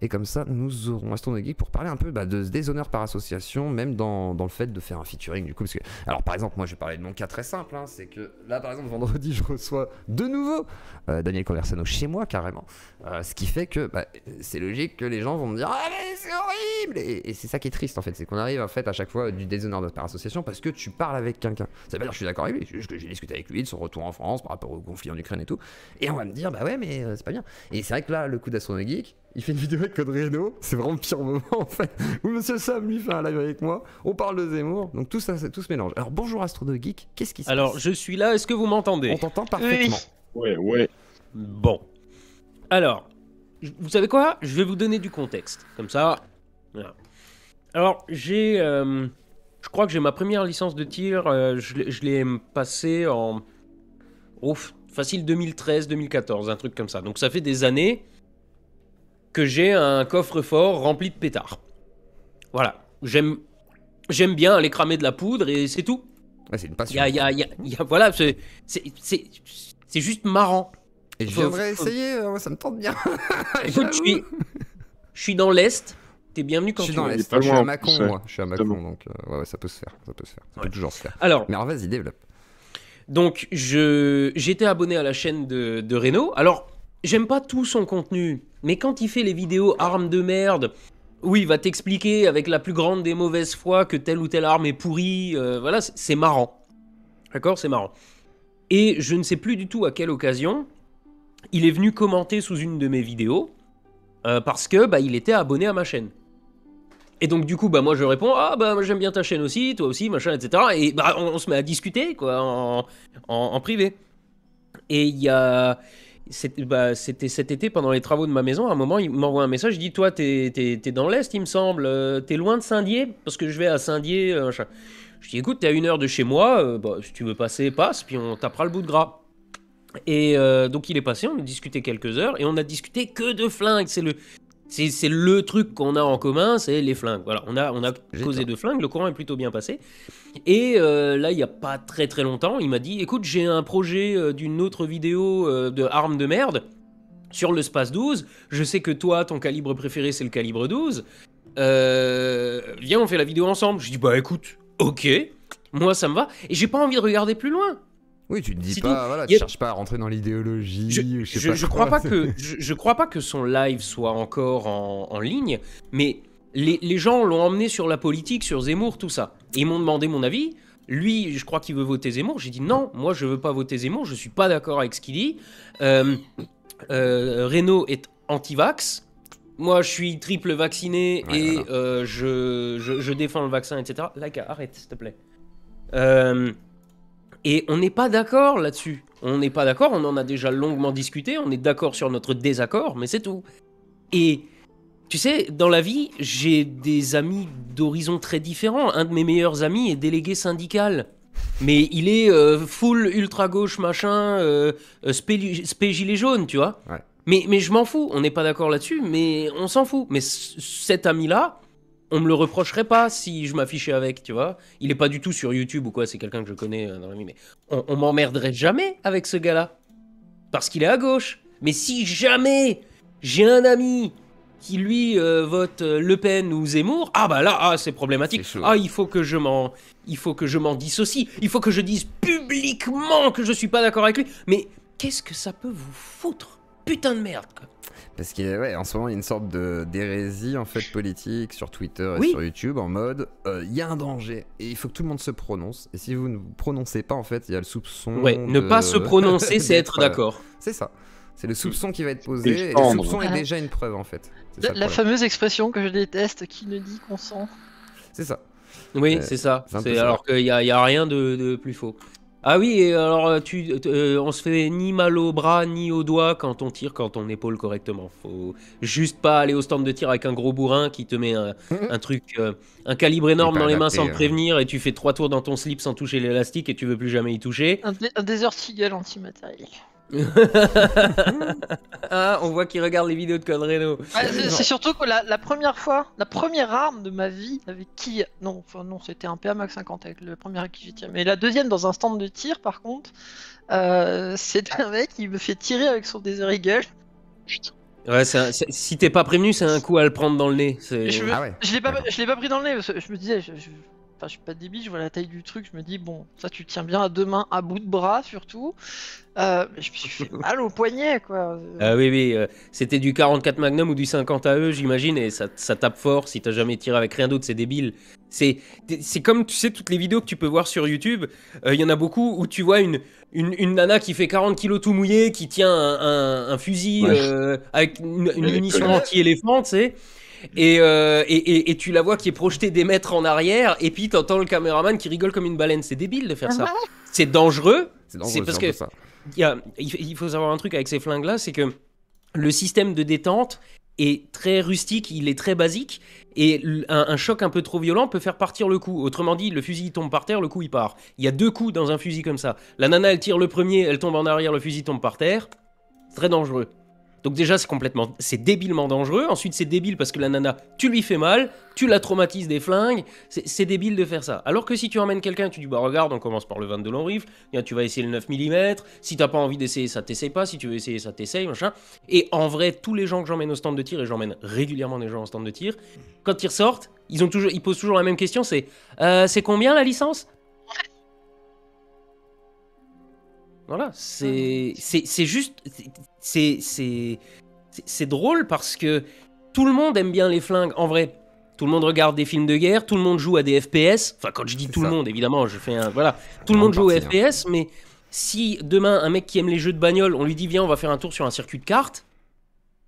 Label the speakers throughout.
Speaker 1: Et comme ça, nous aurons Astrono Geek pour parler un peu de ce déshonneur par association, même dans le fait de faire un featuring du coup. Parce que, alors par exemple, moi je vais parler de mon cas très simple, hein, c'est que là par exemple vendredi je reçois de nouveau Daniel Conversano chez moi carrément. Ce qui fait que c'est logique que les gens vont me dire ah mais c'est horrible et c'est ça qui est triste en fait, c'est qu'on arrive en fait à chaque fois du déshonneur par association parce que tu parles avec quelqu'un. Ça veut pas dire que je suis d'accord avec lui, c'est juste que j'ai discuté avec lui de son retour en France par rapport au conflit en Ukraine et tout. Et on va me dire bah ouais mais c'est pas bien. Et c'est vrai que là le coup d'Astrono Geek, il fait une vidéo avec Code Reno, c'est vraiment le pire moment en fait, où Monsieur Sam lui fait un live avec moi, on parle de Zemmour, donc tout ça, tout se mélange. Alors bonjour Astrono Geek, qu'est-ce qui se passe?
Speaker 2: Alors je suis là, est-ce que vous m'entendez?
Speaker 1: On t'entend parfaitement.
Speaker 3: Ouais.
Speaker 2: Bon. Alors, vous savez quoi? Je vais vous donner du contexte, comme ça. Voilà. Alors, je crois que j'ai ma première licence de tir, je l'ai passée en... facile 2013-2014, un truc comme ça. Donc ça fait des années que j'ai un coffre-fort rempli de pétards. Voilà. J'aime bien aller cramer de la poudre et c'est tout.
Speaker 1: Ouais, c'est une passion.
Speaker 2: Voilà, c'est juste marrant.
Speaker 1: Et je viendrais essayer, ça me tente bien.
Speaker 2: Écoute, je suis dans l'Est. T'es bienvenu quand tu veux.
Speaker 1: Je suis dans l'Est, je suis à Mâcon, moi. Je suis à Mâcon, donc ouais, ça peut se faire. Ça peut toujours se faire.
Speaker 2: Alors,
Speaker 1: mais alors vas-y, développe.
Speaker 2: Donc, j'étais abonné à la chaîne de Reno. Alors, j'aime pas tout son contenu, mais quand il fait les vidéos armes de merde, où il va t'expliquer avec la plus grande des mauvaises foi que telle ou telle arme est pourrie, voilà, c'est marrant. D'accord, c'est marrant. Et je ne sais plus du tout à quelle occasion, il est venu commenter sous une de mes vidéos, parce que il était abonné à ma chaîne. Et donc du coup, moi je réponds, moi j'aime bien ta chaîne aussi, toi aussi, machin, etc. Et on se met à discuter, quoi, en privé. Et c'était cet été, pendant les travaux de ma maison, à un moment, il m'envoie un message, il dit, toi, t'es dans l'Est, il me semble, t'es loin de Saint-Dié, parce que je vais à Saint-Dié, machin. Je dis, écoute, t'es à 1 heure de chez moi, si tu veux passer, passe, puis on tapera le bout de gras. Et donc il est passé, on a discuté quelques heures, et on a discuté que de flingues, c'est le truc qu'on a en commun, c'est les flingues. Voilà, on a causé de flingues, le courant est plutôt bien passé. Et là, il n'y a pas très très longtemps, il m'a dit, écoute, j'ai un projet d'une autre vidéo de armes de merde sur le Space 12. Je sais que toi, ton calibre préféré, c'est le calibre 12. Viens, on fait la vidéo ensemble. Je dis, écoute, ok, moi ça me va. Et j'ai pas envie de regarder plus loin.
Speaker 1: Oui, tu te dis pas, voilà, tu cherches pas à rentrer dans l'idéologie.
Speaker 2: Je crois pas que son live soit encore en ligne, mais les gens l'ont emmené sur la politique, sur Zemmour, tout ça. Et ils m'ont demandé mon avis. Lui, je crois qu'il veut voter Zemmour. J'ai dit non, moi je veux pas voter Zemmour, je suis pas d'accord avec ce qu'il dit. Reno est anti-vax. Moi, je suis triple vacciné et voilà. Je défends le vaccin, etc. Laika, arrête, s'il te plaît. Et on n'est pas d'accord là-dessus. On n'est pas d'accord, on en a déjà longuement discuté, on est d'accord sur notre désaccord, mais c'est tout. Et tu sais, dans la vie, j'ai des amis d'horizons très différents. Un de mes meilleurs amis est délégué syndical. Mais il est full ultra-gauche, machin, spé gilet jaune, tu vois.
Speaker 1: Ouais.
Speaker 2: Mais je m'en fous, on n'est pas d'accord là-dessus, mais on s'en fout. Mais cet ami-là, on me le reprocherait pas si je m'affichais avec, tu vois. Il est pas du tout sur YouTube ou quoi, c'est quelqu'un que je connais dans la vie, mais on m'emmerderait jamais avec ce gars-là. Parce qu'il est à gauche. Mais si jamais j'ai un ami qui lui vote Le Pen ou Zemmour, c'est problématique. Il faut que je m'en dissocie. Il faut que je dise publiquement que je suis pas d'accord avec lui. Mais qu'est-ce que ça peut vous foutre? Putain de merde, quoi.
Speaker 1: Parce qu'en ce moment, il y a une sorte d'hérésie en fait politique sur Twitter et sur YouTube en mode il y a un danger et il faut que tout le monde se prononce. Et si vous ne vous prononcez pas, en fait, il y a le soupçon.
Speaker 2: Ne pas se prononcer, c'est être d'accord.
Speaker 1: C'est ça. C'est le soupçon qui va être posé. Et le soupçon est déjà une preuve, en fait.
Speaker 4: La fameuse expression que je déteste, qui ne dit consent.
Speaker 1: C'est ça.
Speaker 2: Oui, c'est ça. Alors qu'il n'y a rien de plus faux. Ah oui, et alors on se fait ni mal au bras ni au doigt quand on tire, quand on épaule correctement. Faut juste pas aller au stand de tir avec un gros bourrin qui te met un truc, un calibre énorme dans les mains sans te prévenir et tu fais 3 tours dans ton slip sans toucher l'élastique et tu veux plus jamais y toucher.
Speaker 4: Un Desert Eagle anti-matériel.
Speaker 2: On voit qu'il regarde les vidéos de Code Reno.
Speaker 4: C'est surtout que la première arme de ma vie avec qui... Non, c'était un PA-Max 50 avec le premier avec qui j'ai tiré. Mais la deuxième dans un stand de tir, par contre, c'est un mec qui me fait tirer avec son Desert Eagle. Putain.
Speaker 2: Ouais, si t'es pas prévenu, c'est un coup à le prendre dans le nez.
Speaker 1: Ah ouais.
Speaker 4: Je l'ai pas,
Speaker 1: D'accord.
Speaker 4: je l'ai pas pris dans le nez parce que je me disais, enfin, je suis pas débile, je vois la taille du truc, je me dis, bon, ça tu le tiens bien à deux mains, à bout de bras surtout. Mais je me suis fait mal au poignet, quoi.
Speaker 2: Ah oui, oui, c'était du 44 Magnum ou du 50 AE, j'imagine, et ça tape fort si t'as jamais tiré avec rien d'autre, c'est débile. C'est comme, tu sais, toutes les vidéos que tu peux voir sur YouTube, il y en a beaucoup où tu vois une nana qui fait 40 kilos tout mouillé, qui tient un fusil avec une munition anti-éléphant, tu sais, et tu la vois qui est projetée des mètres en arrière, et puis t'entends le caméraman qui rigole comme une baleine. C'est débile de faire ça. C'est dangereux.
Speaker 1: C'est dangereux,
Speaker 2: parce
Speaker 1: c'est un
Speaker 2: que
Speaker 1: peu ça.
Speaker 2: il faut savoir un truc avec ces flingues-là, c'est que le système de détente est très rustique, il est très basique, et un choc un peu trop violent peut faire partir le coup. Autrement dit, le fusil tombe par terre, le coup il part. Il y a 2 coups dans un fusil comme ça. La nana elle tire le premier, elle tombe en arrière, le fusil tombe par terre. Très dangereux. Donc déjà c'est débilement dangereux. Ensuite c'est débile parce que la nana, tu lui fais mal, tu la traumatises des flingues, c'est débile de faire ça. Alors que si tu emmènes quelqu'un, tu dis bah regarde, on commence par le 22 long rifle, tu vas essayer le 9 mm, si t'as pas envie d'essayer ça t'essaye pas, si tu veux essayer ça t'essaye, machin. Et en vrai, tous les gens que j'emmène au stand de tir, et j'emmène régulièrement des gens au stand de tir, quand ils ressortent, ils posent toujours la même question, c'est combien la licence? Voilà, c'est juste... C'est drôle parce que tout le monde aime bien les flingues, en vrai. Tout le monde regarde des films de guerre, tout le monde joue à des FPS. Enfin, quand je dis tout le monde, évidemment, je fais un... Voilà, tout le monde joue aux FPS, mais si demain, un mec qui aime les jeux de bagnole, on lui dit, viens, on va faire un tour sur un circuit de cartes,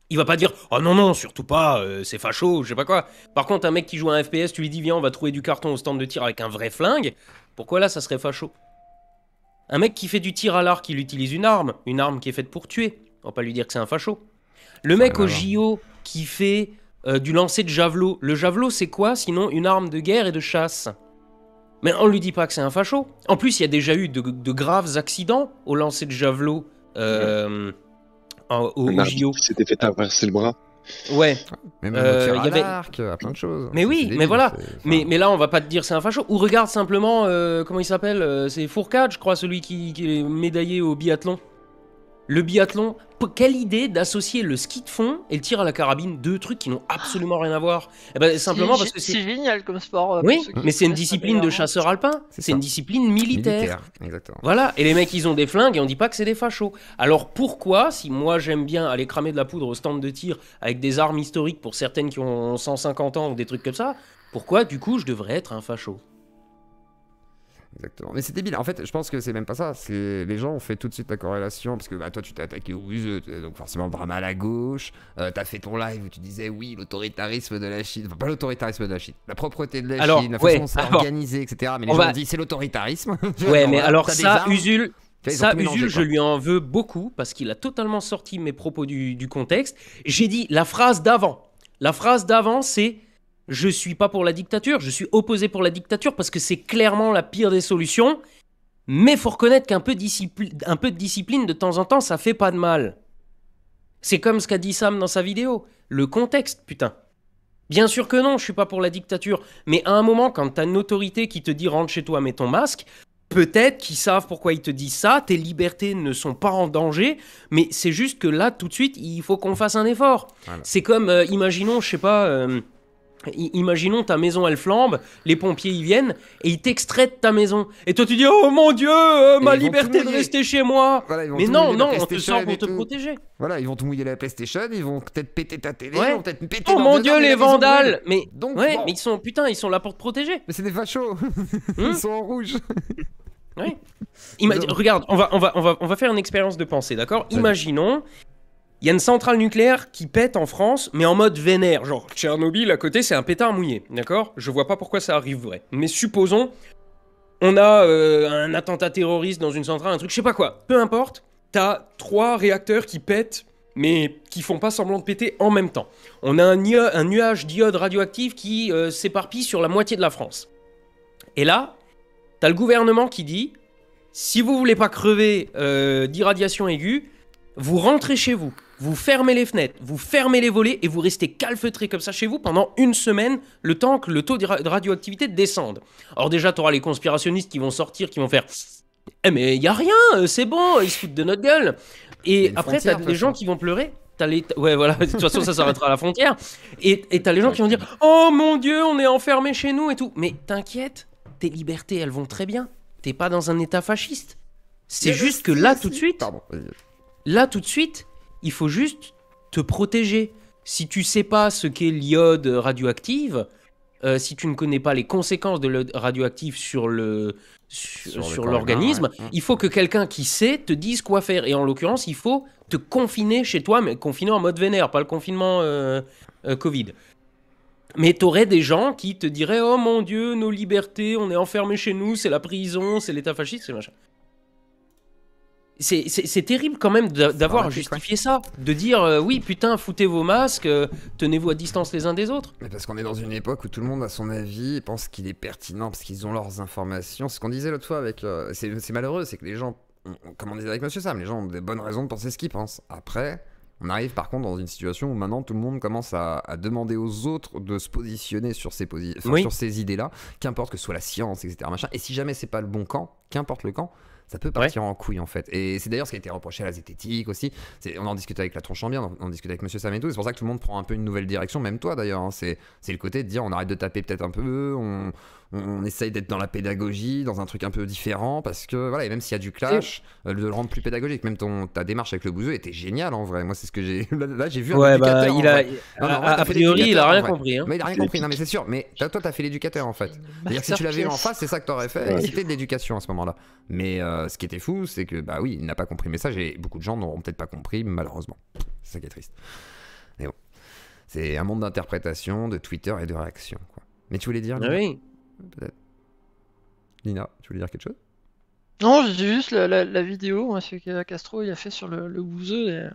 Speaker 2: il va pas dire, oh non, non, surtout pas, c'est facho, je sais pas quoi. Par contre, un mec qui joue à un FPS, tu lui dis, viens, on va trouver du carton au stand de tir avec un vrai flingue, pourquoi là, ça serait facho? Un mec qui fait du tir à l'arc, il utilise une arme qui est faite pour tuer. On va pas lui dire que c'est un facho. Le mec au JO qui fait du lancer de javelot. Le javelot, c'est quoi sinon une arme de guerre et de chasse? Mais on lui dit pas que c'est un facho. En plus, il y a déjà eu de graves accidents au lancer de javelot au JO.
Speaker 3: Il s'était fait traverser le bras.
Speaker 2: Ouais.
Speaker 1: Même au tir à l'arc, à plein de choses.
Speaker 2: Mais oui, mais voilà. Mais là, on va pas te dire c'est un facho. Ou regarde simplement, comment il s'appelle, c'est Fourcade, je crois, celui qui est médaillé au biathlon. Le biathlon, quelle idée d'associer le ski de fond et le tir à la carabine, 2 trucs qui n'ont absolument rien à voir. Et ben, simplement parce que
Speaker 4: c'est génial comme sport.
Speaker 2: Oui, mais c'est une discipline de chasseur alpin. C'est une discipline militaire.
Speaker 1: Exactement.
Speaker 2: Voilà, et les mecs, ils ont des flingues et on dit pas que c'est des fachos. Alors pourquoi, si moi j'aime bien aller cramer de la poudre au stand de tir avec des armes historiques pour certaines qui ont 150 ans ou des trucs comme ça, pourquoi du coup je devrais être un facho?
Speaker 1: Exactement. Mais c'est débile. En fait, je pense que c'est même pas ça. C'est les gens ont fait tout de suite la corrélation parce que bah, toi, tu t'es attaqué au ruseux, donc forcément bras mal à gauche. T'as fait ton live où tu disais oui, l'autoritarisme de la Chine. Enfin, pas l'autoritarisme de la Chine. La propreté de la Chine, la façon dont c'est organisé, etc. Mais les gens ont dit c'est l'autoritarisme.
Speaker 2: Ouais, mais alors ça, Usul,
Speaker 1: mélangé,
Speaker 2: je lui en veux beaucoup parce qu'il a totalement sorti mes propos du contexte. J'ai dit la phrase d'avant. La phrase d'avant, c'est je suis pas pour la dictature, je suis opposé pour la dictature parce que c'est clairement la pire des solutions. Mais faut reconnaître qu'un peu de discipline de temps en temps, ça fait pas de mal. C'est comme ce qu'a dit Sam dans sa vidéo. Le contexte, putain. Bien sûr que non, je suis pas pour la dictature. Mais à un moment, quand t'as une autorité qui te dit rentre chez toi, mets ton masque, peut-être qu'ils savent pourquoi ils te disent ça, tes libertés ne sont pas en danger, mais c'est juste que là, tout de suite, il faut qu'on fasse un effort. Voilà. C'est comme, imaginons, je sais pas... imaginons ta maison elle flambe, les pompiers y viennent et ils t'extraient de ta maison. Et toi tu dis oh mon dieu, ma liberté de rester chez moi. Voilà, mais non, on te sort pour te protéger.
Speaker 1: Voilà, ils vont tout mouiller la PlayStation, ils vont peut-être péter ta télé, ils vont peut-être péter.
Speaker 2: Oh mon dieu, les vandales. Mais donc, ouais, mais ils sont là pour te protéger.
Speaker 1: Mais c'est des fachos. Ils sont en rouge.
Speaker 2: Ouais. Regarde, on va faire une expérience de pensée, d'accord? Imaginons. Il y a une centrale nucléaire qui pète en France, mais en mode vénère. Genre, Tchernobyl, à côté, c'est un pétard mouillé, d'accord? Je vois pas pourquoi ça arriverait. Mais supposons, on a un attentat terroriste dans une centrale, un truc, je sais pas quoi. Peu importe, t'as 3 réacteurs qui pètent, mais qui font pas semblant de péter en même temps. On a un nuage d'iode radioactif qui s'éparpille sur la moitié de la France. Et là, t'as le gouvernement qui dit, si vous voulez pas crever d'irradiation aiguë, vous rentrez chez vous. Vous fermez les fenêtres, vous fermez les volets et vous restez calfeutré comme ça chez vous pendant 1 semaine, le temps que le taux de radioactivité descende. Alors déjà, tu auras les conspirationnistes qui vont sortir, qui vont faire « Eh mais il y a rien, c'est bon, ils se foutent de notre gueule !» Et après, tu as des gens qui vont pleurer. Ouais, voilà, de toute façon, ça s'arrêtera à la frontière. Et t'as les gens qui vont dire « Oh mon Dieu, on est enfermés chez nous et tout ». Mais t'inquiète, tes libertés, elles vont très bien. T'es pas dans un état fasciste. C'est juste que là, tout de suite...
Speaker 1: Pardon.
Speaker 2: Là, tout de suite, il faut juste te protéger. Si tu sais pas ce qu'est l'iode radioactive, si tu ne connais pas les conséquences de l'iode radioactive sur l'organisme,
Speaker 1: ouais.
Speaker 2: il faut que quelqu'un qui sait te dise quoi faire. Et en l'occurrence, il faut te confiner chez toi, mais confiner en mode vénère, pas le confinement Covid. Mais t'aurais des gens qui te diraient « Oh mon Dieu, nos libertés, on est enfermés chez nous, c'est la prison, c'est l'état fasciste, c'est machin ». C'est terrible quand même d'avoir justifié ça, de dire oui putain foutez vos masques, tenez-vous à distance les uns des autres.
Speaker 1: Mais parce qu'on est dans une époque où tout le monde a son avis et pense qu'il est pertinent parce qu'ils ont leurs informations. C'est ce qu'on disait l'autre fois avec... c'est malheureux, c'est que les gens, comme on disait avec Monsieur Sam, les gens ont des bonnes raisons de penser ce qu'ils pensent. Après, on arrive par contre dans une situation où maintenant tout le monde commence à demander aux autres de se positionner sur sur ces idées-là, qu'importe que ce soit la science, etc. Machin. Et si jamais c'est pas le bon camp, qu'importe le camp, ça peut partir en couille en fait. Et c'est d'ailleurs ce qui a été reproché à la zététique aussi. On en discutait avec la tronche en bien, on en discutait avec Monsieur Sam et tout. C'est pour ça que tout le monde prend un peu une nouvelle direction, même toi d'ailleurs. Hein. C'est le côté de dire on arrête de taper peut-être un peu, on essaye d'être dans la pédagogie, dans un truc un peu différent, parce que voilà, et même s'il y a du clash, de le rendre plus pédagogique. Même ta démarche avec le bouseux était géniale en vrai. Moi c'est ce que j'ai. Là j'ai vu un éducateur.
Speaker 2: A priori il a rien compris. Hein.
Speaker 1: Mais il a rien compris, non mais c'est sûr. Mais toi t'as fait l'éducateur en fait. C'est-à-dire que si tu l'avais eu en face, c'est ça que t'aurais fait. C'était de l'éducation à ce moment-là. Mais ce qui était fou, c'est que bah oui, il n'a pas compris le message et beaucoup de gens n'auront peut-être pas compris, malheureusement. C'est ça qui est triste. Mais bon, c'est un monde d'interprétation, de Twitter et de réaction. Quoi. Mais tu voulais dire
Speaker 2: Oui.
Speaker 1: Peut-être. Lina, tu voulais dire quelque chose?
Speaker 4: Non, j'ai juste la vidéo, moi, ce que Castro il a fait sur le bouseux. Et...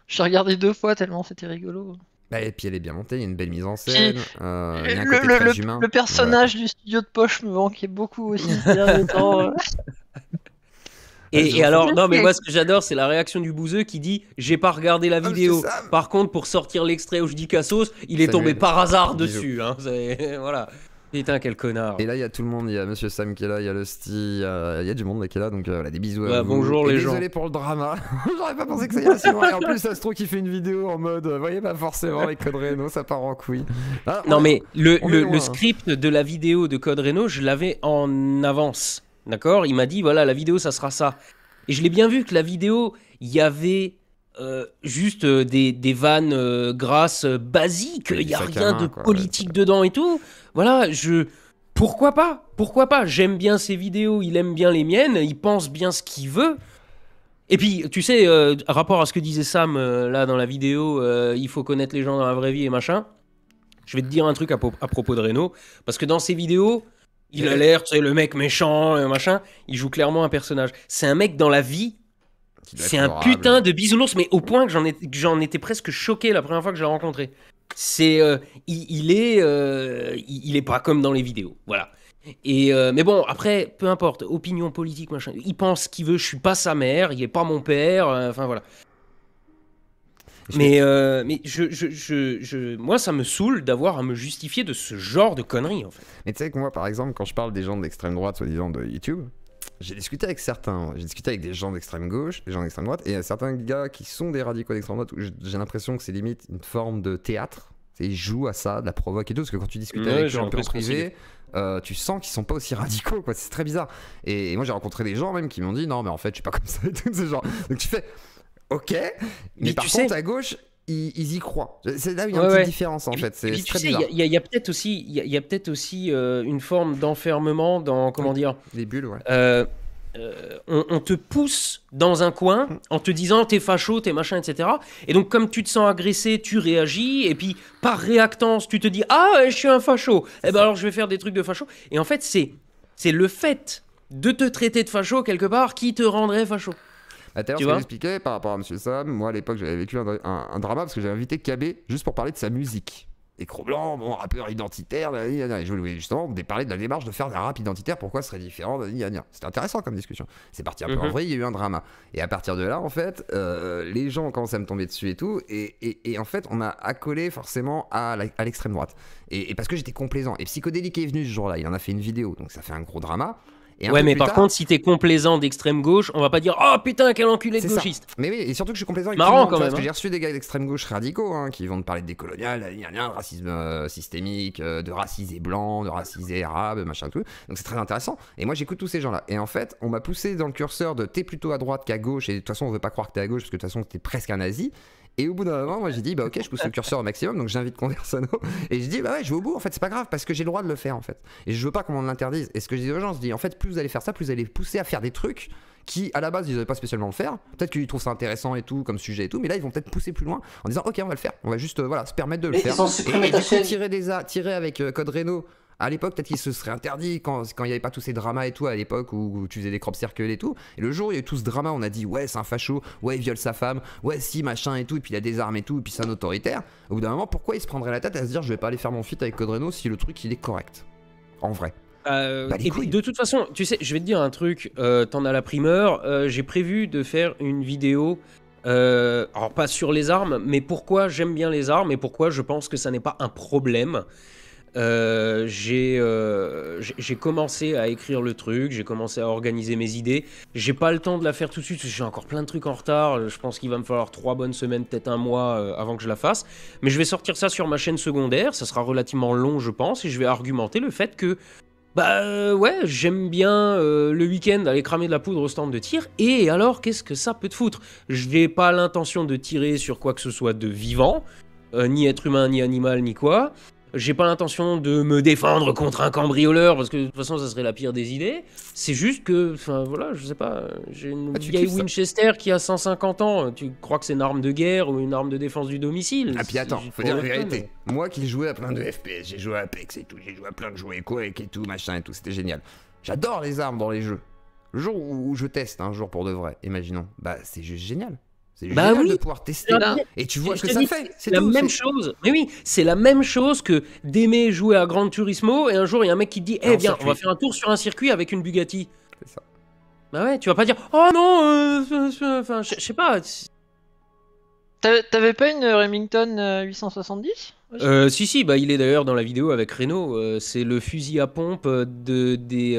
Speaker 4: je l'ai regardé 2 fois tellement c'était rigolo.
Speaker 1: Bah, et puis elle est bien montée, il y a une belle mise en
Speaker 4: Puis,
Speaker 1: scène, il y a un côté très humain.
Speaker 4: le personnage du studio de poche me manquait beaucoup aussi ces derniers temps.
Speaker 2: Et alors, non mais moi ce que j'adore c'est la réaction du bouseux qui dit j'ai pas regardé la vidéo. Par contre pour sortir l'extrait où je dis Cassos, il est tombé par hasard dessus. Hein, voilà. Putain quel connard.
Speaker 1: Et là il y a tout le monde, il y a Monsieur Sam qui est là, il y a Lusty, il y a du monde qui est là, donc voilà, des bisous à vous.
Speaker 2: Bonjour les gens.
Speaker 1: Désolé pour le drama, j'aurais pas pensé que ça irait si loin. Et en plus ça se trouve qu'il fait une vidéo en mode, voyez pas forcément avec Code Reno, ça part en couille. Ah,
Speaker 2: non mais le script de la vidéo de Code Reno, je l'avais en avance. D'accord, il m'a dit voilà la vidéo ça sera ça. Et je l'ai bien vu que la vidéo, il y avait juste des vannes grasses basiques, il n'y a rien de politique dedans et tout. Voilà, pourquoi pas? J'aime bien ses vidéos, il aime bien les miennes, il pense bien ce qu'il veut. Et puis, tu sais, rapport à ce que disait Sam là dans la vidéo, il faut connaître les gens dans la vraie vie et machin. Je vais te dire un truc à propos de Reno, parce que dans ses vidéos, il a l'air, tu sais, le mec méchant, machin. Il joue clairement un personnage. C'est un mec dans la vie. C'est un putain de bisounours, mais au point que j'en étais presque choqué la première fois que je l'ai rencontré. C'est, il est pas comme dans les vidéos, voilà. Et mais bon, après, peu importe, opinion politique, machin. Il pense ce qu'il veut. Je suis pas sa mère, il est pas mon père. Enfin voilà. Mais moi, ça me saoule d'avoir à me justifier de ce genre de conneries, en fait.
Speaker 1: Mais tu sais que moi, par exemple, quand je parle des gens de l'extrême droite, soi-disant de YouTube, j'ai discuté avec certains. J'ai discuté avec des gens d'extrême gauche, des gens d'extrême droite, et il y a certains gars qui sont des radicaux d'extrême droite où j'ai l'impression que c'est limite une forme de théâtre. Ils jouent à ça, de la provoque et tout, parce que quand tu discutes avec eux un peu en privé, tu sens qu'ils sont pas aussi radicaux, quoi. C'est très bizarre. Et moi, j'ai rencontré des gens même qui m'ont dit non, mais en fait, je suis pas comme ça et tout, ce genre. Donc tu fais. Ok, mais par contre à gauche, ils y croient. C'est là où il y a une petite différence en fait. C'est très bizarre.
Speaker 2: Il y a peut-être aussi, une forme d'enfermement dans comment dire.
Speaker 1: Les bulles, ouais.
Speaker 2: On te pousse dans un coin en te disant t'es facho, t'es machin, etc. Et donc comme tu te sens agressé, tu réagis et puis par réactance tu te dis ah je suis un facho. Et ben alors je vais faire des trucs de facho. Et en fait c'est le fait de te traiter de facho quelque part qui te rendrait facho.
Speaker 1: D'ailleurs, ce que j'expliquais par rapport à Monsieur Sam, moi à l'époque j'avais vécu un drama parce que j'avais invité KB juste pour parler de sa musique. Et Cro-Blanc, bon, rappeur identitaire, je voulais justement parler de la démarche de faire un rap identitaire, pourquoi ce serait différent, c'était intéressant comme discussion. C'est parti un peu en vrai, il y a eu un drama. Et à partir de là, en fait, les gens ont commencé à me tomber dessus et tout, et en fait, on m'a accolé forcément à l'extrême droite. Et parce que j'étais complaisant. Et Psychodélique est venu ce jour-là, il en a fait une vidéo, donc ça fait un gros drama. Et un
Speaker 2: Ouais,
Speaker 1: peu
Speaker 2: mais
Speaker 1: plus
Speaker 2: par
Speaker 1: tard-
Speaker 2: contre, si t'es complaisant d'extrême gauche, on va pas dire oh putain, quel enculé de
Speaker 1: C'est ça.
Speaker 2: gauchiste.
Speaker 1: Mais oui, et surtout que je suis complaisant avec
Speaker 2: Marrant,
Speaker 1: tout le monde,
Speaker 2: quand
Speaker 1: tu vois,
Speaker 2: même,
Speaker 1: parce que
Speaker 2: hein.
Speaker 1: j'ai reçu des gars d'extrême gauche radicaux qui vont te parler de décolonial, de racisme systémique, de racisés blancs, de racisés arabes, machin tout. Donc c'est très intéressant. Et moi j'écoute tous ces gens-là. Et en fait, on m'a poussé dans le curseur de t'es plutôt à droite qu'à gauche, et de toute façon on veut pas croire que t'es à gauche parce que de toute façon t'es presque un nazi. Et au bout d'un moment, moi j'ai dit bah ok, je pousse le curseur au maximum, donc j'invite Conversano et je dis bah ouais, je vais au bout. En fait, c'est pas grave parce que j'ai le droit de le faire en fait. Et je veux pas qu'on m'en l'interdise. Et ce que je dis aux gens, je dis en fait, plus vous allez faire ça, plus vous allez pousser à faire des trucs qui à la base ils devaient pas spécialement le faire. Peut-être qu'ils trouvent ça intéressant et tout comme sujet et tout, mais là ils vont peut-être pousser plus loin en disant ok, on va le faire. On va juste voilà se permettre de le
Speaker 3: Mais
Speaker 1: faire.
Speaker 3: ils ont supprimé
Speaker 1: Et
Speaker 3: ta
Speaker 1: du coup,
Speaker 3: chaîne.
Speaker 1: tirer avec Code Reno. À l'époque, peut-être qu'il se serait interdit quand il n'y avait pas tous ces dramas et tout, à l'époque où tu faisais des crop circles et tout. Et le jour où il y a eu tout ce drama, on a dit ouais, c'est un facho, ouais, il viole sa femme, ouais, si, machin et tout, et puis il a des armes et tout, et puis c'est un autoritaire. Au bout d'un moment, pourquoi il se prendrait la tête à se dire je vais pas aller faire mon feat avec Code Reno si le truc il est correct? En vrai. Bah, les
Speaker 2: Et
Speaker 1: couilles.
Speaker 2: de toute façon, tu sais, je vais te dire un truc, t'en as la primeur, j'ai prévu de faire une vidéo, alors pas sur les armes, mais pourquoi j'aime bien les armes et pourquoi je pense que ça n'est pas un problème. J'ai commencé à écrire le truc, j'ai commencé à organiser mes idées. J'ai pas le temps de la faire tout de suite, j'ai encore plein de trucs en retard. Je pense qu'il va me falloir 3 bonnes semaines, peut-être un mois avant que je la fasse. Mais je vais sortir ça sur ma chaîne secondaire, ça sera relativement long je pense, et je vais argumenter le fait que ouais, j'aime bien le week-end aller cramer de la poudre au stand de tir. Et alors, qu'est-ce que ça peut te foutre? Je n'ai pas l'intention de tirer sur quoi que ce soit de vivant, ni être humain, ni animal, ni quoi. J'ai pas l'intention de me défendre contre un cambrioleur, parce que de toute façon, ça serait la pire des idées. C'est juste que, enfin voilà, je sais pas, j'ai une
Speaker 1: tu
Speaker 2: vieille
Speaker 1: kiffes ça.
Speaker 2: Winchester qui a 150 ans. Tu crois que c'est une arme de guerre ou une arme de défense du domicile?
Speaker 1: Ah puis attends,
Speaker 2: C'est
Speaker 1: faut dire la
Speaker 2: pour le fun.
Speaker 1: vérité. Moi qui jouais à plein de FPS, j'ai joué à Apex et tout, j'ai joué à plein de jeux Quake et tout, machin et tout, c'était génial. J'adore les armes dans les jeux. Le jour où je teste un jour pour de vrai, imaginons, bah c'est juste génial. C'est juste
Speaker 2: Bah
Speaker 1: génial
Speaker 2: oui.
Speaker 1: de pouvoir tester et tu vois
Speaker 2: Je
Speaker 1: ce que
Speaker 2: te
Speaker 1: ça
Speaker 2: dis,
Speaker 1: fait.
Speaker 2: C'est la
Speaker 1: tout,
Speaker 2: même
Speaker 1: c'est-
Speaker 2: chose. Mais oui, c'est la même chose que d'aimer jouer à Gran Turismo et un jour il y a un mec qui te dit eh
Speaker 1: En
Speaker 2: bien,
Speaker 1: circuit.
Speaker 2: on va faire un tour sur un circuit avec une Bugatti.
Speaker 1: C'est ça.
Speaker 2: Bah ouais, tu vas pas dire oh non, enfin, je sais pas.
Speaker 4: T'avais pas une Remington 870 aussi
Speaker 2: Si, bah il est d'ailleurs dans la vidéo avec Renault. C'est le fusil à pompe des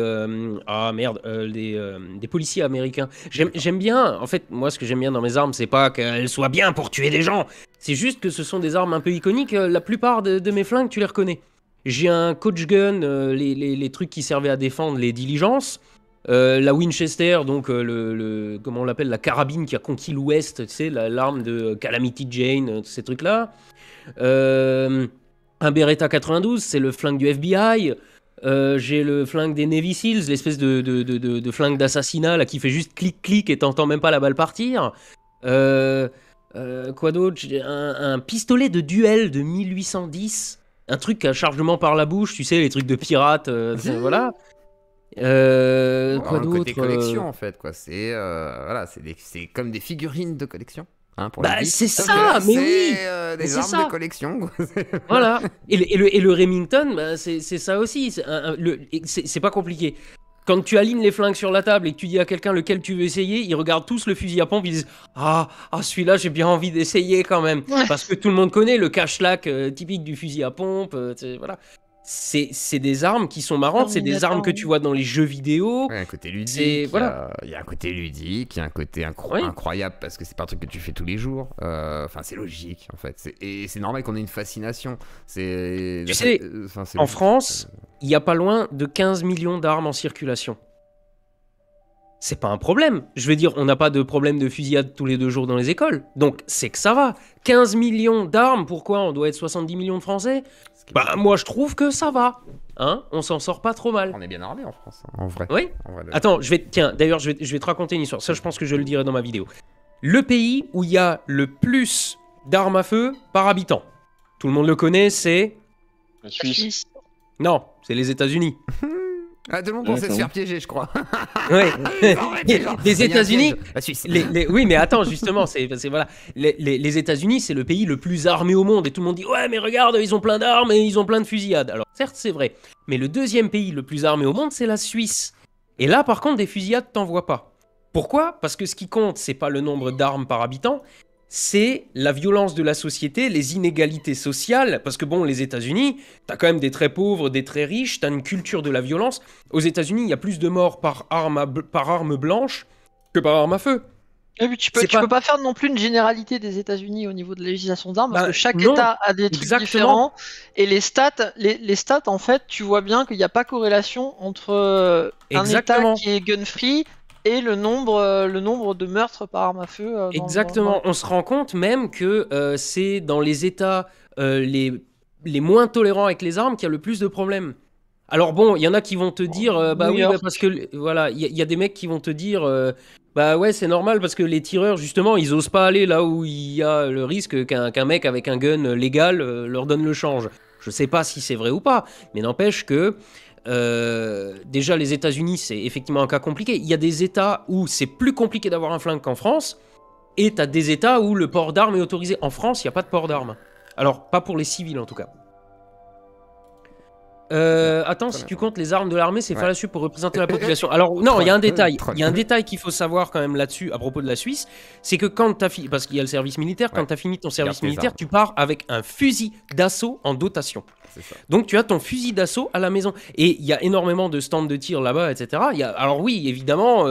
Speaker 2: policiers américains. J'aime bien. En fait, moi, ce que j'aime bien dans mes armes, c'est pas qu'elles soient bien pour tuer des gens. C'est juste que ce sont des armes un peu iconiques. La plupart de mes flingues, tu les reconnais. J'ai un coach gun, les trucs qui servaient à défendre les diligences. La Winchester, donc comment on l'appelle, la carabine qui a conquis l'Ouest, tu sais, l'arme de Calamity Jane, tous ces trucs-là. Un Beretta 92, c'est le flingue du FBI. J'ai le flingue des Navy Seals, l'espèce de flingue d'assassinat là, qui fait juste clic-clic et t'entends même pas la balle partir. Quoi d'autre? J'ai un pistolet de duel de 1810. Un truc à chargement par la bouche, tu sais, les trucs de pirates, voilà. Quoi
Speaker 1: Alors, le côté
Speaker 2: d'autre
Speaker 1: collection en fait quoi, c'est voilà, c'est comme des figurines de collection. Hein, pour
Speaker 2: Bah,
Speaker 1: les geeks.
Speaker 2: c'est
Speaker 1: Sauf
Speaker 2: ça,
Speaker 1: que là,
Speaker 2: mais
Speaker 1: c'est,
Speaker 2: oui,
Speaker 1: des
Speaker 2: mais c'est
Speaker 1: armes
Speaker 2: ça.
Speaker 1: de collection. Quoi.
Speaker 2: Voilà. Et le Remington, bah, c'est ça aussi. C'est pas compliqué. Quand tu alignes les flingues sur la table et que tu dis à quelqu'un lequel tu veux essayer, ils regardent tous le fusil à pompe, ils disent ah celui-là j'ai bien envie d'essayer quand même. Parce que tout le monde connaît le cache-lac typique du fusil à pompe. Voilà. C'est des armes qui sont marrantes, c'est des armes que tu vois dans les jeux vidéo.
Speaker 1: Ouais, un côté ludique,
Speaker 2: C'est- voilà.
Speaker 1: il y a un côté ludique, il y a un côté
Speaker 2: Oui.
Speaker 1: incroyable parce que c'est pas un truc que tu fais tous les jours. Enfin, c'est logique en fait. Et c'est normal qu'on ait une fascination. C'est.
Speaker 2: Tu sais,
Speaker 1: enfin, c'est
Speaker 2: En
Speaker 1: logique.
Speaker 2: France, il y a pas loin de 15 millions d'armes en circulation. C'est pas un problème. Je veux dire, on n'a pas de problème de fusillade tous les 2 jours dans les écoles. Donc, c'est que ça va. 15 millions d'armes, pourquoi on doit être 70 millions de Français?
Speaker 1: Ce qui est
Speaker 2: Bah,
Speaker 1: bien.
Speaker 2: moi, je trouve que ça va. Hein? On s'en sort pas trop mal.
Speaker 1: On est bien armé en France, hein, en vrai.
Speaker 2: Oui.
Speaker 1: En vrai de-
Speaker 2: Attends, tiens, d'ailleurs, je vais te raconter une histoire. Ça, je pense que je le dirai dans ma vidéo. Le pays où il y a le plus d'armes à feu par habitant. Tout le monde le connaît, c'est...
Speaker 3: La Suisse.
Speaker 2: Non, c'est les États-Unis.
Speaker 1: Ah, tout le monde pensait se
Speaker 2: Attends.
Speaker 1: faire piéger, je crois.
Speaker 2: Ouais.
Speaker 1: Les gens,
Speaker 2: Les
Speaker 1: il y a un
Speaker 2: États-Unis,
Speaker 1: piège. La Suisse.
Speaker 2: Oui, mais attends, justement, voilà. Les États-Unis, c'est le pays le plus armé au monde. Et tout le monde dit ouais, mais regarde, ils ont plein d'armes et ils ont plein de fusillades. Alors, certes, c'est vrai. Mais le deuxième pays le plus armé au monde, c'est la Suisse. Et là, par contre, des fusillades, t'en vois pas. Pourquoi? Parce que ce qui compte, c'est pas le nombre d'armes par habitant, c'est la violence de la société, les inégalités sociales. Parce que bon, les États-Unis, t'as quand même des très pauvres, des très riches, t'as une culture de la violence. Aux États-Unis, il y a plus de morts par arme blanche que par arme à feu.
Speaker 4: Et puis tu peux pas faire non plus une généralité des États-Unis au niveau de la législation d'armes parce que chaque
Speaker 2: non,
Speaker 4: État a des trucs différents et les stats en fait tu vois bien qu'il n'y a pas corrélation entre un État qui est gun free et le nombre de meurtres par arme à feu.
Speaker 2: Exactement, on se rend compte même que c'est dans les États les moins tolérants avec les armes qu'il y a le plus de problèmes. Alors bon, il y en a qui vont te dire, parce que voilà, il y a des mecs qui vont te dire, bah ouais, c'est normal parce que les tireurs, justement, ils osent pas aller là où il y a le risque qu'un mec avec un gun légal leur donne le change. Je sais pas si c'est vrai ou pas, mais n'empêche que déjà les États-Unis, c'est effectivement un cas compliqué. Il y a des États où c'est plus compliqué d'avoir un flingue qu'en France, et t'as des États où le port d'armes est autorisé. En France, il n'y a pas de port d'armes. Alors, pas pour les civils en tout cas. Attends, si tu comptes les armes de l'armée, c'est fallacieux pour représenter la population. Alors non, il y a un détail. Il y a un détail qu'il faut savoir quand même là-dessus à propos de la Suisse, c'est que quand t'as fini, parce qu'il y a le service militaire, quand t'as fini ton service militaire, tu pars avec un fusil d'assaut en dotation. Donc tu as ton fusil d'assaut à la maison. Et il y a énormément de stands de tir là-bas, etc. Alors oui, évidemment,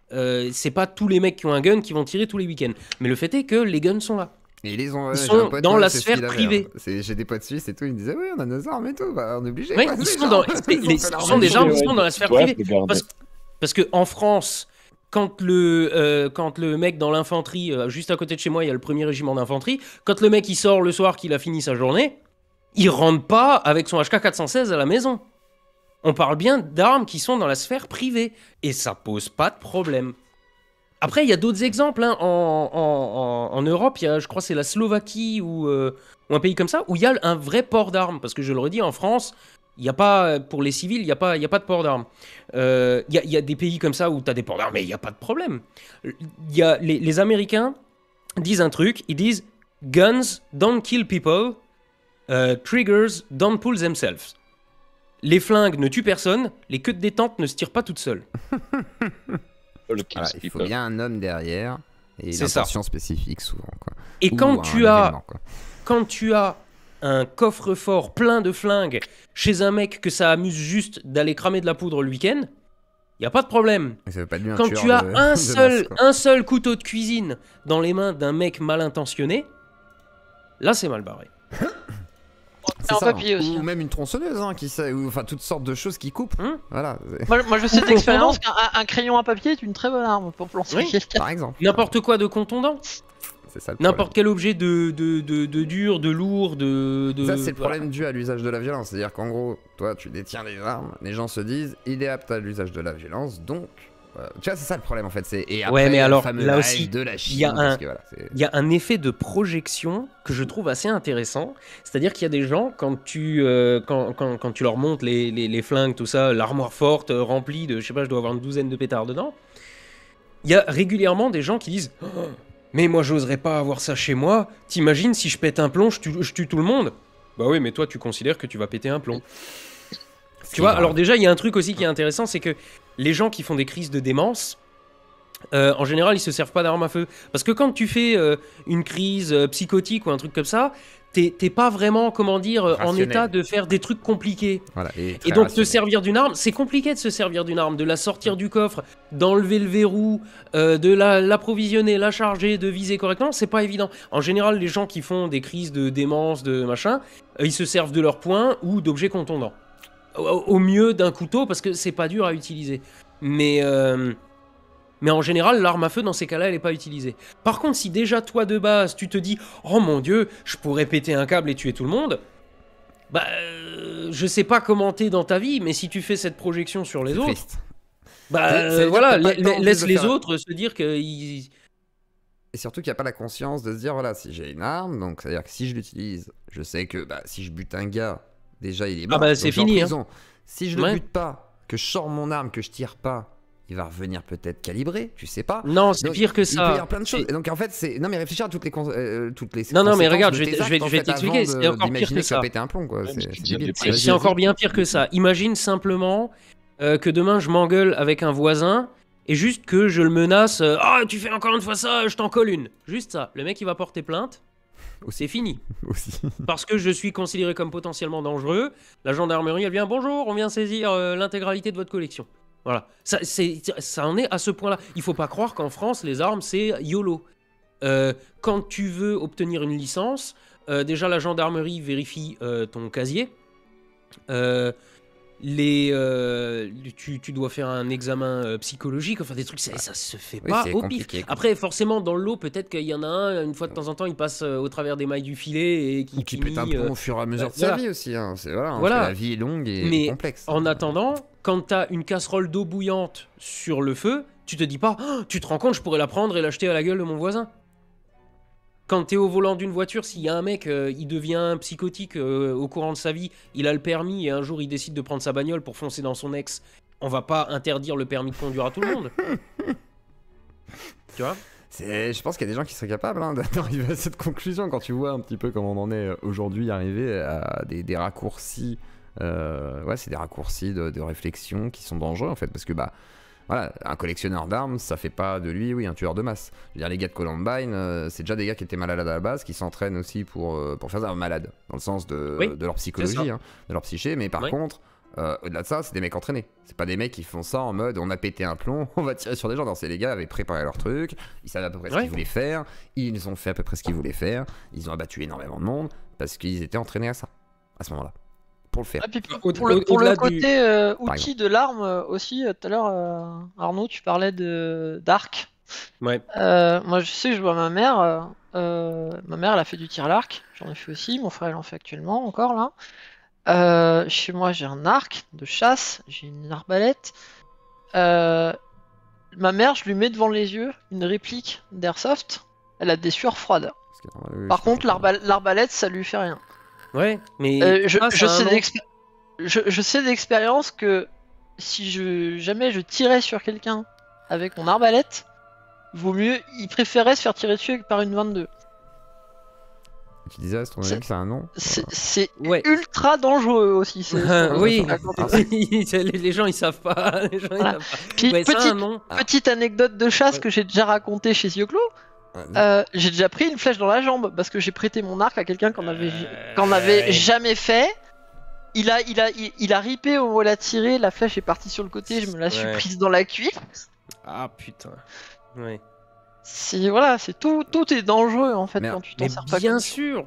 Speaker 2: c'est pas tous les mecs qui ont un gun qui vont tirer tous les week-ends. Mais le fait est que les guns sont là.
Speaker 1: Et ils sont
Speaker 2: dans la sphère privée.
Speaker 1: J'ai des potes suisses et tout, ils me disaient oui, on a nos armes et tout, bah, on est obligé.
Speaker 2: Oui, ce sont des armes qui sont dans la sphère privée. Parce que en France, quand le mec dans l'infanterie, juste à côté de chez moi, il y a le 1er régiment d'infanterie, quand le mec il sort le soir qu'il a fini sa journée, il rentre pas avec son HK416 à la maison. On parle bien d'armes qui sont dans la sphère privée. Et ça pose pas de problème. Après, il y a d'autres exemples. Hein. En Europe, il y a, je crois que c'est la Slovaquie ou un pays comme ça, où il y a un vrai port d'armes. Parce que je le redis, en France, il y a pas, pour les civils, il n'y a pas de port d'armes. Il y a des pays comme ça où tu as des ports d'armes, mais il n'y a pas de problème. Les Américains disent un truc, ils disent « Guns don't kill people, triggers don't pull themselves ». Les flingues ne tuent personne, les queues de détente ne se tirent pas toutes seules.
Speaker 1: Voilà, il faut bien un homme derrière et une intention spécifique souvent. Quoi.
Speaker 2: Et quand tu as un coffre-fort plein de flingues chez un mec que ça amuse juste d'aller cramer de la poudre le week-end, il n'y a pas de problème.
Speaker 1: Ça veut pas dire
Speaker 2: quand tu as un seul couteau de cuisine dans les mains d'un mec mal intentionné, là c'est mal barré.
Speaker 1: C'est ça, ou même une tronçonneuse qui sait, ou enfin toutes sortes de choses qui coupent. Voilà.
Speaker 4: Moi je sais d'expérience qu'un crayon à papier est une très bonne arme pour planter quelqu'un.
Speaker 1: Par exemple.
Speaker 2: N'importe quoi de contondant.
Speaker 1: C'est ça.
Speaker 2: N'importe quel objet de dur, de lourd,
Speaker 1: Ça c'est le problème dû à l'usage de la violence. C'est-à-dire qu'en gros, toi tu détiens des armes, les gens se disent il est apte à l'usage de la violence, donc. Tu vois, c'est ça le problème en fait. Et après,
Speaker 2: mais alors
Speaker 1: là aussi, de la Chine,
Speaker 2: il y a un effet de projection que je trouve assez intéressant. C'est-à-dire qu'il y a des gens, quand tu leur montres les flingues, tout ça, l'armoire forte remplie de, je sais pas, je dois avoir une douzaine de pétards dedans, il y a régulièrement des gens qui disent oh, mais moi, j'oserais pas avoir ça chez moi. T'imagines si je pète un plomb, je tue tout le monde. Bah oui, mais toi, tu considères que tu vas péter un plomb. Tu vois, alors déjà, il y a un truc aussi qui est intéressant, c'est que les gens qui font des crises de démence, en général, ils se servent pas d'armes à feu. Parce que quand tu fais une crise psychotique ou un truc comme ça, t'es pas vraiment, comment dire, en état de faire des trucs compliqués.
Speaker 1: Voilà,
Speaker 2: et donc, te servir d'une arme, c'est compliqué de se servir d'une arme, de la sortir du coffre, d'enlever le verrou, de l'approvisionner, la charger, de viser correctement, c'est pas évident. En général, les gens qui font des crises de démence, de machin, ils se servent de leurs poings ou d'objets contondants. Au mieux d'un couteau, parce que c'est pas dur à utiliser. Mais en général, l'arme à feu, dans ces cas-là, elle est pas utilisée. Par contre, si déjà, toi, de base, tu te dis « Oh mon Dieu, je pourrais péter un câble et tuer tout le monde », bah, je sais pas comment t'es dans ta vie, mais si tu fais cette projection sur les autres,
Speaker 1: triste.
Speaker 2: Bah, voilà, laisse les autres se dire qu'ils...
Speaker 1: Et surtout qu'il n'y a pas la conscience de se dire « Voilà, si j'ai une arme, donc c'est-à-dire que si je l'utilise, je sais que si je bute un gars, déjà il est mort,
Speaker 2: c'est fini. Hein.
Speaker 1: Si je le bute pas, que je sors mon arme, que je tire pas, il va revenir peut-être calibré, tu sais pas.
Speaker 2: Non, c'est pire que ça.
Speaker 1: Il peut y avoir plein de choses. Et donc en fait, c'est non mais réfléchir à toutes les
Speaker 2: Non mais regarde, je vais t'expliquer, c'est encore pire que ça.
Speaker 1: Péter un plomb quoi,
Speaker 2: c'est encore bien pire que ça. Imagine simplement que demain je m'engueule avec un voisin et juste que je le menace, ah tu fais encore une fois ça, je t'en colle une. Juste ça. Le mec il va porter plainte. C'est fini.
Speaker 1: Aussi.
Speaker 2: Parce que je suis considéré comme potentiellement dangereux. La gendarmerie elle vient, bonjour, on vient saisir l'intégralité de votre collection. Voilà. Ça en est à ce point-là. Il faut pas croire qu'en France les armes c'est YOLO. Quand tu veux obtenir une licence, déjà la gendarmerie vérifie ton casier. Tu dois faire un examen psychologique, enfin des trucs, ça se fait pas au pif. Après, forcément, dans le lot, peut-être qu'il y en a un, une fois de temps en temps, il passe au travers des mailles du filet et qui
Speaker 1: pète un plomb au fur et à mesure de sa vie aussi. Hein. Voilà. La vie est longue et complexe.
Speaker 2: En attendant, quand t'as une casserole d'eau bouillante sur le feu, tu te dis pas, oh, tu te rends compte, je pourrais la prendre et l'acheter à la gueule de mon voisin. Quand t'es au volant d'une voiture, s'il y a un mec, il devient psychotique au courant de sa vie, il a le permis et un jour il décide de prendre sa bagnole pour foncer dans son ex, on va pas interdire le permis de conduire à tout le monde. Tu vois ?
Speaker 1: Je pense qu'il y a des gens qui seraient capables d'arriver à cette conclusion quand tu vois un petit peu comment on en est aujourd'hui, arriver à des raccourcis. C'est des raccourcis de réflexion qui sont dangereux en fait, parce que voilà, un collectionneur d'armes, ça fait pas de lui, un tueur de masse. Je veux dire, les gars de Columbine, c'est déjà des gars qui étaient malades à la base, qui s'entraînent aussi pour faire ça, malades, dans le sens de leur psychologie, de leur psyché, mais par contre, au-delà de ça, c'est des mecs entraînés. C'est pas des mecs qui font ça en mode on a pété un plomb, on va tirer sur des gens. Non, c'est les gars avaient préparé leur truc, ils savaient à peu près ce qu'ils voulaient faire, ils ont fait à peu près ce qu'ils voulaient faire, ils ont abattu énormément de monde, parce qu'ils étaient entraînés à ça, à ce moment-là. Pour le faire.
Speaker 4: Ah, puis pour le côté outil de l'arme aussi, tout à l'heure, Arnaud, tu parlais d'arc.
Speaker 2: Ouais.
Speaker 4: Moi, je sais que je vois ma mère. Ma mère, elle a fait du tir à l'arc. J'en ai fait aussi. Mon frère, il en fait actuellement encore là. Chez moi, j'ai un arc de chasse. J'ai une arbalète. Ma mère, je lui mets devant les yeux une réplique d'Airsoft. Elle a des sueurs froides. Par contre, l'arbalète, ça lui fait rien.
Speaker 2: Ouais, mais
Speaker 4: je sais d'expérience que si jamais je tirais sur quelqu'un avec mon arbalète, il préférait se faire tirer dessus par une 22.
Speaker 1: Tu disais à ton avis que c'est un nom.
Speaker 4: C'est ultra dangereux aussi.
Speaker 2: Oui, les gens ils savent pas.
Speaker 4: Puis, petite anecdote de chasse que j'ai déjà racontée chez Zioclo. J'ai déjà pris une flèche dans la jambe parce que j'ai prêté mon arc à quelqu'un qu'on avait jamais fait. Il a ripé au moment où il a tiré, la flèche est partie sur le côté, je me la suis prise dans la cuisse.
Speaker 2: Ah putain. Ouais.
Speaker 4: Tout est dangereux en fait quand tu t'en sers pas.
Speaker 2: Bien sûr.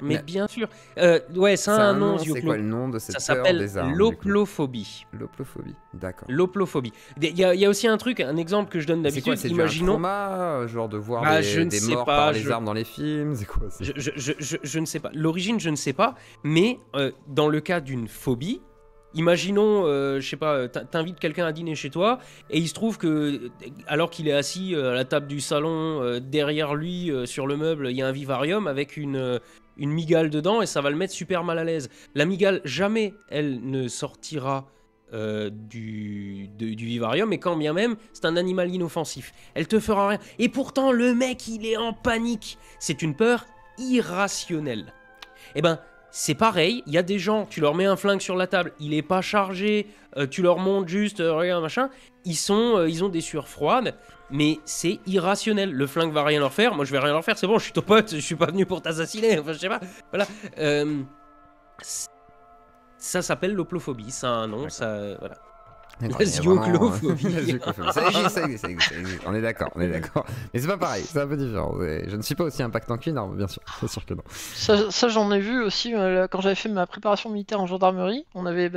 Speaker 2: Ça a un nom.
Speaker 1: C'est quoi le nom de cette peur
Speaker 2: s'appelle
Speaker 1: des armes,
Speaker 2: l'oplophobie.
Speaker 1: L'oplophobie, d'accord.
Speaker 2: L'oplophobie. Il y a aussi un truc, un exemple que je donne d'habitude.
Speaker 1: C'est
Speaker 2: imaginons
Speaker 1: un trauma, genre de voir des morts par les armes dans les films. C'est quoi
Speaker 2: je ne sais pas. L'origine, je ne sais pas. Mais dans le cas d'une phobie. Imaginons, je sais pas, t'invites quelqu'un à dîner chez toi et il se trouve que, alors qu'il est assis à la table du salon, derrière lui, sur le meuble, il y a un vivarium avec une mygale dedans et ça va le mettre super mal à l'aise. La mygale, jamais elle ne sortira du vivarium, et quand bien même, c'est un animal inoffensif. Elle te fera rien. Et pourtant, le mec, il est en panique. C'est une peur irrationnelle. Eh ben, c'est pareil, il y a des gens, tu leur mets un flingue sur la table, il est pas chargé, tu leur montres juste, regarde machin, ils ont des sueurs froides, mais c'est irrationnel. Le flingue va rien leur faire, moi je vais rien leur faire, c'est bon, je suis ton pote, je suis pas venu pour t'assassiner, enfin je sais pas, voilà. Ça s'appelle l'oplophobie, ça a un nom, ça, voilà.
Speaker 1: La zioclophobie. Ça existe. On est d'accord. Mais c'est pas pareil, c'est un peu différent. Je ne suis pas aussi impactant qu'une arme, bien sûr. C'est sûr que non.
Speaker 4: Ça j'en ai vu aussi quand j'avais fait ma préparation militaire en gendarmerie.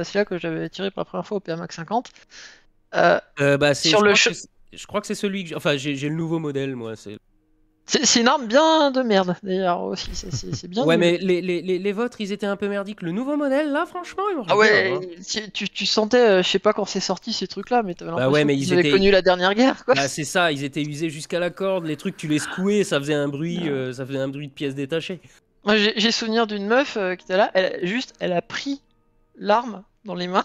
Speaker 4: C'est là que j'avais tiré pour la première fois au PMAC 50.
Speaker 2: Je crois que c'est celui que j'ai le nouveau modèle, moi.
Speaker 4: C'est une arme bien de merde, d'ailleurs, aussi. C'est bien.
Speaker 2: Ouais, mais les vôtres, ils étaient un peu merdiques. Le nouveau modèle, là, franchement, il marche bien.
Speaker 4: Ah ouais, tu sentais, je sais pas quand c'est sorti ces trucs-là, mais t'avais l'impression qu'ils avaient connu la dernière guerre, quoi.
Speaker 2: Bah, c'est ça, ils étaient usés jusqu'à la corde. Les trucs, tu les secouais, ça faisait un bruit, de pièces détachées.
Speaker 4: Moi, j'ai souvenir d'une meuf qui était là, elle a pris l'arme dans les mains,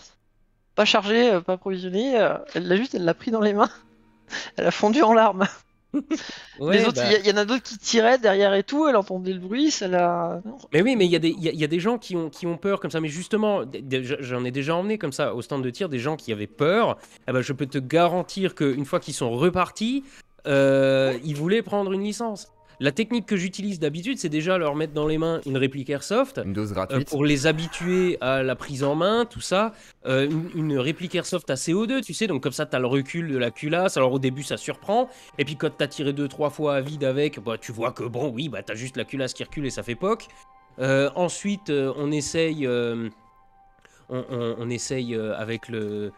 Speaker 4: pas chargée, pas provisionnée, elle l'a pris dans les mains, elle a fondu en larmes.
Speaker 2: Ouais,
Speaker 4: Les autres,
Speaker 2: bah,
Speaker 4: il y en a d'autres qui tiraient derrière et tout, elle entendait le bruit, ça l'a. Non.
Speaker 2: mais oui, mais il y a des gens qui ont peur comme ça. Mais justement, j'en ai déjà emmené comme ça au stand de tir des gens qui avaient peur. Eh ben, je peux te garantir qu'une fois qu'ils sont repartis, ils voulaient prendre une licence. La technique que j'utilise d'habitude, c'est déjà leur mettre dans les mains une réplique Airsoft
Speaker 1: Une dose gratuite.
Speaker 2: pour les habituer à la prise en main, tout ça. Une réplique Airsoft à CO2, tu sais, donc comme ça, tu as le recul de la culasse. Alors au début, ça surprend. Et puis quand tu as tiré 2-3 fois à vide avec, bah, tu vois que bon, oui, bah, tu as juste la culasse qui recule et ça fait poc. Ensuite, on essaye, on essaye avec une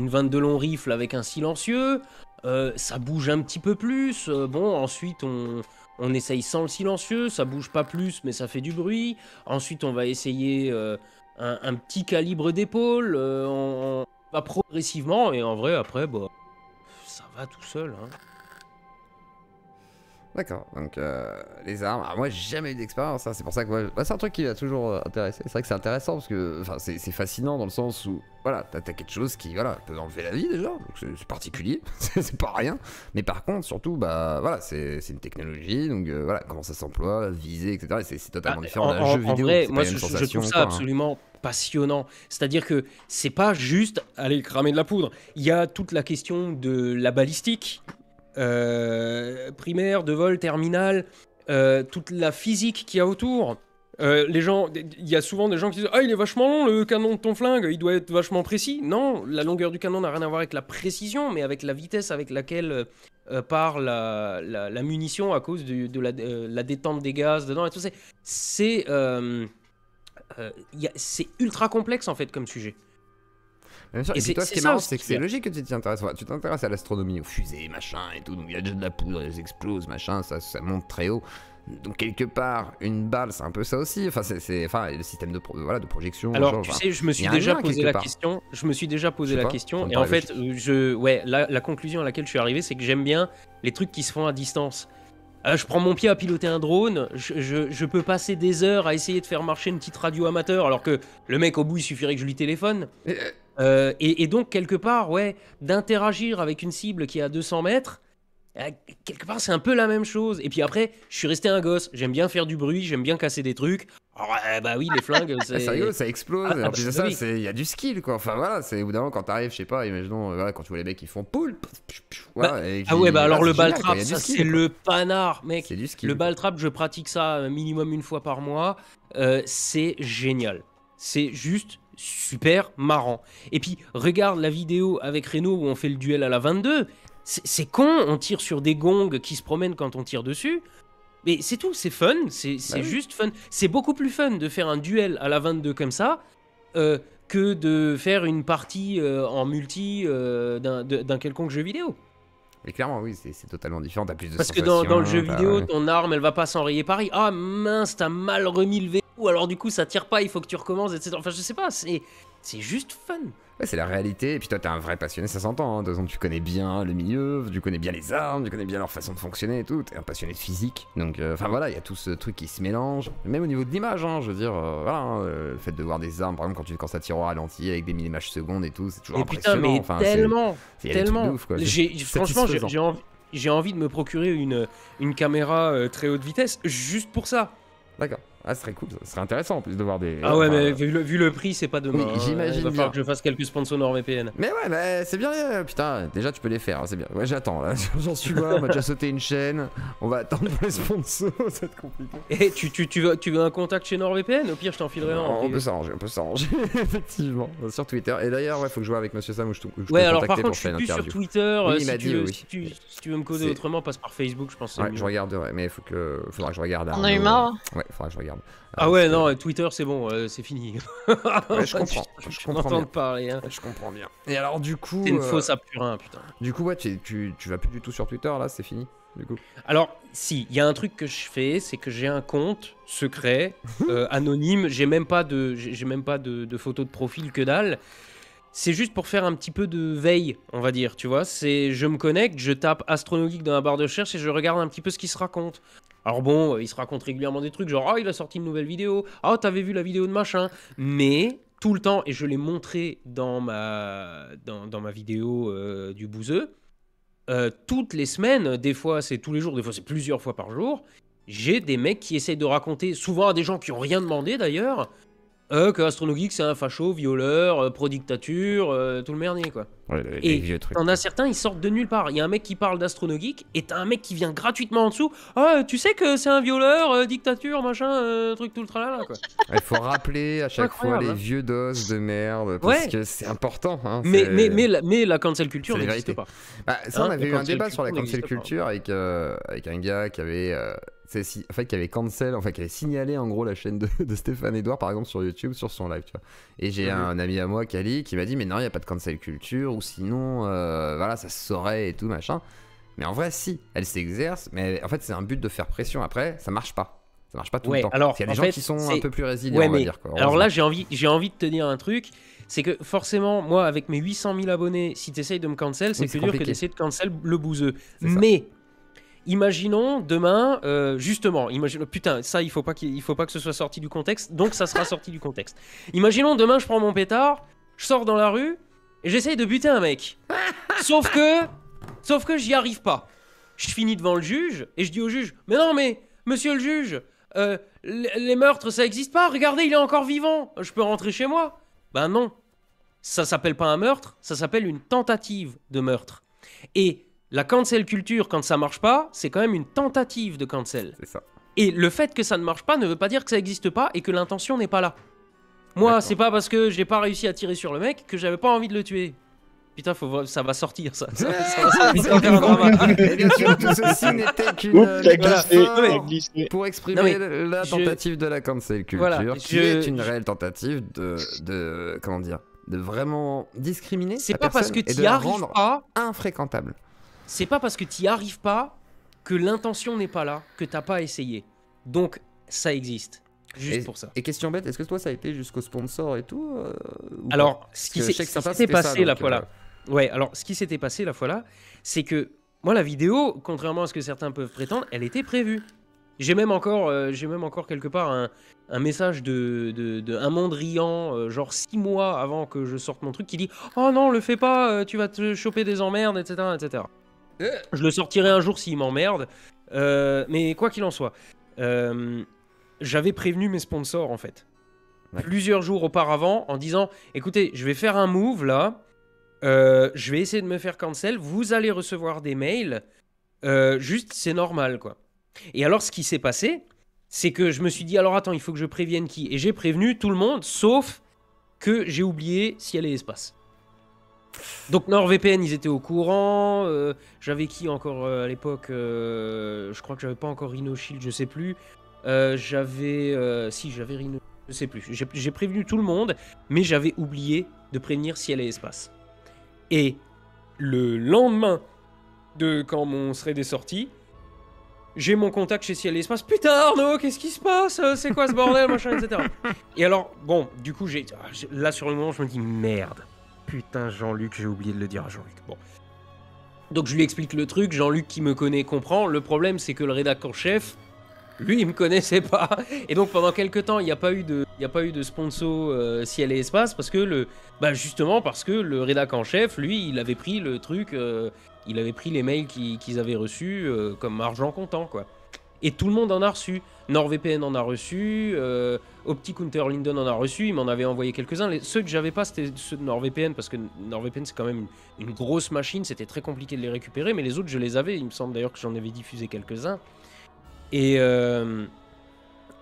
Speaker 2: 22 long rifle avec un silencieux. Ça bouge un petit peu plus. Bon, ensuite, on essaye sans le silencieux. Ça bouge pas plus, mais ça fait du bruit. Ensuite, on va essayer un petit calibre d'épaule. On va progressivement. Et en vrai, après, bah, ça va tout seul. Hein.
Speaker 1: D'accord, donc les armes. Alors moi j'ai jamais eu d'expérience, hein. C'est pour ça que moi, bah, c'est un truc qui m'a toujours intéressé. C'est vrai que c'est intéressant parce que c'est fascinant dans le sens où voilà, t'as quelque chose qui voilà, peut enlever la vie déjà, donc c'est particulier, c'est pas rien. Mais par contre, surtout, bah voilà, c'est une technologie, donc voilà, comment ça s'emploie, viser, etc. Et c'est totalement différent d'un jeu vidéo.
Speaker 2: Vrai,
Speaker 1: C'est
Speaker 2: moi
Speaker 1: pas la même
Speaker 2: je
Speaker 1: sensation,
Speaker 2: trouve ça
Speaker 1: quoi, hein.
Speaker 2: absolument passionnant. C'est-à-dire que c'est pas juste aller cramer de la poudre. Il y a toute la question de la balistique. Primaire, de vol, terminal, toute la physique qu'il y a autour. Les gens, il y a souvent des gens qui disent « Ah, il est vachement long le canon de ton flingue, il doit être vachement précis. » Non, la longueur du canon n'a rien à voir avec la précision, mais avec la vitesse avec laquelle part la munition à cause de la détente des gaz dedans et tout ça. C'est ultra complexe en fait comme sujet.
Speaker 1: Bien sûr.
Speaker 2: Et
Speaker 1: Et puis toi, ce
Speaker 2: c'est
Speaker 1: qui est
Speaker 2: ça
Speaker 1: marrant,
Speaker 2: aussi
Speaker 1: c'est que
Speaker 2: qui
Speaker 1: c'est
Speaker 2: est-
Speaker 1: logique que tu t'y intéresses. Ouais, tu t'intéresses à l'astronomie, aux fusées, machin et tout. Donc il y a déjà de la poudre, elles explosent, machin, ça monte très haut. Donc quelque part, une balle, c'est un peu ça aussi. Enfin, enfin le système de, voilà, de projection.
Speaker 2: Alors,
Speaker 1: genre,
Speaker 2: tu
Speaker 1: enfin,
Speaker 2: sais, je me
Speaker 1: il y
Speaker 2: suis
Speaker 1: a un
Speaker 2: déjà
Speaker 1: lien
Speaker 2: posé
Speaker 1: quelque
Speaker 2: la
Speaker 1: part.
Speaker 2: question. Je me suis déjà
Speaker 1: Je
Speaker 2: posé
Speaker 1: sais
Speaker 2: la
Speaker 1: pas, ça
Speaker 2: question.
Speaker 1: me
Speaker 2: Et en
Speaker 1: paraît
Speaker 2: fait,
Speaker 1: logique.
Speaker 2: ouais, la conclusion à laquelle je suis arrivé, c'est que j'aime bien les trucs qui se font à distance. Je prends mon pied à piloter un drone. Je peux passer des heures à essayer de faire marcher une petite radio amateur, alors que le mec au bout, il suffirait que je lui téléphone. Et donc, quelque part, ouais, d'interagir avec une cible qui est à 200 mètres, quelque part, c'est un peu la même chose. Et puis après, je suis resté un gosse. J'aime bien faire du bruit, j'aime bien casser des trucs. Alors, bah oui, les flingues,
Speaker 1: Ah, c'est rigolo, ça explose. Et en plus de
Speaker 2: bah
Speaker 1: ça,
Speaker 2: oui.
Speaker 1: il y a du skill, quoi. Enfin voilà, c'est au bout d'un moment quand t'arrives, je sais pas, imaginons, voilà, quand tu vois les mecs qui font poule. Voilà, et
Speaker 2: Ah ouais, bah alors le
Speaker 1: c'est
Speaker 2: ball
Speaker 1: génial, quoi,
Speaker 2: trap,
Speaker 1: il y a du
Speaker 2: ça
Speaker 1: skill,
Speaker 2: c'est
Speaker 1: quoi.
Speaker 2: le panard, mec.
Speaker 1: C'est du skill.
Speaker 2: Le ball trap, je pratique ça minimum une fois par mois. C'est génial. C'est juste super marrant. Et puis, regarde la vidéo avec Reno où on fait le duel à la 22. C'est con, on tire sur des gongs qui se promènent quand on tire dessus. Mais c'est tout, c'est fun, c'est
Speaker 1: oui.
Speaker 2: juste fun. C'est beaucoup plus fun de faire un duel à la 22 comme ça que de faire une partie en multi d'un quelconque jeu vidéo.
Speaker 1: Mais clairement, oui, c'est totalement différent. T'as plus de
Speaker 2: Parce que
Speaker 1: sensations.
Speaker 2: dans le jeu vidéo,
Speaker 1: ouais.
Speaker 2: ton arme, elle va pas s'enrayer pareil. Ah mince, t'as mal remis le verrou, alors du coup ça tire pas, il faut que tu recommences, etc. Enfin, je sais pas, c'est juste fun.
Speaker 1: Ouais, c'est la réalité. Et puis toi, t'es un vrai passionné, ça s'entend. Hein. De toute façon, tu connais bien le milieu, tu connais bien les armes, tu connais bien leur façon de fonctionner et tout. T'es un passionné de physique. Donc, enfin voilà, il y a tout ce truc qui se mélange. Même au niveau de l'image, hein, je veux dire, voilà, hein, le fait de voir des armes, par exemple, quand ça tire au ralenti avec des millimages secondes et tout, c'est toujours
Speaker 2: Et putain,
Speaker 1: impressionnant.
Speaker 2: mais
Speaker 1: Enfin,
Speaker 2: tellement,
Speaker 1: il y a des trucs de
Speaker 2: tellement.
Speaker 1: ouf, quoi.
Speaker 2: Franchement,
Speaker 1: Satisfaisant.
Speaker 2: j'ai envie de me procurer une caméra très haute vitesse juste pour ça.
Speaker 1: D'accord. Ah, ce serait cool, ce serait intéressant en plus de voir des.
Speaker 2: Ah ouais,
Speaker 1: enfin,
Speaker 2: mais vu le prix, c'est pas demain.
Speaker 1: Oui, j'imagine
Speaker 2: Il va
Speaker 1: bien.
Speaker 2: falloir que je fasse quelques sponsors NordVPN.
Speaker 1: Mais ouais, bah, c'est bien, putain, déjà tu peux les faire, hein, c'est bien. Ouais, j'attends là, j'en suis là, on m'a déjà sauté une chaîne, on va attendre pour les sponsors, ça va être compliqué.
Speaker 2: Et tu veux un contact chez NordVPN? Au pire, je t'enfilerai un. en
Speaker 1: On
Speaker 2: privé.
Speaker 1: peut s'arranger, effectivement, sur Twitter. Et d'ailleurs, ouais, faut que je vois avec Monsieur Sam où je te
Speaker 2: Ouais, alors
Speaker 1: contacter
Speaker 2: par contre,
Speaker 1: pour
Speaker 2: je
Speaker 1: faire
Speaker 2: suis
Speaker 1: une
Speaker 2: plus sur
Speaker 1: interview.
Speaker 2: Twitter.
Speaker 1: Oui, il
Speaker 2: Si
Speaker 1: m'a
Speaker 2: tu
Speaker 1: dit,
Speaker 2: veux-
Speaker 1: oui.
Speaker 2: si tu veux me causer
Speaker 1: C'est-
Speaker 2: autrement, passe par Facebook, je pense que c'est
Speaker 1: Ouais,
Speaker 2: mieux.
Speaker 1: je regarderai, mais faudra que je regarde.
Speaker 4: On a eu
Speaker 1: Arnaud.
Speaker 4: marre.
Speaker 1: Ouais, faudra que je regarde.
Speaker 2: Ah ouais,
Speaker 1: parce que-
Speaker 2: non, Twitter, c'est bon, c'est fini.
Speaker 1: Ouais, je comprends, je
Speaker 2: Je
Speaker 1: comprends
Speaker 2: m'entends
Speaker 1: bien.
Speaker 2: parler, hein.
Speaker 1: Je comprends bien. Et alors, du coup.
Speaker 2: C'est une fausse à purin, putain.
Speaker 1: Du coup, ouais, tu vas plus du tout sur Twitter là, c'est fini, du coup.
Speaker 2: Alors, si, il y a un truc que je fais, c'est que j'ai un compte secret, anonyme, j'ai même pas de photo de profil, que dalle. C'est juste pour faire un petit peu de veille, on va dire, tu vois. Je me connecte, je tape Astronogeek dans la barre de recherche et je regarde un petit peu ce qui se raconte. Alors bon, il se raconte régulièrement des trucs, genre « Ah, il a sorti une nouvelle vidéo. Ah, t'avais vu la vidéo de machin. » Mais, tout le temps, et je l'ai montré dans ma vidéo du bouseux, toutes les semaines, des fois c'est tous les jours, des fois c'est plusieurs fois par jour, j'ai des mecs qui essayent de raconter, souvent à des gens qui n'ont rien demandé d'ailleurs, que AstronoGeek c'est un facho, violeur, pro-dictature, tout le merdier quoi.
Speaker 1: Ouais,
Speaker 2: Et
Speaker 1: vieux trucs.
Speaker 2: t'en as certains, ils sortent de nulle part. Il y a un mec qui parle d'AstronoGeek et t'as un mec qui vient gratuitement en dessous. Ah, tu sais que c'est un violeur, dictature, machin, truc tout le tralala quoi.
Speaker 1: Il faut rappeler à chaque fois les vieux dos de merde parce que c'est important. Hein,
Speaker 2: mais la cancel culture n'existe pas.
Speaker 1: Bah, ça, on avait eu un débat sur la cancel culture avec un gars qui avait. Qui avait cancel, qui avait signalé en gros la chaîne de Stéphane Edouard par exemple sur YouTube sur son live, tu vois. Et j'ai un ami à moi, Kali, qui m'a dit mais non, il n'y a pas de cancel culture ou sinon voilà, ça se saurait et tout machin. Mais en vrai, si, elle s'exerce, mais en fait, c'est un but de faire pression. Après, ça marche pas. Ça marche pas tout le temps.
Speaker 2: Alors,
Speaker 1: il y a des gens qui sont un peu plus résilients, on va dire. Quoi,
Speaker 2: alors là, j'ai envie de te dire un truc. C'est que forcément, moi, avec mes 800 000 abonnés, si tu essayes de me cancel, c'est plus dur que d'essayer de cancel le bouseux. Mais imaginons demain, justement, putain, ça il faut pas que ce soit sorti du contexte, donc ça sera sorti du contexte. Imaginons demain, je prends mon pétard, je sors dans la rue et j'essaye de buter un mec. Sauf que j'y arrive pas. Je finis devant le juge et je dis au juge, mais non, mais monsieur le juge, les meurtres ça existe pas. Regardez, il est encore vivant. Je peux rentrer chez moi. Ben non, ça s'appelle pas un meurtre, ça s'appelle une tentative de meurtre. Et la cancel culture, quand ça marche pas, c'est quand même une tentative de cancel.
Speaker 1: C'est ça. Et
Speaker 2: le fait que ça ne marche pas ne veut pas dire que ça n'existe pas et que l'intention n'est pas là. Moi, c'est pas parce que j'ai pas réussi à tirer sur le mec que j'avais pas envie de le tuer. Putain, ça va sortir ça. Ça va faire un drama.
Speaker 1: Et bien sûr, tout ceci n'était qu'une pour exprimer la tentative de la cancel culture, qui est une réelle tentative de comment dire, de vraiment discriminer.
Speaker 2: C'est pas parce que tu y arrives pas
Speaker 1: infréquentable.
Speaker 2: C'est pas parce que tu n'y arrives pas que l'intention n'est pas là, que t'as pas essayé. Donc, ça existe. Juste pour ça.
Speaker 1: Et question bête, est-ce que toi, ça a été jusqu'au sponsor et tout
Speaker 2: Alors, ce qui s'était passé la fois là... Ouais, alors, ce qui s'était passé la fois là, c'est que moi, la vidéo, contrairement à ce que certains peuvent prétendre, elle était prévue. J'ai même encore quelque part un message de un Mondrian, genre 6 mois avant que je sorte mon truc, qui dit « Oh non, le fais pas, tu vas te choper des emmerdes, etc. etc. » Je le sortirai un jour s'il m'emmerde. Mais quoi qu'il en soit, j'avais prévenu mes sponsors en fait. Ouais. Plusieurs jours auparavant en disant « Écoutez, je vais faire un move là. Je vais essayer de me faire cancel. Vous allez recevoir des mails. Juste, c'est normal quoi. » Et alors, ce qui s'est passé, c'est que je me suis dit « Alors attends, il faut que je prévienne qui ?» Et j'ai prévenu tout le monde, sauf que j'ai oublié Ciel et Espace. Donc NordVPN, ils étaient au courant. J'avais qui encore à l'époque je crois que j'avais pas encore RhinoShield, je sais plus. J'avais Rhino, je sais plus. J'ai prévenu tout le monde, mais j'avais oublié de prévenir Ciel et Espace. Et le lendemain de quand mon thread est sorti, j'ai mon contact chez Ciel et Espace. Putain Arnaud, qu'est-ce qui se passe? C'est quoi ce bordel, machin, etc. Et alors, bon, du coup, là sur le moment, je me dis merde. Putain, Jean-Luc, j'ai oublié de le dire à Jean-Luc. Bon. Donc je lui explique le truc, Jean-Luc qui me connaît comprend. Le problème, c'est que le rédacteur en chef, lui, il me connaissait pas. Et donc pendant quelques temps, il n'y a pas eu de sponsor Ciel et Espace parce que justement parce que le rédacteur en chef, lui, il avait pris le truc, il avait pris les mails qu'ils avaient reçus comme argent comptant, quoi. Et tout le monde en a reçu. NordVPN en a reçu, Optic Unterlinden en a reçu, il m'en avait envoyé quelques-uns. Ceux que j'avais pas, c'était ceux de NordVPN, parce que NordVPN, c'est quand même une grosse machine, c'était très compliqué de les récupérer, mais les autres, je les avais. Il me semble d'ailleurs que j'en avais diffusé quelques-uns. Et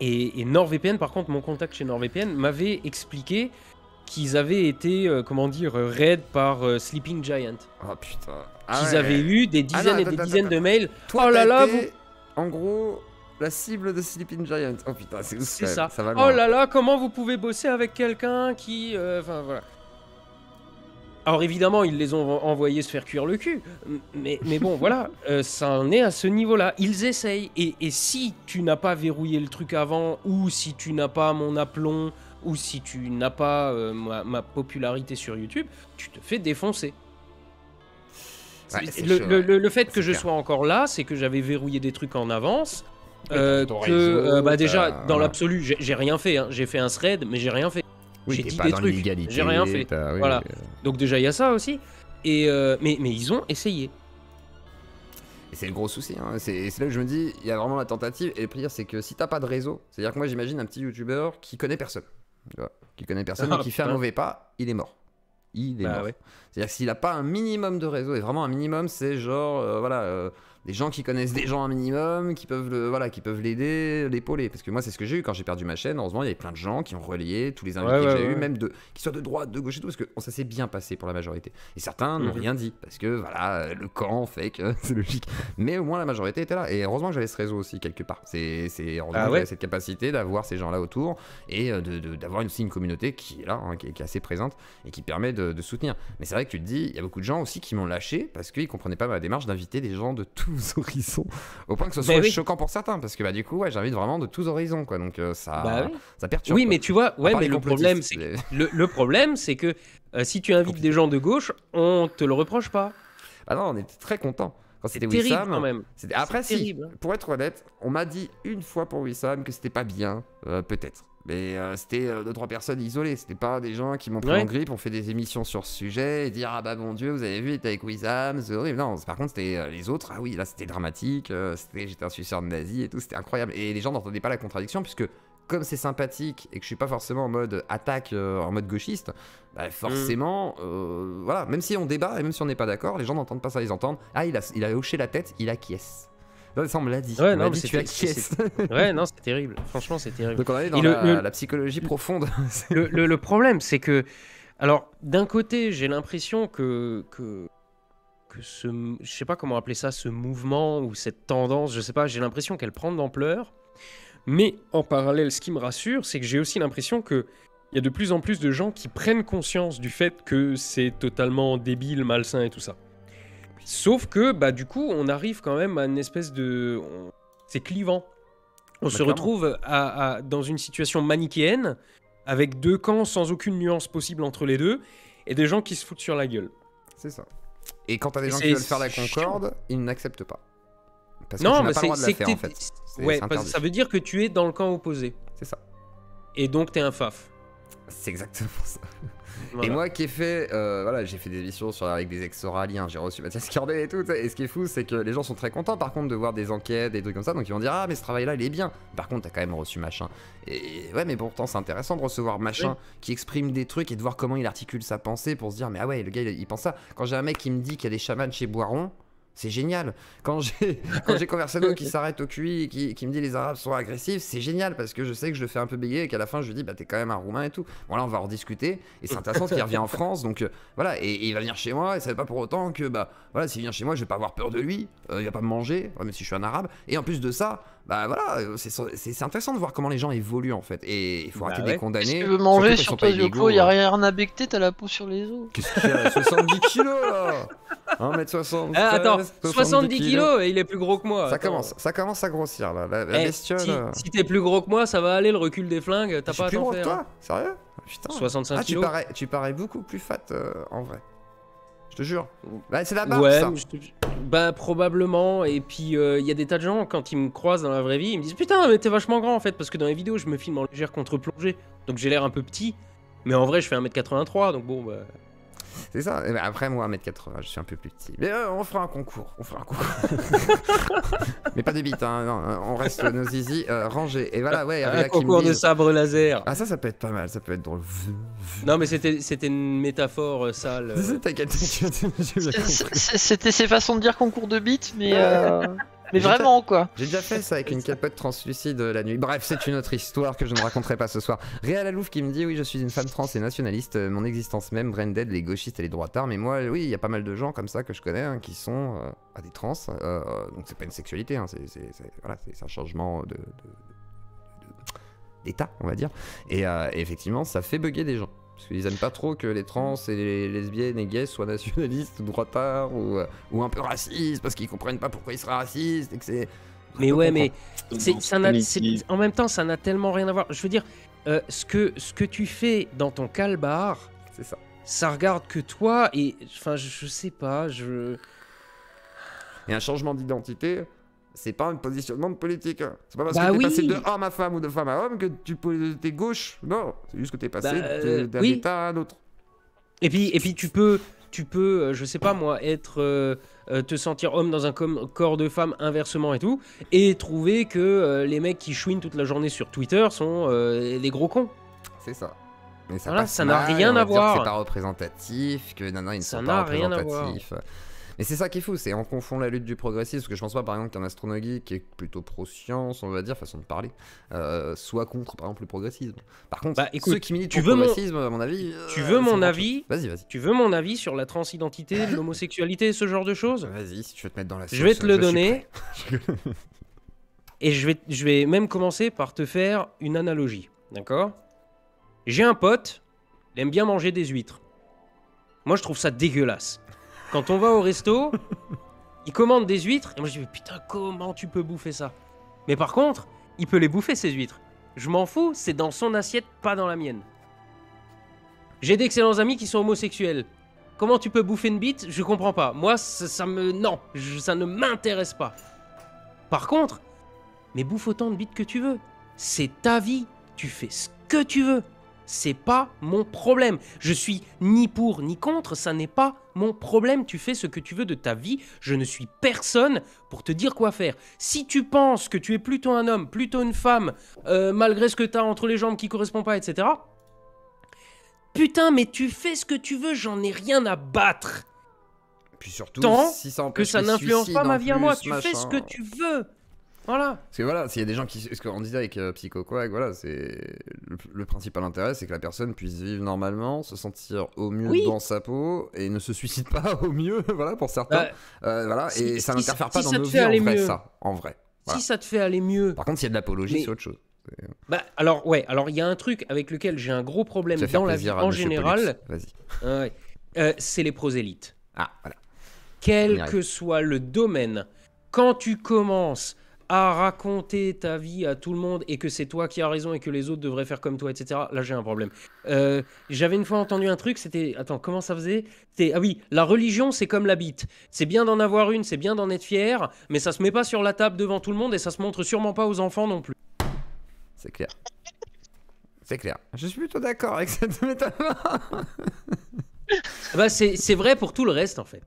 Speaker 2: NordVPN, par contre, mon contact chez NordVPN m'avait expliqué qu'ils avaient été, raid par Sleeping Giant.
Speaker 1: Oh putain.
Speaker 2: Qu'ils avaient eu des dizaines et des dizaines de mails.
Speaker 1: Toi, oh là là, en gros, la cible de Sleeping Giant. Oh putain, c'est ouf.
Speaker 2: C'est ça.
Speaker 1: Ça va loin.
Speaker 2: Oh là là, comment vous pouvez bosser avec quelqu'un qui... Enfin, voilà. Alors évidemment, ils les ont envoyés se faire cuire le cul. Mais bon, voilà, ça en est à ce niveau-là. Ils essayent. Et si tu n'as pas verrouillé le truc avant, ou si tu n'as pas mon aplomb, ou si tu n'as pas ma popularité sur YouTube, tu te fais défoncer. Ouais, le fait que je sois encore là, c'est que j'avais verrouillé des trucs en avance. Déjà, dans l'absolu, j'ai rien fait. Hein. J'ai fait un thread, mais j'ai rien fait.
Speaker 1: Oui,
Speaker 2: j'ai dit des trucs, j'ai rien fait.
Speaker 1: Oui,
Speaker 2: voilà. Donc déjà, il y a ça aussi. Et mais ils ont essayé.
Speaker 1: Et c'est le gros souci, hein. C'est là que je me dis, il y a vraiment la tentative. Et le pire, c'est que si t'as pas de réseau, c'est-à-dire que moi j'imagine un petit youtubeur qui connaît personne. Tu vois, qui connaît personne et qui fait un mauvais pas, il est mort. Il est mort. Ouais. C'est-à-dire que s'il a pas un minimum de réseau, et vraiment un minimum, c'est genre, des gens qui connaissent des gens un minimum, qui peuvent l'aider, l'épauler. Parce que moi, c'est ce que j'ai eu quand j'ai perdu ma chaîne. Heureusement, il y avait plein de gens qui ont relayé tous les invités que j'ai eu, même qui soient de droite, de gauche et tout, parce que ça s'est bien passé pour la majorité. Et certains n'ont rien dit, parce que voilà, le camp fait que c'est logique. Mais au moins, la majorité était là. Et heureusement que j'avais ce réseau aussi, quelque part. Heureusement que j'avais cette capacité d'avoir ces gens-là autour et d'avoir aussi une communauté qui est là, hein, qui est assez présente et qui permet de soutenir. Mais c'est vrai que tu te dis, il y a beaucoup de gens aussi qui m'ont lâché parce qu'ils comprenaient pas ma démarche d'inviter des gens de tous horizons, au point que ce soit choquant pour certains, parce que du coup, j'invite vraiment de tous horizons, quoi. Donc ça perturbe.
Speaker 2: Oui, mais tu vois, mais le problème, c'est que si tu invites des gens de gauche, on te le reproche pas.
Speaker 1: Ah non, on était très contents. Quand c'était Wissam,
Speaker 2: quand même.
Speaker 1: Après, pour être honnête, on m'a dit une fois pour Wissam que c'était pas bien, peut-être. Mais c'était 2-3 personnes isolées, c'était pas des gens qui m'ont pris en grippe, on fait des émissions sur ce sujet et dire ah bah mon dieu, vous avez vu, il était avec Wissam, c'est horrible. Non, par contre, c'était les autres, ah oui, là c'était dramatique, j'étais un suceur de nazi et tout, c'était incroyable. Et les gens n'entendaient pas la contradiction, puisque comme c'est sympathique et que je suis pas forcément en mode attaque, en mode gauchiste, forcément, voilà, même si on débat et même si on n'est pas d'accord, les gens n'entendent pas ça, ils entendent ah il a hoché la tête, il acquiesce. Non, ça on me l'a dit.
Speaker 2: Ouais, non, tu acquiesces. Ouais, non, c'est terrible. Franchement, c'est terrible.
Speaker 1: Donc on est dans la psychologie profonde.
Speaker 2: Le problème, c'est que, alors, d'un côté, j'ai l'impression que je sais pas comment appeler ça, ce mouvement ou cette tendance, je sais pas, j'ai l'impression qu'elle prend de l'ampleur. Mais en parallèle, ce qui me rassure, c'est que j'ai aussi l'impression que il y a de plus en plus de gens qui prennent conscience du fait que c'est totalement débile, malsain et tout ça. Sauf que, du coup, on arrive quand même à une espèce de... C'est clivant. On se retrouve dans une situation manichéenne, avec deux camps sans aucune nuance possible entre les deux, et des gens qui se foutent sur la gueule.
Speaker 1: C'est ça. Et quand t'as des gens qui veulent faire la concorde, ils n'acceptent pas. Parce que tu n'as pas le droit de la faire, en fait.
Speaker 2: Ouais, ça veut dire que tu es dans le camp opposé.
Speaker 1: C'est ça.
Speaker 2: Et donc, t'es un faf.
Speaker 1: C'est exactement ça. Voilà. Et moi qui ai fait, j'ai fait des émissions avec des ex-oraliens, j'ai reçu Mathias Cordet et tout, et ce qui est fou, c'est que les gens sont très contents par contre de voir des enquêtes, des trucs comme ça, donc ils vont dire ah mais ce travail-là il est bien. Par contre t'as quand même reçu machin. Et ouais mais pourtant c'est intéressant de recevoir machin qui exprime des trucs et de voir comment il articule sa pensée pour se dire mais ah ouais le gars il pense ça. Quand j'ai un mec qui me dit qu'il y a des chamans chez Boiron, c'est génial. Quand j'ai Conversano qui s'arrête au QI et qui me dit les Arabes sont agressifs, c'est génial parce que je sais que je le fais un peu bégayer et qu'à la fin je lui dis bah t'es quand même un Roumain et tout. Bon là on va en rediscuter et c'est intéressant parce qu'il revient en France donc voilà et il va venir chez moi et ça veut pas pour autant que voilà s'il vient chez moi je vais pas avoir peur de lui, il va pas me manger même si je suis un Arabe et en plus de ça c'est intéressant de voir comment les gens évoluent en fait et il faut arrêter de les condamner.
Speaker 4: Si tu veux manger sur ta Yoko, il y a rien à becter, t'as la peau sur les os.
Speaker 1: Qu'est-ce qu'il y a 70 kilos là 1m60.
Speaker 2: Attends, 70 kilos et il est plus gros que moi.
Speaker 1: Ça commence à grossir là. La bestiole.
Speaker 2: Si t'es plus gros que moi, ça va aller le recul des flingues. T'as pas à t'en faire.
Speaker 1: Toi sérieux putain.
Speaker 2: 65 kilos.
Speaker 1: Tu parais beaucoup plus fat en vrai. Je te jure. C'est la barbe ça.
Speaker 2: Probablement. Et puis il y a des tas de gens quand ils me croisent dans la vraie vie, ils me disent putain mais t'es vachement grand en fait parce que dans les vidéos je me filme en légère contre-plongée, donc j'ai l'air un peu petit. Mais en vrai je fais 1m83 donc bon
Speaker 1: C'est ça. Et après, moi, 1m80, je suis un peu plus petit. Mais on fera un concours. Mais pas de bite, hein. Non, on reste nos zizi rangés. Et voilà, ouais.
Speaker 2: Un concours de sabre laser.
Speaker 1: Ah, ça peut être pas mal. Ça peut être drôle.
Speaker 2: Non, mais c'était une métaphore sale.
Speaker 4: C'était ses façons de dire concours de bite, mais. Mais vraiment quoi.
Speaker 1: J'ai déjà fait ça avec une capote translucide la nuit. Bref, c'est une autre histoire que je ne raconterai pas ce soir. Réal Alouf qui me dit oui je suis une femme trans et nationaliste, mon existence même, brain dead, les gauchistes et les droitards. Mais moi oui il y a pas mal de gens comme ça que je connais qui sont des trans. Donc c'est pas une sexualité, hein, c'est un changement d'état on va dire. Et effectivement ça fait bugger des gens. Parce qu'ils aiment pas trop que les trans et les lesbiennes et gays soient nationalistes, droitards ou un peu racistes parce qu'ils comprennent pas pourquoi ils seraient racistes et que c'est...
Speaker 2: Mais ouais, mais en même temps, ça n'a tellement rien à voir. Je veux dire, ce que tu fais dans ton calbar,
Speaker 1: c'est ça.
Speaker 2: Ça regarde que toi et... Enfin, je sais pas,
Speaker 1: Et un changement d'identité... C'est pas un positionnement de politique. C'est pas parce que t'es passé de homme à femme ou de femme à homme que t'es gauche. Non, c'est juste que t'es passé d'un état à un autre.
Speaker 2: Et puis tu peux tu peux, je sais pas moi, te sentir homme dans un corps de femme inversement et tout, et trouver que les mecs qui chouinent toute la journée sur Twitter sont des gros cons.
Speaker 1: C'est ça. Mais ça,
Speaker 2: voilà, ça n'a rien à voir.
Speaker 1: C'est pas représentatif, que non, ils ne sont
Speaker 2: pas
Speaker 1: pas représentatifs. Mais c'est ça qui est fou, c'est on confond la lutte du progressisme, parce que je pense pas par exemple qu'un astronogie qui est plutôt pro-science, on va dire, façon de parler, soit contre par exemple le progressisme. Par contre, écoute, ceux qui militent pour le progressisme, à mon avis...
Speaker 2: Tu veux mon avis?
Speaker 1: Vas-y.
Speaker 2: Tu veux mon avis sur la transidentité, l'homosexualité, ce genre de choses?
Speaker 1: Vas-y, si tu veux te mettre dans la sauce,
Speaker 2: je vais te le donner. Et je vais même commencer par te faire une analogie, d'accord? J'ai un pote, il aime bien manger des huîtres. Moi, je trouve ça dégueulasse. Quand on va au resto, il commande des huîtres, et moi je dis putain, comment tu peux bouffer ça? Mais par contre, il peut les bouffer ces huîtres. Je m'en fous, c'est dans son assiette, pas dans la mienne. J'ai d'excellents amis qui sont homosexuels. Comment tu peux bouffer une bite? Je comprends pas. Moi, ça ne m'intéresse pas. Par contre, mais bouffe autant de bites que tu veux. C'est ta vie, tu fais ce que tu veux. C'est pas mon problème. Je suis ni pour ni contre, ça n'est pas mon problème. Tu fais ce que tu veux de ta vie. Je ne suis personne pour te dire quoi faire. Si tu penses que tu es plutôt un homme, plutôt une femme, malgré ce que tu as entre les jambes qui correspond pas, etc. Putain, mais tu fais ce que tu veux, j'en ai rien à battre.
Speaker 1: Puis surtout,
Speaker 2: tant
Speaker 1: si ça
Speaker 2: que ça n'influence pas ma vie à moi, tu fais ce que tu veux. Voilà.
Speaker 1: Parce que voilà, s'il y a des gens qui... Ce qu'on disait avec PsychoQuack, voilà, c'est... Le principal intérêt, c'est que la personne puisse vivre normalement, se sentir au mieux dans sa peau, et ne se suicide pas au mieux, voilà, pour certains. Voilà, et ça n'interfère pas dans nos vies, en vrai, ça, en vrai. Voilà.
Speaker 2: Si ça te fait aller mieux...
Speaker 1: Par contre, s'il y a de l'apologie, c'est autre chose.
Speaker 2: Alors, il y a un truc avec lequel j'ai un gros problème dans la vie en général.
Speaker 1: Vas-y.
Speaker 2: C'est les prosélytes.
Speaker 1: Ah, voilà.
Speaker 2: Quel que soit le domaine, quand tu commences à raconter ta vie à tout le monde et que c'est toi qui as raison et que les autres devraient faire comme toi, etc. Là, j'ai un problème. J'avais une fois entendu un truc, c'était... Attends, comment ça faisait? Ah oui, la religion, c'est comme la bite. C'est bien d'en avoir une, c'est bien d'en être fier, mais ça se met pas sur la table devant tout le monde et ça se montre sûrement pas aux enfants non plus.
Speaker 1: C'est clair. C'est clair. Je suis plutôt d'accord avec cette méthode.
Speaker 2: C'est vrai pour tout le reste, en fait.